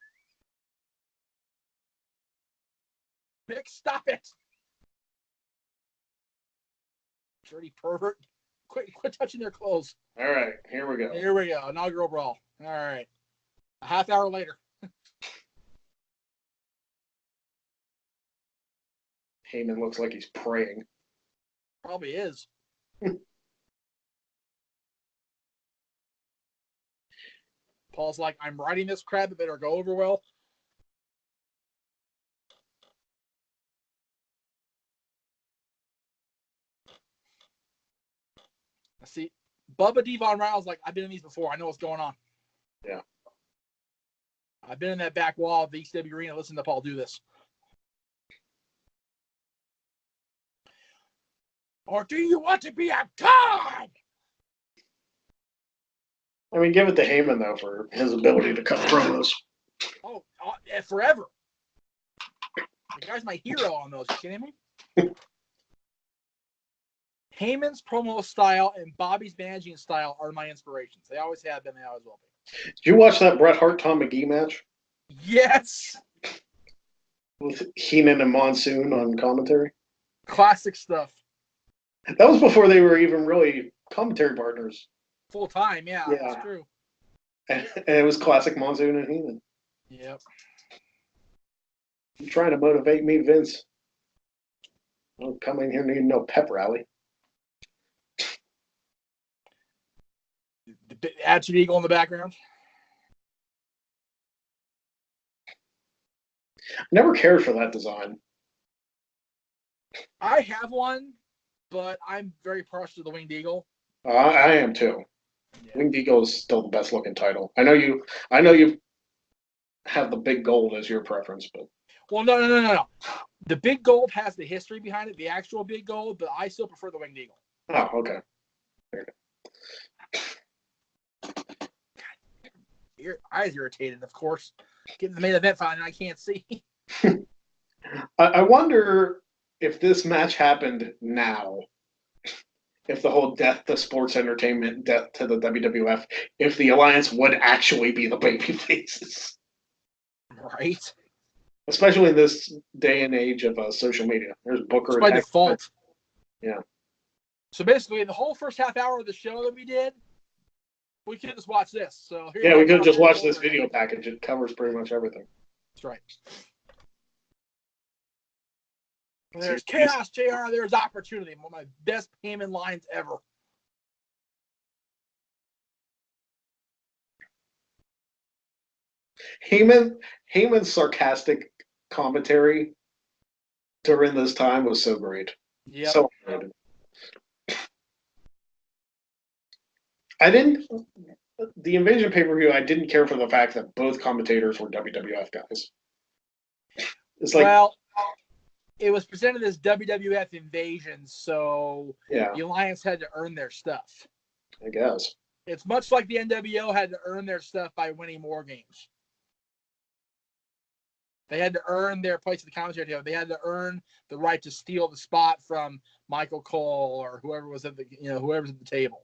Mick, stop it. Dirty pervert. Quit touching their clothes. All right, here we go. Here we go. Inaugural brawl. All right. A half hour later. Heyman looks like he's praying. Probably is. Paul's like, I'm writing this crap. It better go over well. See, Bubba Devon Riles like, I've been in these before. I know what's going on. Yeah. I've been in that back wall of the ECW arena. Listen to Paul do this. Or do you want to be a god? I mean, give it to Heyman, though, for his ability to cut promos. Oh, forever. The guy's my hero on those. You kidding me? Heyman's promo style and Bobby's managing style are my inspirations. They always have been. They always will be. Did you watch that Bret Hart-Tom McGee match? Yes. With Heenan and Monsoon on commentary? Classic stuff. That was before they were even really commentary partners. Full time, yeah. That's true. And it was classic Monsoon and Heenan. Yep. You're trying to motivate me, Vince. I don't come in here needing no pep rally. The Attitude Eagle in the background. Never cared for that design. I have one, but I'm very partial to the Winged Eagle. I am too. Yeah. Winged Eagle is still the best looking title. I know you have the big gold as your preference, but well, no. The big gold has the history behind it, the actual big gold, but I still prefer the Winged Eagle. Oh, okay. Your eyes irritated, of course. Getting the main event final and I can't see. I wonder if this match happened now, if the whole death to sports entertainment, death to the WWF, if the Alliance would actually be the baby faces. Right. Especially in this day and age of social media. There's Booker. By default. Yeah. So basically, the whole first half hour of the show that we did, we could just watch this. So yeah, we could just watch this video package. It covers pretty much everything. That's right. There's chaos, JR. There's opportunity. One of my best Heyman lines ever. Heyman's sarcastic commentary during this time was so great. Yeah. So great. The Invasion pay-per-view, I didn't care for the fact that both commentators were WWF guys. It's like, well, it was presented as WWF Invasion, so yeah. The Alliance had to earn their stuff. I guess. It's much like the NWO had to earn their stuff by winning war games. They had to earn their place at the commentary table. They had to earn the right to steal the spot from Michael Cole or whoever was at whoever's at the table.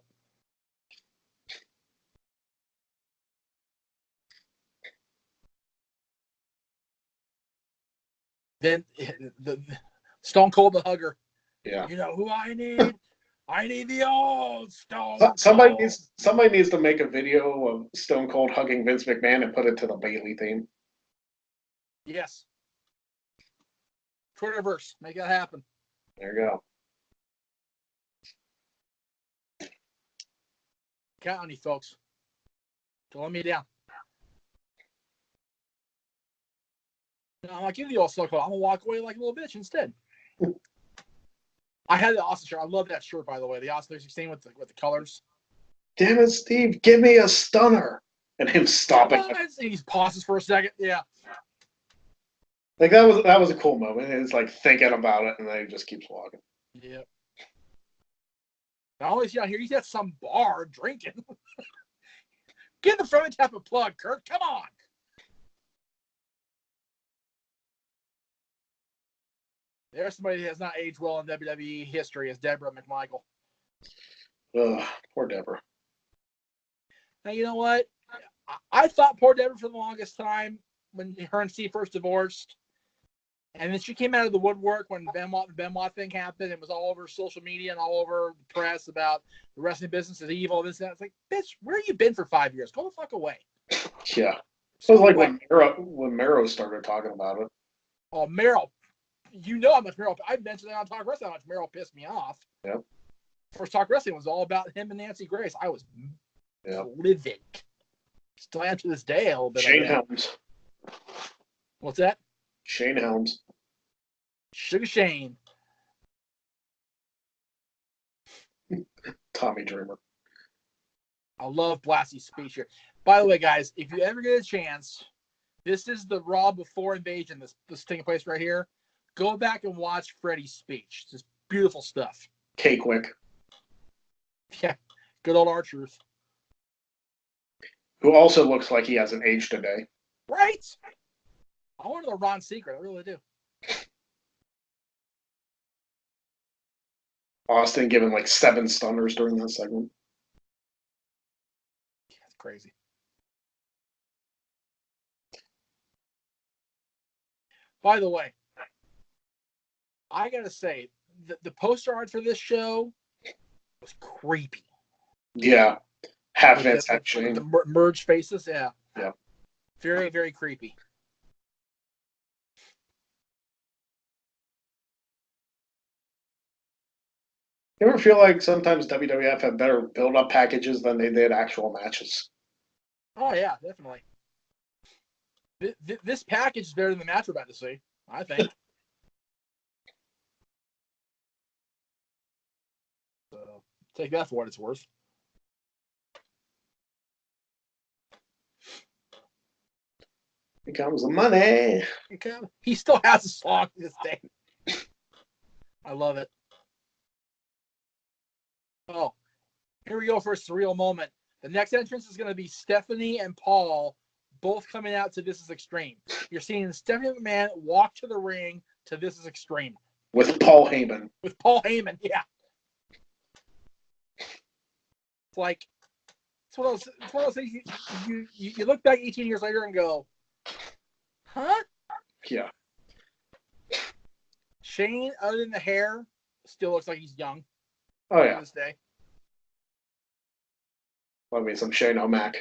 Then the Stone Cold the Hugger. Yeah. You know who I need? I need the old Stone Cold. Somebody needs to make a video of Stone Cold hugging Vince McMahon and put it to the Bailey theme. Yes. Twitterverse. Make that happen. There you go. Count on you, folks. Don't let me down. I'm not giving you all Stone Cold. I'm going to walk away like a little bitch instead. I had the Austin shirt. I love that shirt, by the way. The Austin 316 with the colors. Damn it, Steve! Give me a stunner, and him stopping. He pauses for a second. Yeah. Like that was a cool moment. It's like thinking about it, and then he just keeps walking. Yeah. Now he's out here. He's at some bar drinking. Get in the front and tap a plug, Kurt. Come on. There's somebody that has not aged well in WWE history as Deborah McMichael. Ugh, poor Deborah. Now, you know what? I thought poor Deborah for the longest time when her and Steve first divorced. And then she came out of the woodwork when the Benoit thing happened. It was all over social media and all over the press about the wrestling business is evil. This and that. It's like, bitch, where have you been for 5 years? Go the fuck away. Yeah. So it was like when Mero started talking about it. Oh, Meryl. You know how much Meryl. I mentioned that on Talk Wrestling, how much Meryl pissed me off. Yep. First Talk Wrestling was all about him and Nancy Grace. I was livid. Still am to this day a little bit. Shane Helms. What's that? Shane Helms. Sugar Shane. Tommy Dreamer. I love Blassie's speech here. By the way, guys, if you ever get a chance, this is the Raw before Invasion. This taking place right here. Go back and watch Freddie's speech. It's just beautiful stuff. Cakewick. Yeah, good old R-Truth. Who also looks like he hasn't aged a day. Right? I want to know Ron's secret. I really do. Austin given like 7 stunners during that segment. Yeah, it's crazy. By the way, I gotta say, the poster art for this show was creepy. Yeah. Half Vince, half Shane. The merged faces, yeah. Yeah. Very, very creepy. You ever feel like sometimes WWF had better build-up packages than they did actual matches? Oh, yeah, definitely. This package is better than the match we're about to see, I think. So, take that for what it's worth. Here comes the money. He still has a song to this day. I love it. Oh, here we go for a surreal moment. The next entrance is going to be Stephanie and Paul both coming out to This Is Extreme. You're seeing Stephanie McMahon walk to the ring to This Is Extreme. With Paul Heyman. With Paul Heyman, yeah. It's like, it's one of those things you look back 18 years later and go, huh? Yeah. Shane, other than the hair, still looks like he's young. Oh, yeah. To this day. I mean, some Shane O'Mac.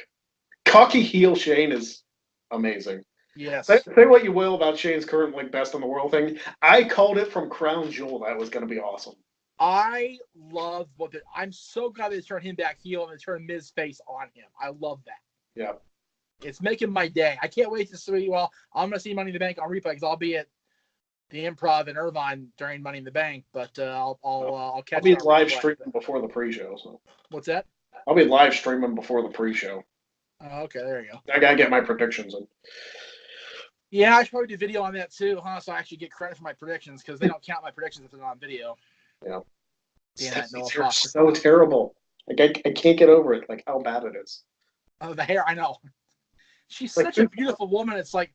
Cocky heel Shane is amazing. Yes. Say what you will about Shane's current like best in the world thing. I called it from Crown Jewel that was going to be awesome. I love I'm so glad they turned him back heel and they turned Miz face on him. I love that. Yeah. It's making my day. I can't wait to see. Well, I'm going to see Money in the Bank on replay because I'll be at the Improv in Irvine during Money in the Bank. But I'll catch. I'll be live streaming before the pre-show. So. What's that? I'll be live streaming before the pre-show. Oh, okay, there you go. I gotta get my predictions in. Yeah, I should probably do video on that too, huh? So I actually get credit for my predictions because they don't count my predictions if they're not on video. Yeah. Damn it, Noah You're so terrible. Like I can't get over it. Like how bad it is. Oh, the hair, I know. She's like, such a beautiful woman. It's like,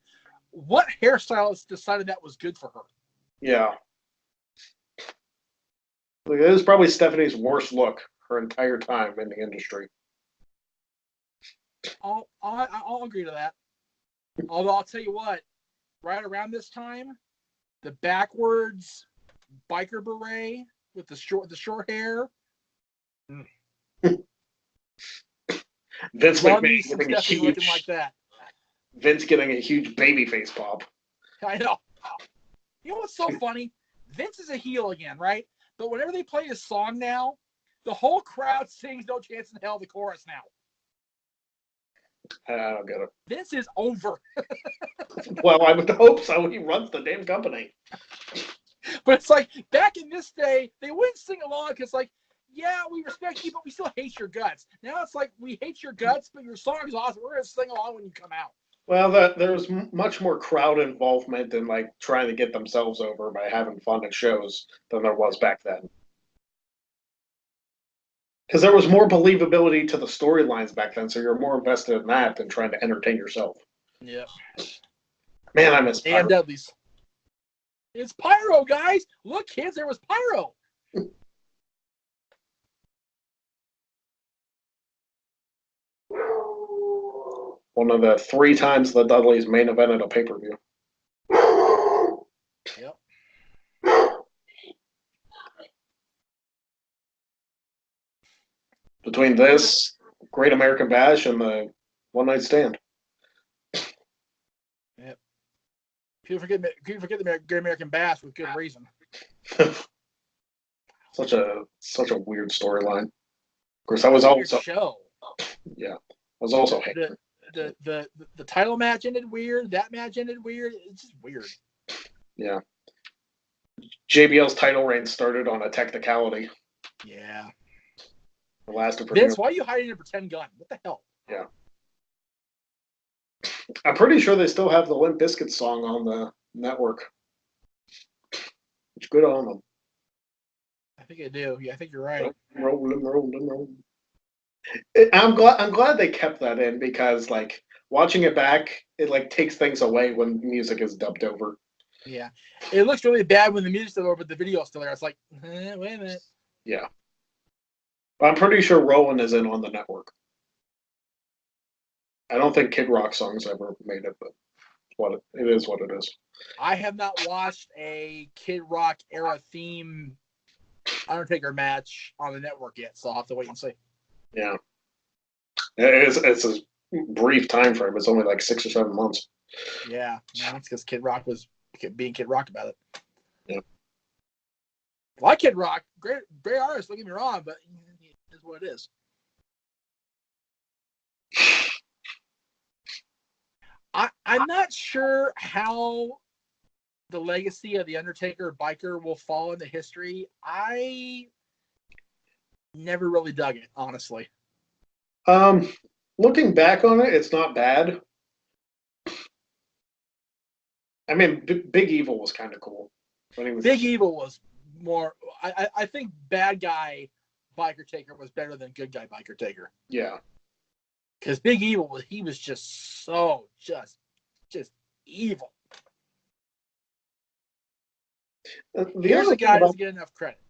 what hairstylist decided that was good for her? Yeah. Like, it was probably Stephanie's worst look her entire time in the industry. I'll agree to that. Although I'll tell you what, right around this time, the backwards biker beret with the short hair. Vince McMahon getting a huge, looking like that. Vince getting a huge baby face pop. I know. You know what's so funny? Vince is a heel again, right? But whenever they play his song now, the whole crowd sings "No Chance in Hell" the chorus now. I don't get it. Vince is over. Well, I would hope so. He runs the damn company. But it's like back in this day, they wouldn't sing along because like, yeah, we respect you, but we still hate your guts. Now it's like we hate your guts, but your song is awesome. We're gonna sing along when you come out. Well, there's much more crowd involvement in like trying to get themselves over by having fun at shows than there was back then. Because there was more believability to the storylines back then, so you're more invested in that than trying to entertain yourself. Yep. Man, I miss Pyro. And Dudley's. It's Pyro, guys. Look, kids, there was Pyro. One of the 3 times the Dudleys main event at a pay-per-view. Yep. Between this, Great American Bash, and the One Night Stand. Yep. People forget the Great American Bash with good reason. Such a weird storyline. Of course, I was also show. Yeah, I was also hating. The title match ended weird. That match ended weird. It's just weird. Yeah. JBL's title reign started on a technicality. Yeah. The last of Vince, why are you hiding a pretend gun? What the hell? Yeah. I'm pretty sure they still have the Limp Bizkit song on the network. It's good on them. I think I do. Yeah, I think you're right. Rolling. I'm glad they kept that in because like watching it back, it like takes things away when music is dubbed over. Yeah. It looks really bad when the music's still over, but the video's still there. It's like, wait a minute. Yeah. But I'm pretty sure Rowan is in on the network. I don't think Kid Rock songs ever made it, but it is what it is. I have not watched a Kid Rock era theme Undertaker match on the network yet, so I'll have to wait and see. Yeah. It's a brief time frame. It's only like 6 or 7 months. Yeah. No, it's because Kid Rock was being Kid Rock about it. Yeah. I like Kid Rock. Great artist, don't get me wrong, but it is what it is. I'm not sure how the legacy of the Undertaker biker will fall into history. I never really dug it, honestly. Looking back on it, it's not bad. I mean, Big Evil was kind of cool. Big Evil was more. I think bad guy biker taker was better than good guy biker taker. Yeah. Because Big Evil he was just so just evil. Here's a guy that doesn't get enough credit.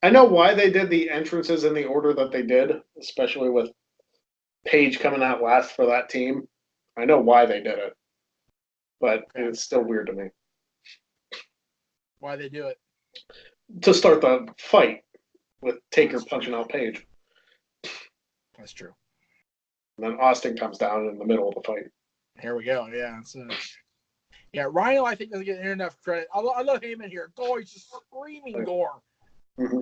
I know why they did the entrances in the order that they did, especially with Page coming out last for that team. I know why they did it, but it's still weird to me. Why they do it? To start the fight with Taker punching out Page. That's true. And then Austin comes down in the middle of the fight. Here we go. Yeah. Yeah, Rhino, I think, doesn't get enough credit. I love him in here. Gore, he's just screaming gore. Mm-hmm.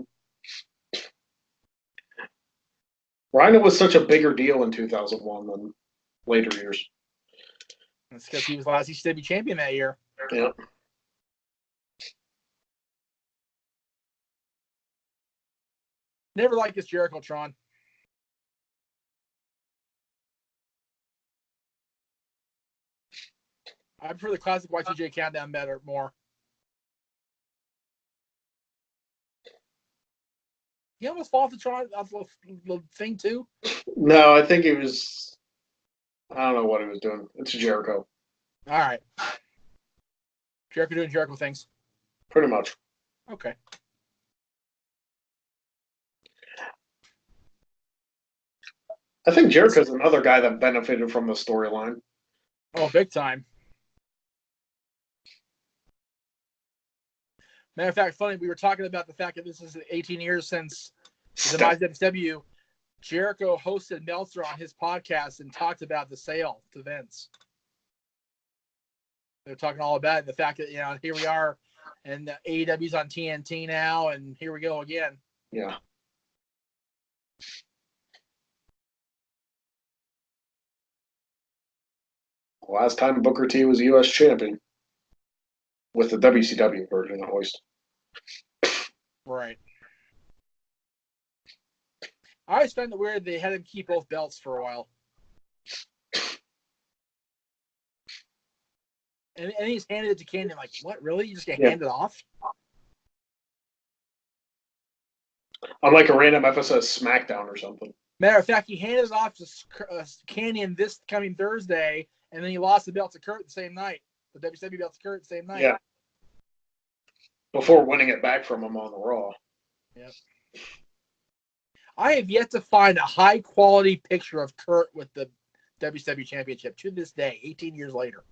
Rhino was such a bigger deal in 2001 than later years. That's because he was the last ECW champion that year. Yeah. Never liked this Jericho-Tron. I prefer the classic Y2J Countdown more. He almost fall off the thing too. No, I think he was. I don't know what he was doing. It's Jericho. All right. Jericho doing Jericho things. Pretty much. Okay. I think Jericho's another guy that benefited from the storyline. Oh, big time. Matter of fact, funny, we were talking about the fact that this is 18 years since the demise of WCW. Jericho hosted Meltzer on his podcast and talked about the sale to Vince. They're talking all about it, the fact that, here we are, and AEW's on TNT now, and here we go again. Yeah. Last time Booker T was U.S. champion. with the WCW version, at least. Right. I always found it weird they had him keep both belts for a while. And he's handed it to Canyon. Like, what? Really? You just get handed off? Unlike a random episode of SmackDown or something. Matter of fact, he handed it off to Canyon this coming Thursday, and then he lost the belt to Kurt the same night. The WCW belt to Kurt the same night. Yeah. Before winning it back from him on the Raw. Yep. I have yet to find a high-quality picture of Kurt with the WCW Championship to this day, 18 years later.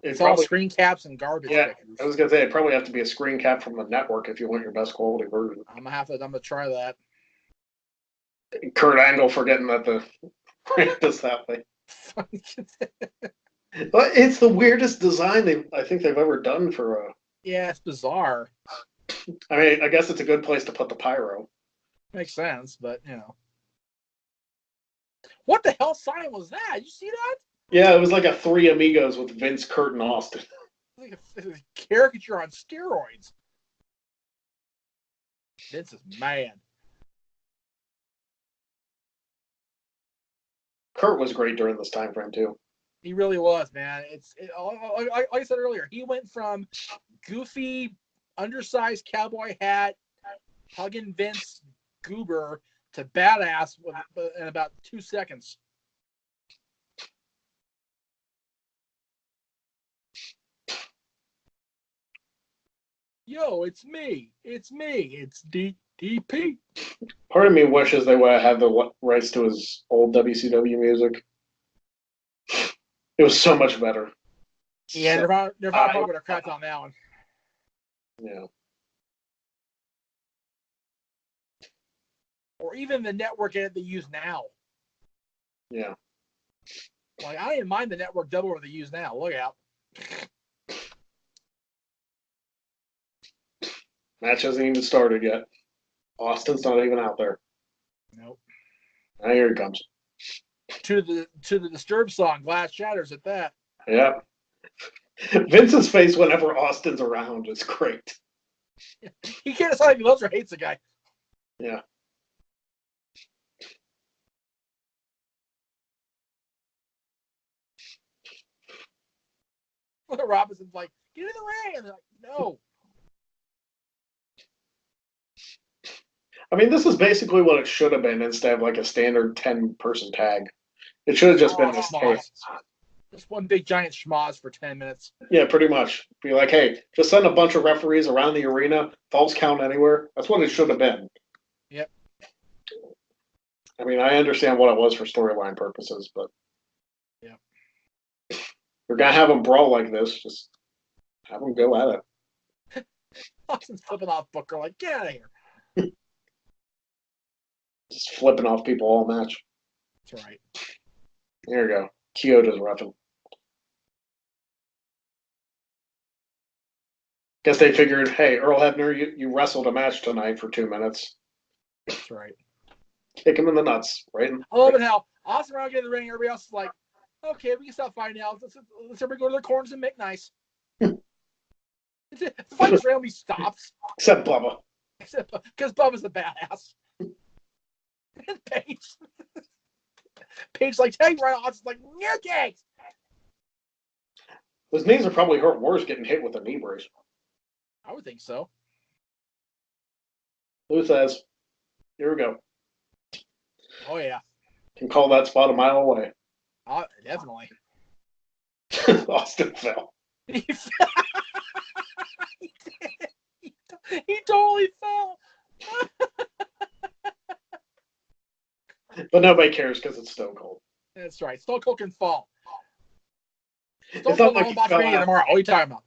It's all screen caps and garbage pictures. I was going to say, it'd probably have to be a screen cap from the network if you want your best quality version. I'm gonna try that. Kurt Angle forgetting that the brand is that way. It's the weirdest design I think they've ever done for a... Yeah, it's bizarre. I mean, I guess it's a good place to put the pyro. Makes sense, but, you know. What the hell sign was that? Did you see that? Yeah, it was like a Three Amigos with Vince, Kurt, and Austin. Like a caricature on steroids. Vince is mad. Kurt was great during this time frame, too. He really was, man. Like I said earlier, he went from goofy, undersized cowboy hat, hugging Vince goober to badass in about 2 seconds. Yo, it's me. It's DP. Part of me wishes they would have had the rights to his old WCW music. It was so much better. Yeah, they're probably would have cracked on that one. Yeah. Or even the network edit they use now. Yeah. Like, I didn't mind the network double what they use now. Look out. Match hasn't even started yet. Austin's not even out there. Nope. Now here he comes. To the Disturbed song, Glass Shatters at that. Yeah. Vince's face whenever Austin's around is great. He can't decide if he loves or hates the guy. Yeah. Robinson's like, get in the ring. And they're like, no. I mean, this is basically what it should have been instead of like a standard 10-person tag. It should have just been this case. Just one big giant schmoz for 10 minutes. Yeah, pretty much. Be like, hey, just send a bunch of referees around the arena, falls count anywhere. That's what it should have been. Yep. I mean, I understand what it was for storyline purposes, but yeah, you're gonna have them brawl like this. Just have them go at it. Austin's flipping off Booker like, get out of here. Just flipping off people all match. That's right. There you go. Kyoto's roughing. Guess they figured, hey, Earl Hebner, you wrestled a match tonight for 2 minutes. That's right. Kick him in the nuts, right? I love it how Austin around getting the ring, everybody else is like, okay, we can stop fighting now. Let's everybody go to their corners and make nice. The fight just randomly stops. Except Bubba. Because Bubba's the badass. And Paige like, take right off. It's like, new cakes. His knees are probably hurt worse getting hit with a knee brace. I would think so. Lou says, here we go. Oh, yeah. Can call that spot a mile away. Definitely. Austin fell. He totally fell. But nobody cares because it's Stone Cold. That's right. Stone Cold can fall. It's Stone not Cold like won't bother me tomorrow. What are you talking about?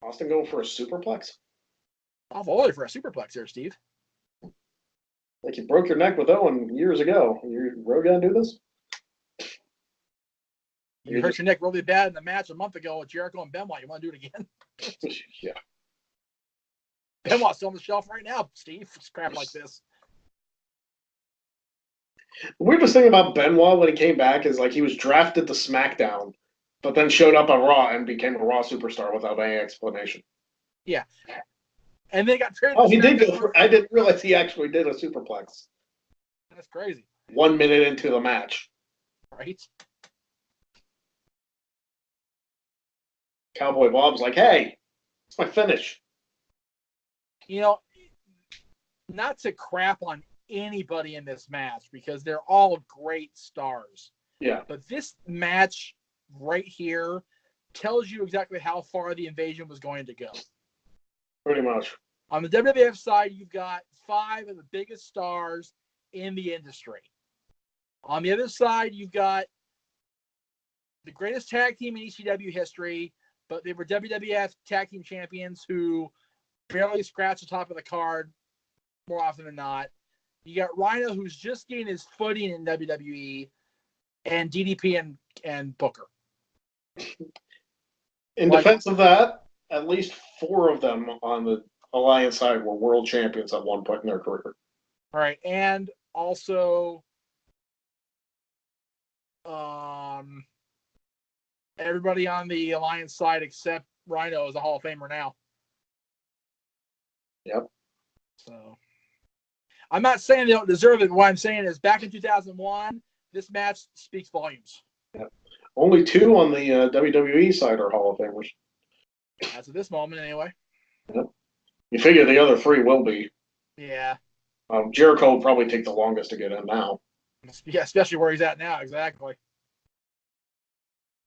Austin going for a superplex? I'll volley for a superplex here, Steve. Like you broke your neck with Owen years ago. You're really going to do this? You hurt your neck really bad in the match a month ago with Jericho and Benoit. You want to do it again? Yeah. Benoit's still on the shelf right now, Steve. For crap like this. The weirdest thing about Benoit when he came back is like he was drafted to SmackDown, but then showed up on Raw and became a Raw superstar without any explanation. Yeah. And they got traded. Oh, he did go for. I didn't realize he actually did a superplex. That's crazy. 1 minute into the match. Right. Cowboy Bob's like, hey, it's my finish. You know, not to crap on anybody in this match because they're all great stars. Yeah. But this match right here tells you exactly how far the Invasion was going to go. Pretty much. On the WWF side, you've got 5 of the biggest stars in the industry. On the other side, you've got the greatest tag team in ECW history, but they were WWF tag team champions who barely scratch the top of the card more often than not. You got Rhino, who's just getting his footing in WWE, and DDP and Booker. In defense of that, at least 4 of them on the Alliance side were world champions at one point in their career. All right, and also everybody on the Alliance side except Rhino is a Hall of Famer now. Yep. So I'm not saying they don't deserve it. What I'm saying is back in 2001, this match speaks volumes. Yep. Only 2 on the WWE side are Hall of Famers. As of this moment, anyway. Yep. You figure the other 3 will be. Yeah. Jericho will probably take the longest to get in now. Yeah, especially where he's at now. Exactly.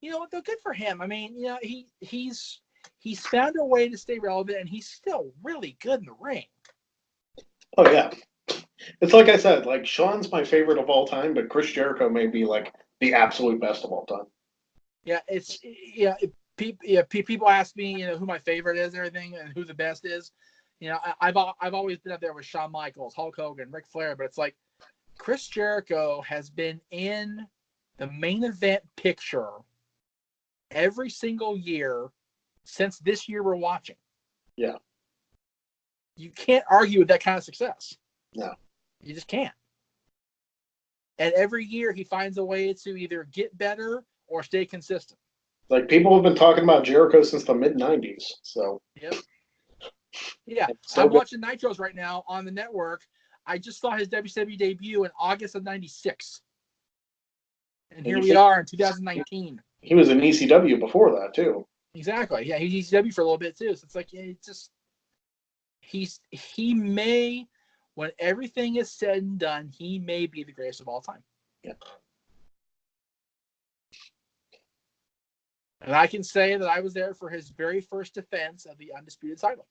You know what, though? Good for him. I mean, you know, he's found a way to stay relevant, and he's still really good in the ring. Oh, yeah. It's like I said, like, Shawn's my favorite of all time, but Chris Jericho may be, like, the absolute best of all time. Yeah, people ask me, you know, who my favorite is and everything, and who the best is. You know, I've always been up there with Shawn Michaels, Hulk Hogan, Ric Flair, but it's like Chris Jericho has been in the main event picture every single year since this year we're watching. Yeah. You can't argue with that kind of success. No. You just can't. And every year he finds a way to either get better or stay consistent. Like, people have been talking about Jericho since the mid-90s, so. Yep. Yeah, I'm watching Nitros right now on the network. I just saw his WCW debut in August of '96. And here we are in 2019. He was in ECW before that, too. Exactly. Yeah, he's ECW for a little bit, too. So it's like, it's just, he may, when everything is said and done, he may be the greatest of all time. Yeah. And I can say that I was there for his very first defense of the Undisputed title.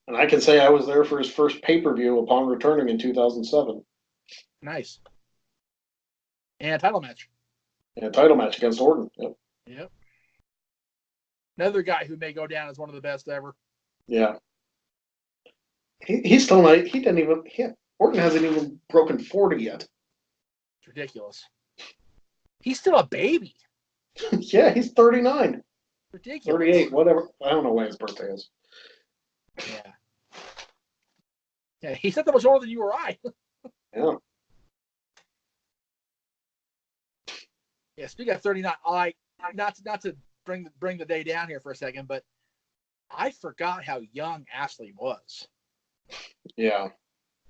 And I can say I was there for his first pay-per-view upon returning in 2007. Nice. And a title match. And a title match against Orton. Yep. Yep. Another guy who may go down as one of the best ever. Yeah. He's still not. He didn't even. Orton hasn't even broken 40 yet. It's ridiculous. He's still a baby. Yeah, he's 39. Ridiculous. 38, whatever. I don't know when his birthday is. Yeah. Yeah, he's not that much older than you or I. Yeah. Yeah, speaking of 39, not to bring the day down here for a second, but I forgot how young Ashley was. Yeah.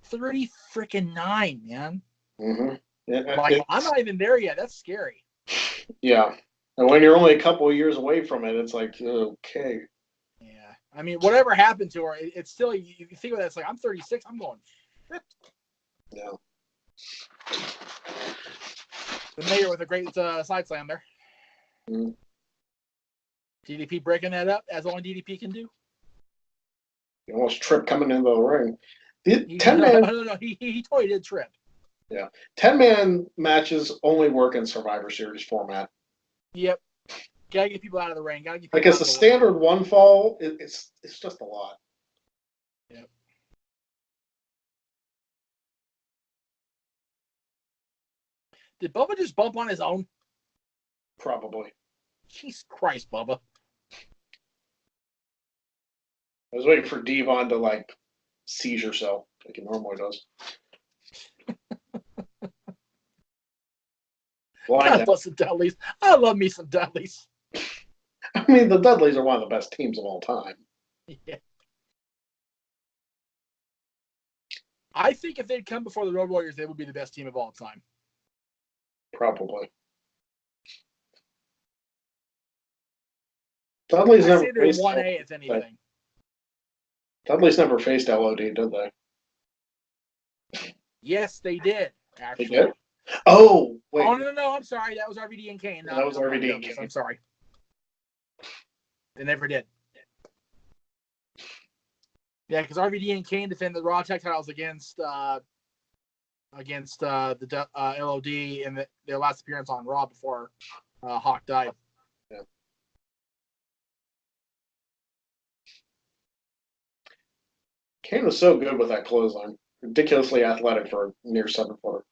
30 freaking 9, man. Mm-hmm. Yeah, like, I'm not even there yet. That's scary. Yeah. And when you're only a couple of years away from it, it's like, okay. Yeah. I mean, whatever happened to her, it's still, you think of that, it's like, I'm 36, I'm going, shit. Yeah. The mayor with a great side slam there. Mm-hmm. DDP breaking that up, as only DDP can do. He almost tripped coming into the ring. No, he totally did trip. Yeah. 10-man matches only work in Survivor Series format. Yep. Gotta get people out of the ring. Like, it's a standard one fall. It's just a lot. Yep. Did Bubba just bump on his own? Probably. Jesus Christ, Bubba. I was waiting for Devon to, like, seizure cell, like he normally does. God bless the Dudleys. I love me some Dudleys. I mean, the Dudleys are one of the best teams of all time. Yeah. I think if they'd come before the Road Warriors, they would be the best team of all time. Probably. Dudley's never faced 1A, if anything. Dudley's never faced LOD, did they? Yes, they did. Actually. They did? Oh, wait. Oh, no, I'm sorry. That was RVD and Kane. No, that was RVD and Kane. I'm sorry. They never did. Yeah, because RVD and Kane defended the Raw Tag titles against the LOD in their last appearance on Raw before Hawk died. Yeah. Kane was so good with that clothesline. Ridiculously athletic for a near 7-footer.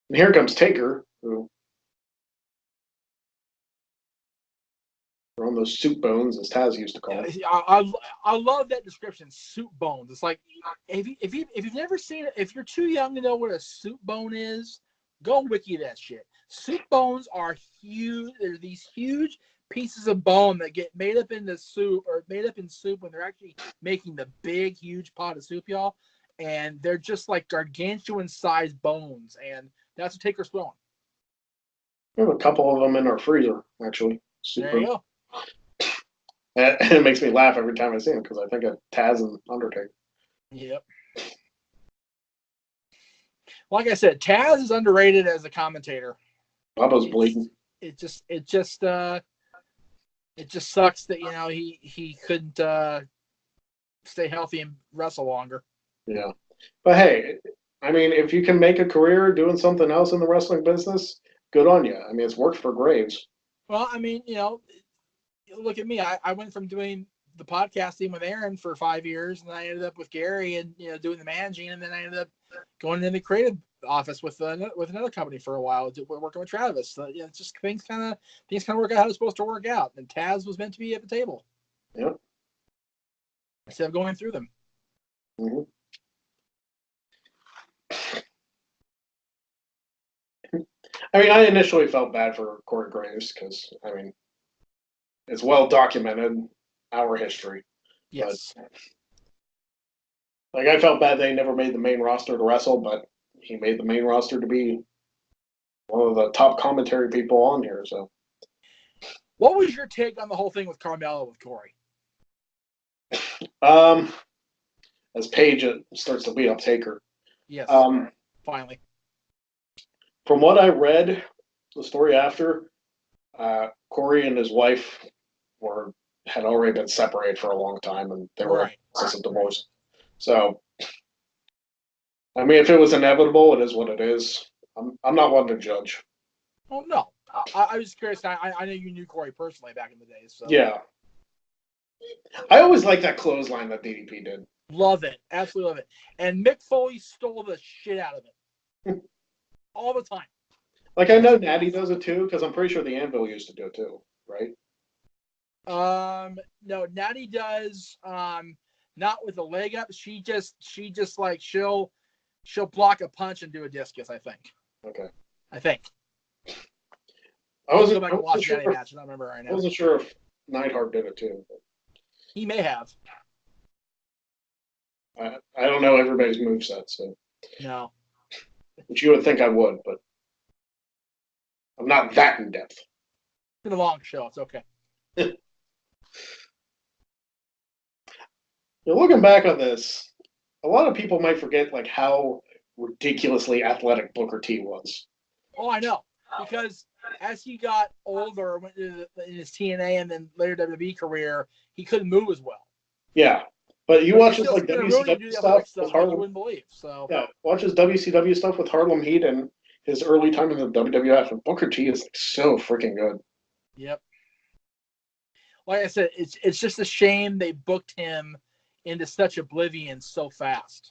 And here comes Taker, who are on those soup bones, as Taz used to call it. I love that description, soup bones. It's like if you've never seen it, if you're too young to know what a soup bone is, go wiki that shit. Soup bones are huge. They're these huge pieces of bone that get made up in soup when they're actually making the big, huge pot of soup, y'all. And they're just like gargantuan-sized bones, and that's what Taker's throwing. We have a couple of them in our freezer, actually. There you go. And it makes me laugh every time I see them because I think of Taz and Undertaker. Yep. Like I said, Taz is underrated as a commentator. Bubba's bleeding. It just sucks that he couldn't stay healthy and wrestle longer. Yeah, but hey, I mean, if you can make a career doing something else in the wrestling business, good on you. I mean, it's worked for Graves. Well, I mean, look at me. I went from doing the podcasting with Aaron for 5 years, and then I ended up with Gary and doing the managing, and then I ended up going into the creative office with another company for a while, working with Travis. So, it's just things kind of work out how it's supposed to work out, and Taz was meant to be at the table. Yep. Instead of going through them. Mm-hmm. I mean, I initially felt bad for Corey Graves because, I mean, it's well documented, our history. Yes. But, I felt bad they never made the main roster to wrestle, but he made the main roster to be one of the top commentary people on here. So, what was your take on the whole thing with Carmelo with Corey? As Paige starts to beat up Taker. Yes. Finally. From what I read, the story after, Corey and his wife had already been separated for a long time, and they were in the process of divorce. So, I mean, if it was inevitable, it is what it is. I'm not one to judge. Oh no, I was curious. I know you knew Corey personally back in the days. So. Yeah. I always liked that clothesline that DDP did. Love it, absolutely love it. And Mick Foley stole the shit out of it. All the time. Like, I know Natty does it too, because I'm pretty sure the Anvil used to do it too, right? No, Natty does not with a leg up. She just like she'll block a punch and do a discus, I think. Okay. I think. I wasn't go back and watch Natty match. I don't remember right now. I wasn't sure if Neidhart did it too. But he may have. I don't know everybody's moveset, so. No. Which you would think I would, but I'm not that in depth. It's been a long show. It's okay. Looking back on this, a lot of people might forget like how ridiculously athletic Booker T was. Oh, I know. Because as he got older, went in his TNA and then later WWE career, he couldn't move as well. Yeah. But you watch his like WCW stuff with Harlem. You wouldn't believe. So yeah, watch his WCW stuff with Harlem Heat and his early time in the WWF. And Booker T is like so freaking good. Yep. Like I said, it's just a shame they booked him into such oblivion so fast.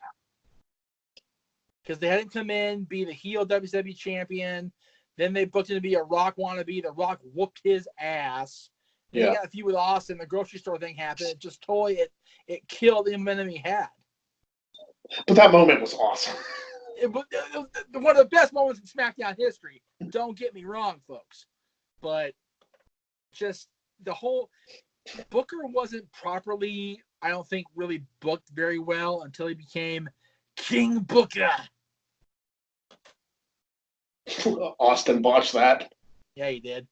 Because they had him come in, be the heel WCW champion. Then they booked him to be a Rock wannabe. The Rock whooped his ass. He got a few with Austin. The grocery store thing happened. It just totally it killed the momentum he had. But that moment was awesome. It was one of the best moments in SmackDown history. Don't get me wrong, folks. But just the whole Booker wasn't properly, I don't think, really booked very well until he became King Booker. Austin botched that. Yeah, he did.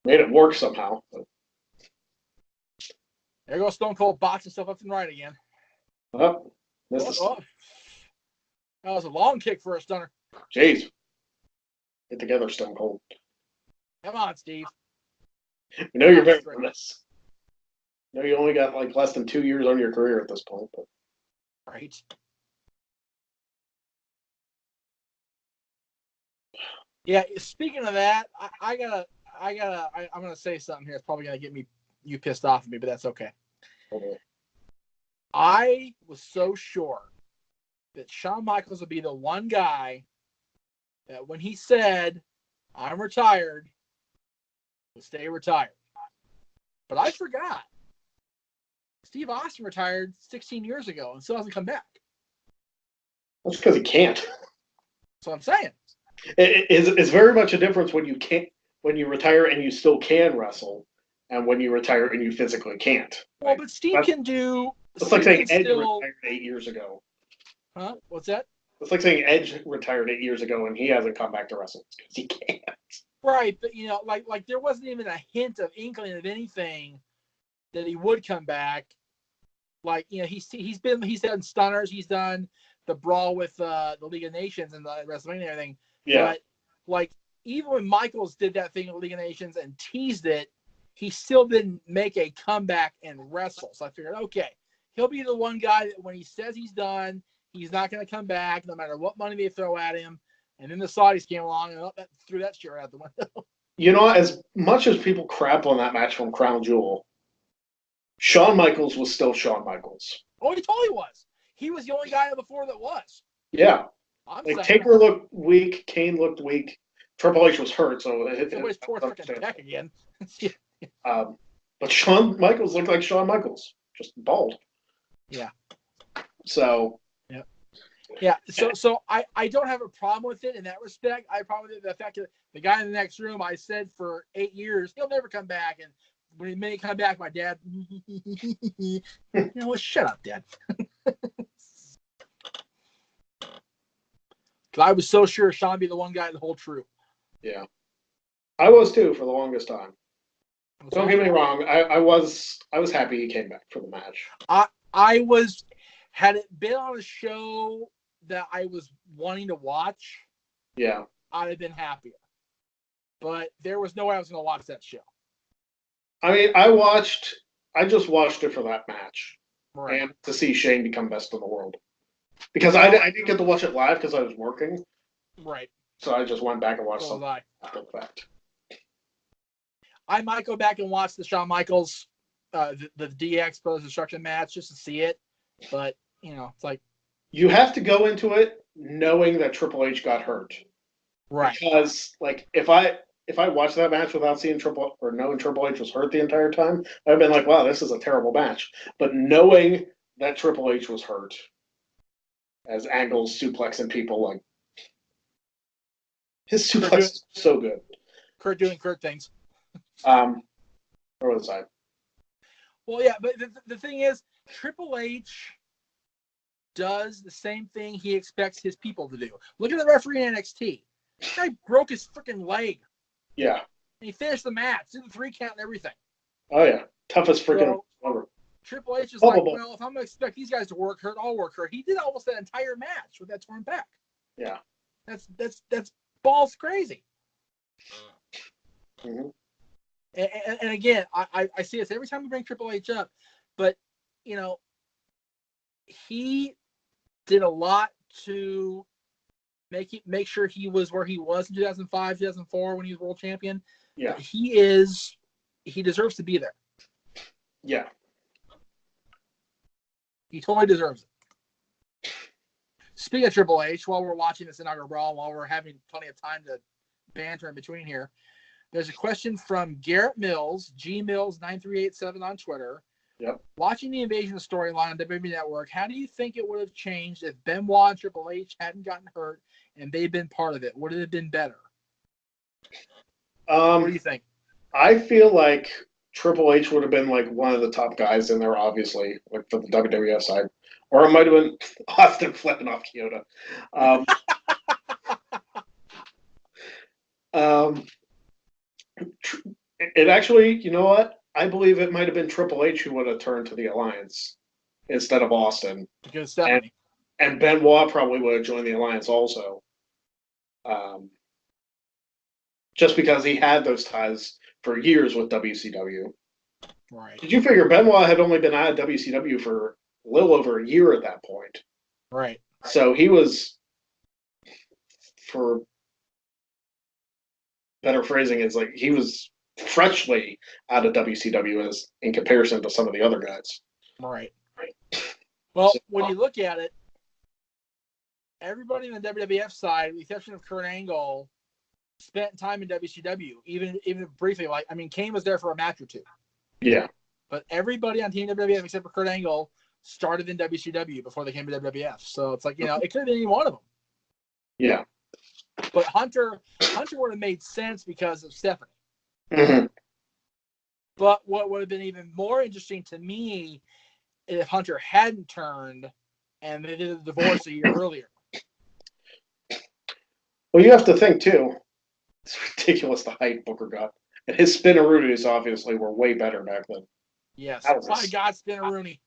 Made it work somehow. There goes Stone Cold boxing stuff up and right again. Oh. That was a long kick for a stunner. Jeez. Get together, Stone Cold. Come on, Steve. We know you're very nervous. I know you only got like less than 2 years on your career at this point. But. Right. Yeah, speaking of that, I'm gonna say something here. It's probably gonna get you pissed off at me, but that's okay. I was so sure that Shawn Michaels would be the one guy that when he said, "I'm retired," would stay retired. But I forgot. Steve Austin retired 16 years ago and still hasn't come back. That's because he can't. That's what I'm saying. It's very much a difference when you retire and you still can wrestle, and when you retire and you physically can't. Well, but Steve can do. It's like saying Edge retired 8 years ago. Huh? What's that? It's like saying Edge retired 8 years ago and he hasn't come back to wrestle because he can't. Right, but like there wasn't even a hint of inkling of anything that he would come back. Like, he's done stunners, he's done the brawl with the League of Nations and the WrestleMania and everything. Yeah. But like even when Michaels did that thing with League of Nations and teased it, he still didn't make a comeback and wrestle. So I figured, okay, he'll be the one guy that when he says he's done, he's not going to come back no matter what money they throw at him. And then the Saudis came along and threw that shit right out the window. As much as people crap on that match from Crown Jewel, Shawn Michaels was still Shawn Michaels. Oh, he totally was. He was the only guy before that was. Yeah. Taker looked weak. Kane looked weak. Triple H was hurt, so somebody's tore freaking neck again. But Shawn Michaels looked like Shawn Michaels, just bald. Yeah. So. Yeah. So I don't have a problem with it in that respect. I probably the fact that the guy in the next room, I said for 8 years he'll never come back, and when he may come back, my dad, shut up, Dad. I was so sure Shawn would be the one guy to hold true. Yeah. I was too for the longest time. Don't get me wrong. I was happy he came back for the match. I was, had it been on a show that I was wanting to watch, yeah, I'd have been happier. But there was no way I was going to watch that show. I mean, I just watched it for that match. Right. And to see Shane become best in the world. Because I didn't get to watch it live because I was working. Right. So I just went back and watched something after the fact. I might go back and watch the Shawn Michaels, the DX Brothers Destruction match just to see it. But, it's like. You have to go into it knowing that Triple H got hurt. Right. Because, if I watched that match without seeing knowing Triple H was hurt the entire time, I'd been like, wow, this is a terrible match. But knowing that Triple H was hurt, as Angle's suplexing people, his suplex is so good. Kurt doing Kurt things. Where was I? Well, yeah, but the thing is, Triple H does the same thing he expects his people to do. Look at the referee in NXT. This guy broke his freaking leg. Yeah. And he finished the match, did the 3 count and everything. Oh, yeah. Toughest freaking ever. Triple H is like, well, if I'm going to expect these guys to work hurt, I'll work hurt. He did almost that entire match with that torn back. Yeah. That's balls crazy. Mm-hmm. And again, I see this every time we bring Triple H up, but, he did a lot to make sure he was where he was in 2005, 2004 when he was world champion. Yeah. He deserves to be there. Yeah. He totally deserves it. Speaking of Triple H, while we're watching this inaugural brawl, while we're having plenty of time to banter in between here, There's a question from Garrett Mills, GMills9387 on Twitter. Yep. Watching the Invasion storyline on WWE Network, how do you think it would have changed if Benoit and Triple H hadn't gotten hurt and they'd been part of it? Would it have been better? What do you think? I feel like Triple H would have been like one of the top guys in there, obviously, like for the WWF side, or it might have been Austin flipping off Kyoto. It actually, you know what? I believe it might have been Triple H who would have turned to the Alliance instead of Austin. Because Stephanie. And Benoit probably would have joined the Alliance also. Just because he had those ties for years with WCW. Right. Did you figure Benoit had only been out of WCW for a little over a year at that point? Right. So he was, for better phrasing, is like he was freshly out of WCW as in comparison to some of the other guys. Right. Well, when you look at it, everybody in the WWF side, with the exception of Kurt Angle, spent time in WCW, even briefly. Like, I mean, Kane was there for a match or two. Yeah. But everybody on Team WWF except for Kurt Angle started in WCW before they came to WWF. So it's like, you know, it could have been any one of them. Yeah. But Hunter would have made sense because of Stephanie. Mm-hmm. But what would have been even more interesting to me is if Hunter hadn't turned and they did a divorce a year earlier. Well, you have to think, too, it's ridiculous the height Booker got. And his Spinneroonies obviously were way better back then. Yes. My God, Spinneroony.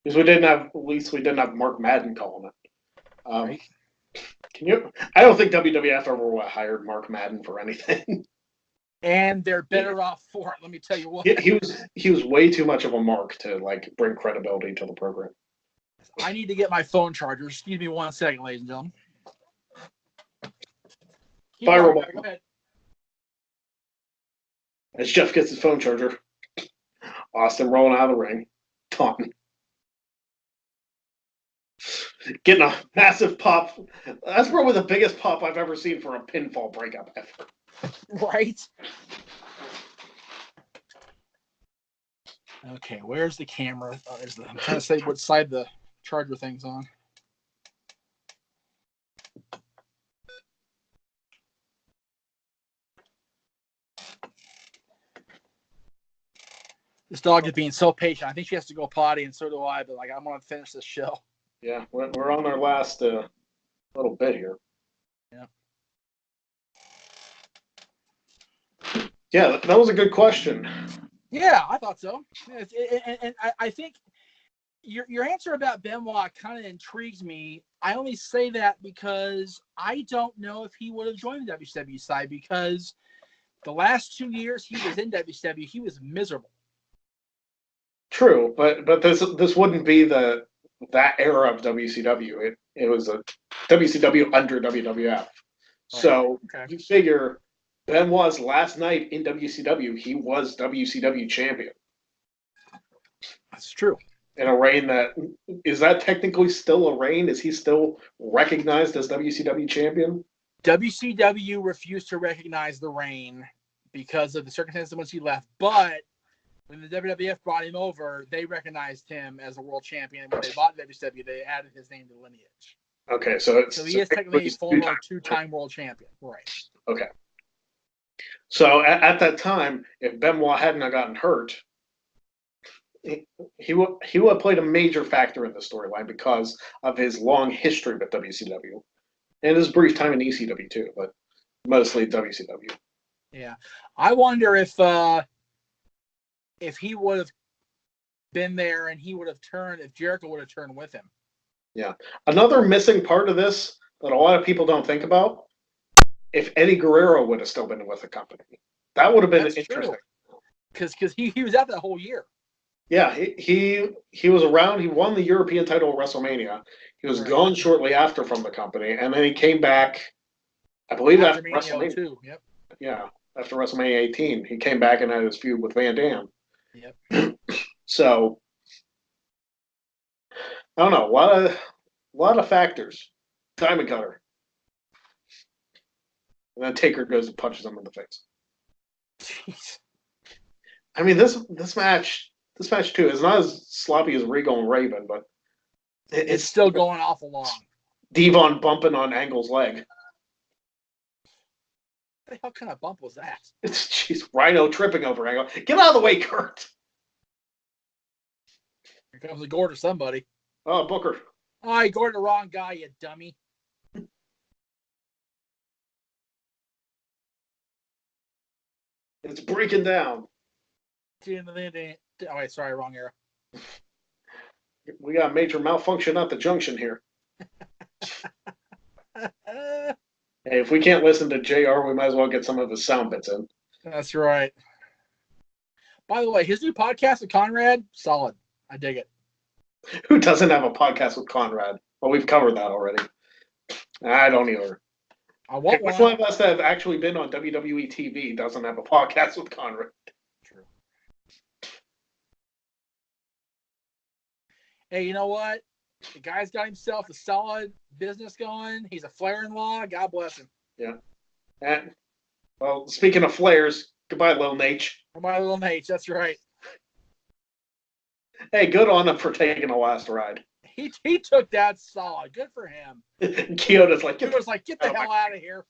Because at least we didn't have Mark Madden calling it. Right. I don't think WWF ever hired Mark Madden for anything. And they're better off for it. Let me tell you what. He was way too much of a mark to like bring credibility to the program. I need to get my phone charger. Excuse me 1 second, ladies and gentlemen. Go ahead. As Jeff gets his phone charger, Austin rolling out of the ring, taunting. Getting a massive pop. That's probably the biggest pop I've ever seen for a pinfall breakup ever. Right? Okay, where's the camera? I'm trying to say what side the charger thing's on. This dog is being so patient. I think she has to go potty, and so do I. But like, I'm gonna finish this show. Yeah, we're on our last little bit here. Yeah. Yeah, that was a good question. Yeah, I thought so. And I think your answer about Benoit kind of intrigues me. I only say that because I don't know if he would have joined the WCW side, because the last 2 years he was in WCW, he was miserable. True, but this wouldn't be that era of WCW. It was a WCW under WWF. Right. So You figure Benoit's last night in WCW, he was WCW champion. That's true. In a reign is that technically still a reign? Is he still recognized as WCW champion? WCW refused to recognize the reign because of the circumstances in which he left, but when the WWF brought him over, they recognized him as a world champion. When they bought WCW, they added his name to lineage. Okay, so he is technically a former two-time world champion. Right. Okay. So at that time, if Benoit hadn't gotten hurt, he would have played a major factor in the storyline because of his long history with WCW and his brief time in ECW too, but mostly WCW. Yeah, I wonder if he would have been there and he would have turned, if Jericho would have turned with him. Yeah. Another missing part of this that a lot of people don't think about, if Eddie Guerrero would have still been with the company, that would have been interesting. Because he was out that whole year. Yeah, he was around. He won the European title at WrestleMania. He was gone shortly after from the company, and then he came back, I believe, after WrestleMania 2. Yep. Yeah, after WrestleMania 18, he came back and had his feud with Van Dam. Yep. So I don't know, a lot of factors. Diamond Cutter. And then Taker goes and punches him in the face. Jeez. I mean, this match too is not as sloppy as Regal and Raven, but it's still going awful long. Devon bumping on Angle's leg. What the hell kind of bump was that? Jeez, Rhino tripping over Angle. Get out of the way, Kurt. Here comes the gourd or somebody. Oh, Booker. Oh, you gored the wrong guy, you dummy. It's breaking down. Oh, wait, sorry, wrong era. We got major malfunction at the junction here. Hey, if we can't listen to JR, we might as well get some of his sound bits in. That's right. By the way, his new podcast with Conrad, solid. I dig it. Who doesn't have a podcast with Conrad? Well, we've covered that already. I don't either. Which one of us that have actually been on WWE TV doesn't have a podcast with Conrad? True. Hey, you know what? The guy's got himself a solid business going. He's a Flair-in-law. God bless him. Yeah. And, well, speaking of Flairs, goodbye, Lil Nate. Goodbye, Lil Nate. That's right. Hey, good on him for taking the last ride. He took that solid. Good for him. Kyoto's like, get the hell out of here.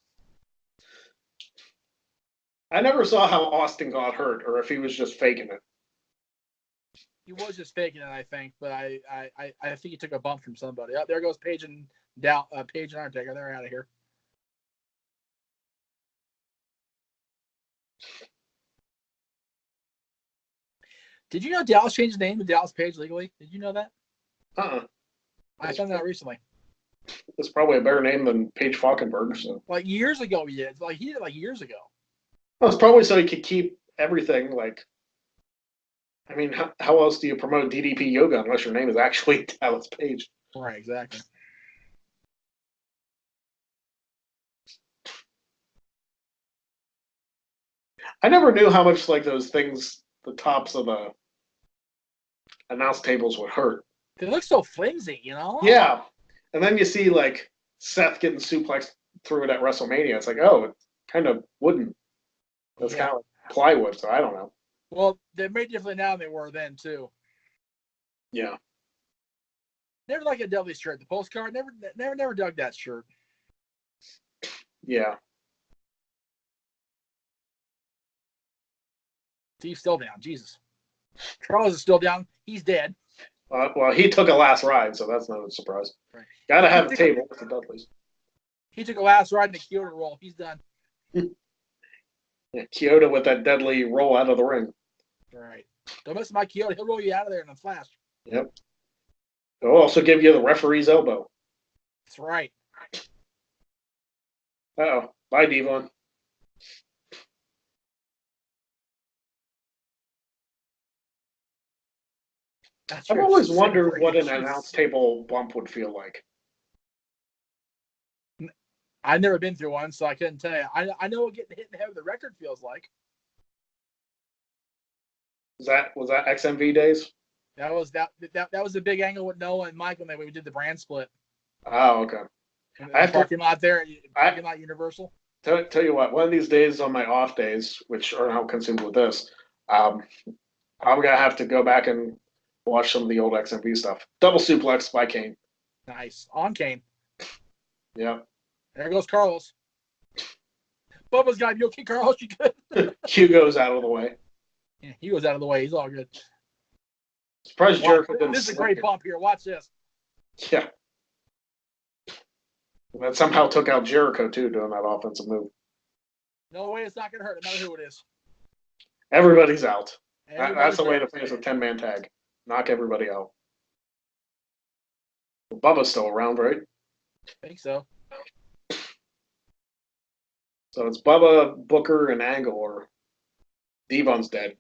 I never saw how Austin got hurt, or if he was just faking it. He was just faking it, I think, but I think he took a bump from somebody. Oh, there goes Paige and Undertaker. They're out of here. Did you know Dallas changed his name to Dallas Page legally? Did you know that? I found that out recently. It's probably a better name than Paige Falkenberg. So. Like years ago, he did. He did it years ago. Well, it's probably so he could keep everything like. I mean, how else do you promote DDP Yoga unless your name is actually Dallas Page? Right, exactly. I never knew how much like those things, the tops of the announce tables would hurt. They look so flimsy, you know? Yeah. And then you see like Seth getting suplexed through it at WrestleMania. It's like, oh, it's kind of wooden. It's kind of like plywood, so I don't know. Well, they're made differently now than they were then, too. Yeah. Never like a Dudley shirt. The postcard, never dug that shirt. Yeah. Steve's still down. Jesus. Charles is still down. He's dead. Well, he took a last ride, so that's not a surprise. Right. Got to have a table with the Dudleys. He took a last ride in the Kyoto roll. He's done. Yeah, Kyoto with that deadly roll out of the ring. Right. Don't mess with my Kyoto. He'll roll you out of there in a flash. Yep. He'll also give you the referee's elbow. That's right. Uh-oh. Bye, Devon. I've always wondered what an announce table bump would feel like. I've never been through one, so I couldn't tell you. I know what getting hit in the head with the record feels like. Was that XMV days? That was the big angle with Noah and Mike when we did the brand split. Oh, okay. I parking lot there, parking lot Universal. Tell you what, one of these days on my off days, which are now consumed with this, I'm gonna have to go back and watch some of the old XMV stuff. Double suplex by Kane. Nice. On Kane. Yeah. There goes Carlos. Bubba's got to be okay, Carlos. You good? Hugo's out of the way. Yeah, he goes out of the way. He's all good. Surprised Jericho didn't. This is a great bump here. Watch this. Yeah. And that somehow took out Jericho, too, doing that offensive move. No way it's not going to hurt, no matter who it is. Everybody's out. That's the way to finish a 10-man tag. Knock everybody out. Bubba's still around, right? I think so. So it's Bubba, Booker, and Angle, or Devon's dead.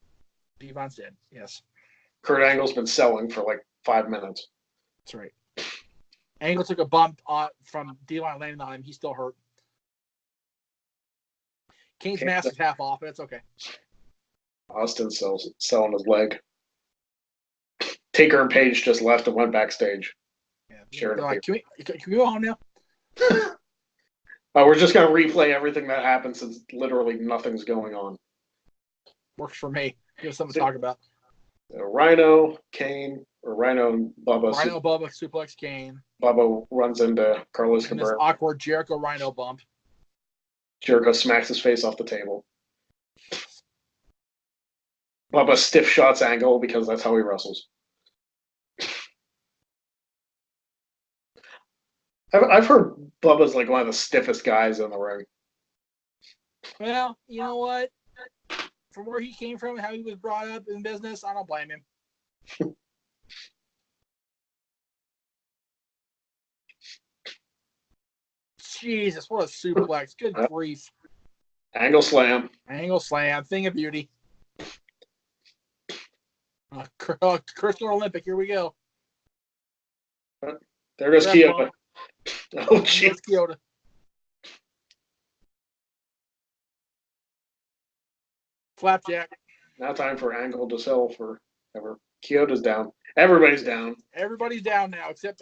Devon's dead, yes. Kurt Angle's been selling for like 5 minutes. That's right. Angle took a bump from Devon landing on him. He's still hurt. Kane's mask is half off, but it's okay. Austin's selling his leg. Taker and Paige just left and went backstage. Yeah, like, can we go home now? We're just going to replay everything that happened since literally nothing's going on. Works for me. Give us something to talk about. Rhino, Kane, or Rhino and Bubba. Rhino, Bubba, suplex Kane. Bubba runs into Carlos And Cabrera. this awkward Jericho Rhino bump. Jericho smacks his face off the table. Bubba stiff shots Angle because that's how he wrestles. I've heard Bubba's like one of the stiffest guys in the ring. Well, you know what? From where he came from, how he was brought up in business, I don't blame him. Jesus, what a suplex. Good grief. Angle slam. Angle slam. Thing of beauty. Crystal Olympic. Here we go. There goes Kyoto. Oh, jeez. Kyoto. Flapjack. Now time for Angle to sell for ever. Kyoto's down. Everybody's down. Everybody's down now, except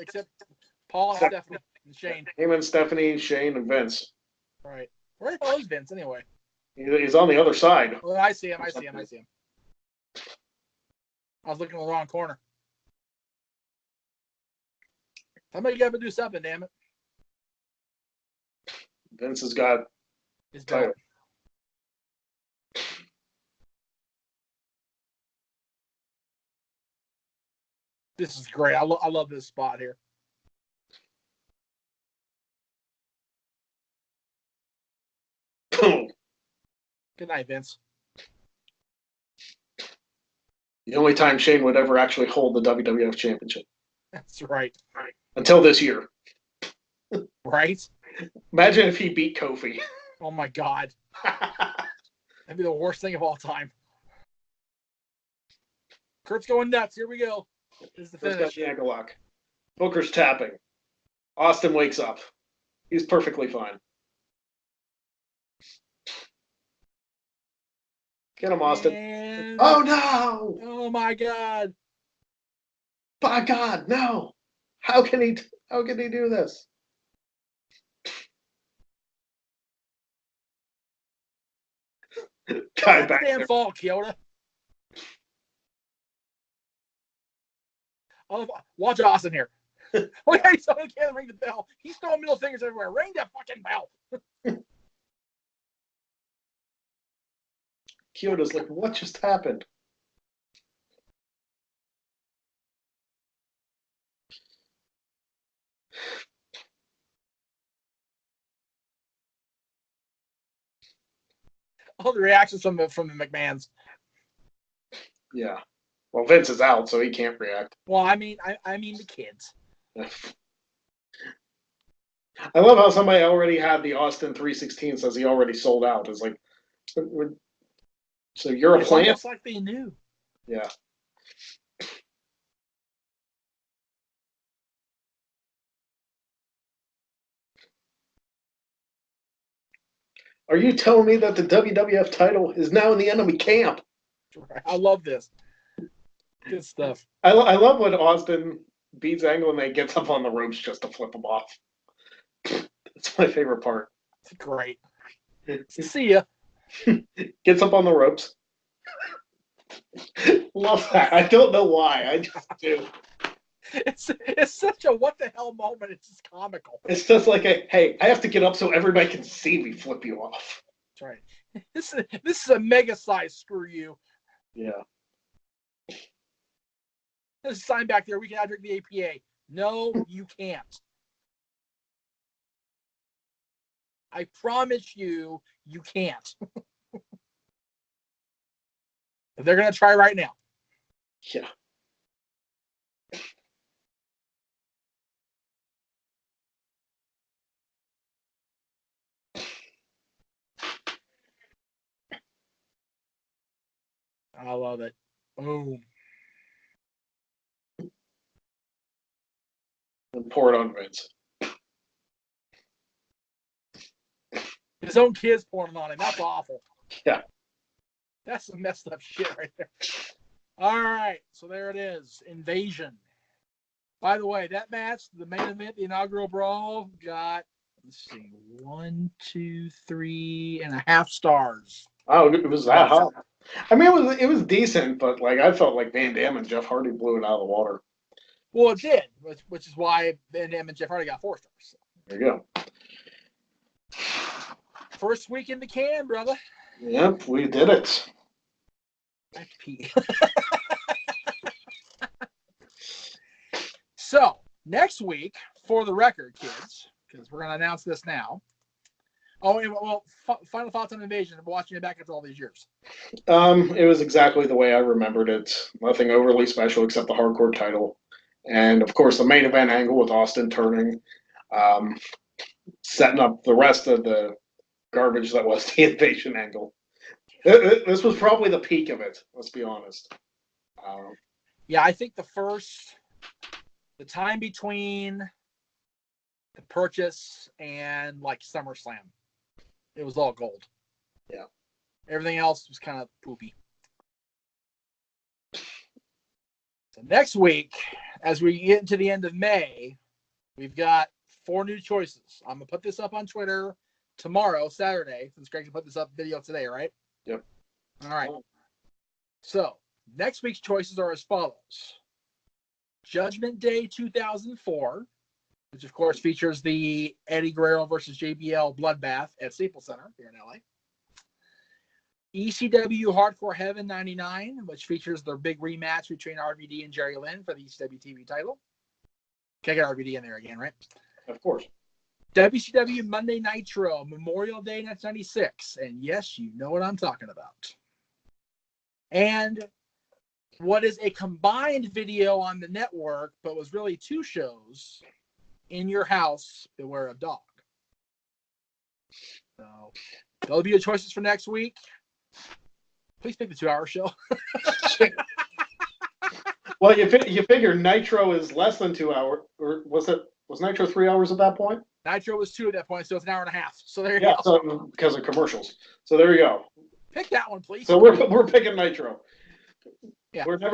Paul and Stephanie and Shane. Heyman, Stephanie, Shane, and Vince. Right. Where the hell is Vince anyway? He's on the other side. Well, I see him. I was looking in the wrong corner. Somebody got to do something, damn it. Vince has got his title. This is great. I love this spot here. Boom. Good night, Vince. The only time Shane would ever actually hold the WWF Championship. That's right. Until this year. Right? Imagine if he beat Kofi. Oh, my God. That'd be the worst thing of all time. Kurt's going nuts. Here we go. This is the finish. Got the ankle lock. Booker's tapping. Austin wakes up. He's perfectly fine. Get him, Austin. And... Oh, no! Oh, my God. By God, no! How can he do this? Guy back damn there. fault, Kyoto. Oh, watch Austin here. Oh, yeah, he's telling the can't ring the bell. He's throwing middle fingers everywhere. Ring that fucking bell. Kyoto's like, what just happened? All the reactions from the McMahons. Yeah. Well, Vince is out, so he can't react. Well, I mean the kids. I love how somebody already had the Austin 316 says he already sold out. It's like, so you're a plant? It's like they knew. Yeah. Are you telling me that the WWF title is now in the enemy camp? I love this. Good stuff. I love when Austin beats Angle and then gets up on the ropes just to flip him off. That's my favorite part. It's great. See ya. Gets up on the ropes. Love that. I don't know why. I just do. It's such a what the hell moment. It's just comical. It's just like hey, I have to get up so everybody can see me flip you off. That's right. This is a mega size screw you. Yeah. There's a sign back there. We can drink the APA. No, you can't. I promise you, you can't. They're going to try right now. Yeah. I love it. Boom. And pour it on Vince. His own kids pouring on him. That's awful. Yeah. That's some messed up shit right there. All right. So there it is. Invasion. By the way, that match, the main event, the inaugural brawl, got let's see, 1, 2, 3.5 stars. Oh, it was that high. I mean, it was decent, but like I felt like Van Damme and Jeff Hardy blew it out of the water. Well, it did, which is why Van Damme and Jeff Hardy got 4 stars. There you go. First week in the can, brother. Yep, we did it. I pee. So, next week, for the record, kids, because we're going to announce this now. Oh, and, well, final thoughts on Invasion and watching it back after all these years. It was exactly the way I remembered it. Nothing overly special except the hardcore title. And, of course, the main event angle with Austin turning, setting up the rest of the garbage that was the Invasion angle. This was probably the peak of it, let's be honest. Yeah, I think the time between the purchase and like SummerSlam, it was all gold. Yeah. Everything else was kind of poopy. So next week, as we get into the end of May, we've got 4 new choices. I'm going to put this up on Twitter tomorrow, Saturday, since Greg can put this up video today, right? Yep. All right. So next week's choices are as follows. Judgment Day 2004, which of course features the Eddie Guerrero versus JBL bloodbath at Staples Center here in LA. ECW Hardcore Heaven 99, which features their big rematch between RVD and Jerry Lynn for the ECW TV title. Can't get RVD in there again, right? Of course. WCW Monday Nitro, Memorial Day 1996. And yes, you know what I'm talking about. And what is a combined video on the network, but was really 2 shows, In Your House, Beware of Dog. So, they'll be your choices for next week. Please pick the 2-hour show. Well, you figure Nitro is less than 2 hours, or was Nitro 3 hours at that point? Nitro was 2 at that point, so it's an hour and a half. So there you go. So, because of commercials. So there you go. Pick that one, please. So we're picking Nitro. Yeah. Let me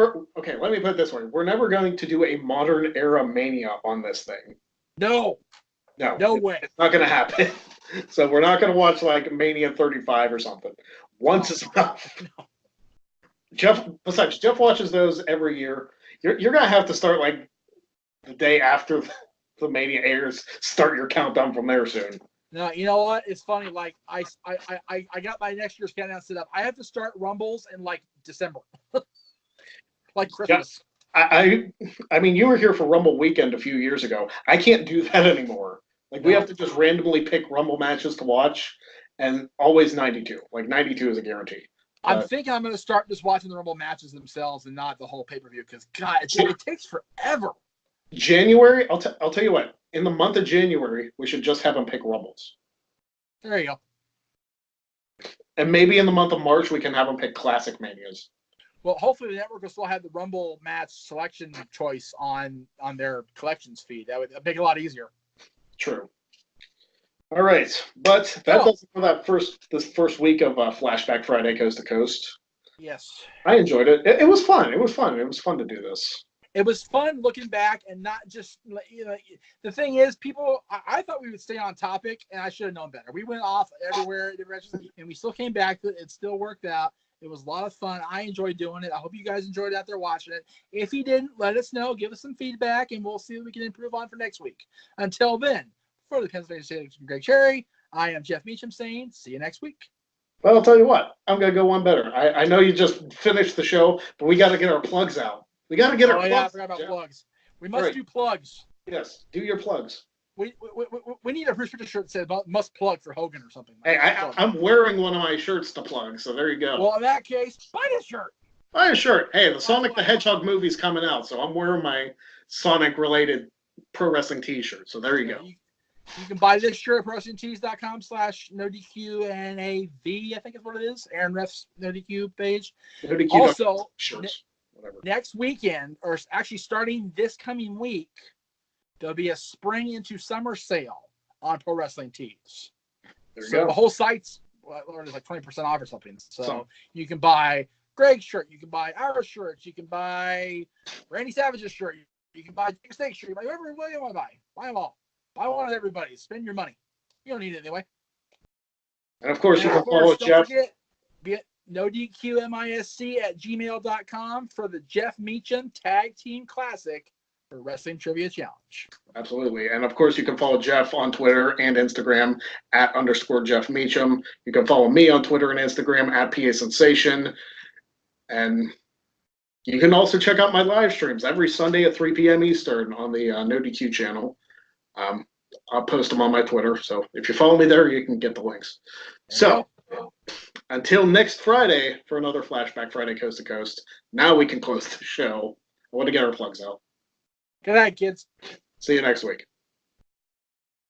put it this way. We're never going to do a modern era Mania on this thing. No way. It's not going to happen. So we're not going to watch like Mania 35 or something. Once is enough. No. Jeff watches those every year. You're going to have to start like the day after the Mania airs. Start your countdown from there soon. No, you know what? It's funny. Like I got my next year's countdown set up. I have to start Rumbles in like December, like Christmas. Yeah. I mean, you were here for Rumble weekend a few years ago. I can't do that anymore. Like we have to just randomly pick Rumble matches to watch, and always 92. Like 92 is a guarantee. I'm thinking I'm going to start just watching the Rumble matches themselves and not the whole pay-per-view because God, it takes forever. January, I'll tell you what. In the month of January, we should just have them pick Rumbles. There you go. And maybe in the month of March, we can have them pick Classic Manias. Well, hopefully the network will still have the Rumble match selection choice on their collections feed. That would make it a lot easier. True. All right, but that does it for this first week of Flashback Friday Coast to Coast. Yes, I enjoyed it. It was fun. It was fun. It was fun to do this. It was fun looking back and not just, the thing is, I thought we would stay on topic, and I should have known better. We went off everywhere, and we still came back to it. It still worked out. It was a lot of fun. I enjoyed doing it. I hope you guys enjoyed it out there watching it. If you didn't, let us know. Give us some feedback, and we'll see what we can improve on for next week. Until then, for the Pennsylvania State Greg Cherry, I am Jeff Meacham saying, see you next week. Well, I'll tell you what. I'm going to go one better. I know you just finished the show, but we got to get our plugs out. We got to get our plugs. Yeah, I forgot about plugs. We must do plugs. Yes, do your plugs. We need a Bruce Richards shirt that says must plug for Hogan or something. Hey, I'm wearing one of my shirts to plug, so there you go. Well, in that case, buy this shirt. Buy a shirt. Hey, the Sonic the Hedgehog movie's coming out, so I'm wearing my Sonic-related pro wrestling T-shirt, so there you go. You can buy this shirt at ProWrestlingTees.com/NoDQNAV, I think is what it is. Aaron Ref's NoDQ page. NoDQ also, shirts. Next weekend, or actually starting this coming week, there'll be a spring into summer sale on Pro Wrestling Tees. So the whole site's like 20% off or something. So you can buy Greg's shirt, you can buy our shirts, you can buy Randy Savage's shirt, you can buy Jake Snake's shirt, whatever you want to buy. Buy them all. Buy one of everybody. Spend your money. You don't need it anyway. And of course, you can follow Jeff. Don't forget, nodqmisc@gmail.com for the Jeff Meacham Tag Team Classic for Wrestling Trivia Challenge. Absolutely. And of course, you can follow Jeff on Twitter and Instagram @_Jeff Meacham. You can follow me on Twitter and Instagram @PA Sensation. And you can also check out my live streams every Sunday at 3 p.m. Eastern on the No DQ channel. I'll post them on my Twitter. So if you follow me there, you can get the links. So until next Friday for another Flashback Friday Coast to Coast, now we can close the show. I want to get our plugs out. Good night, kids. See you next week.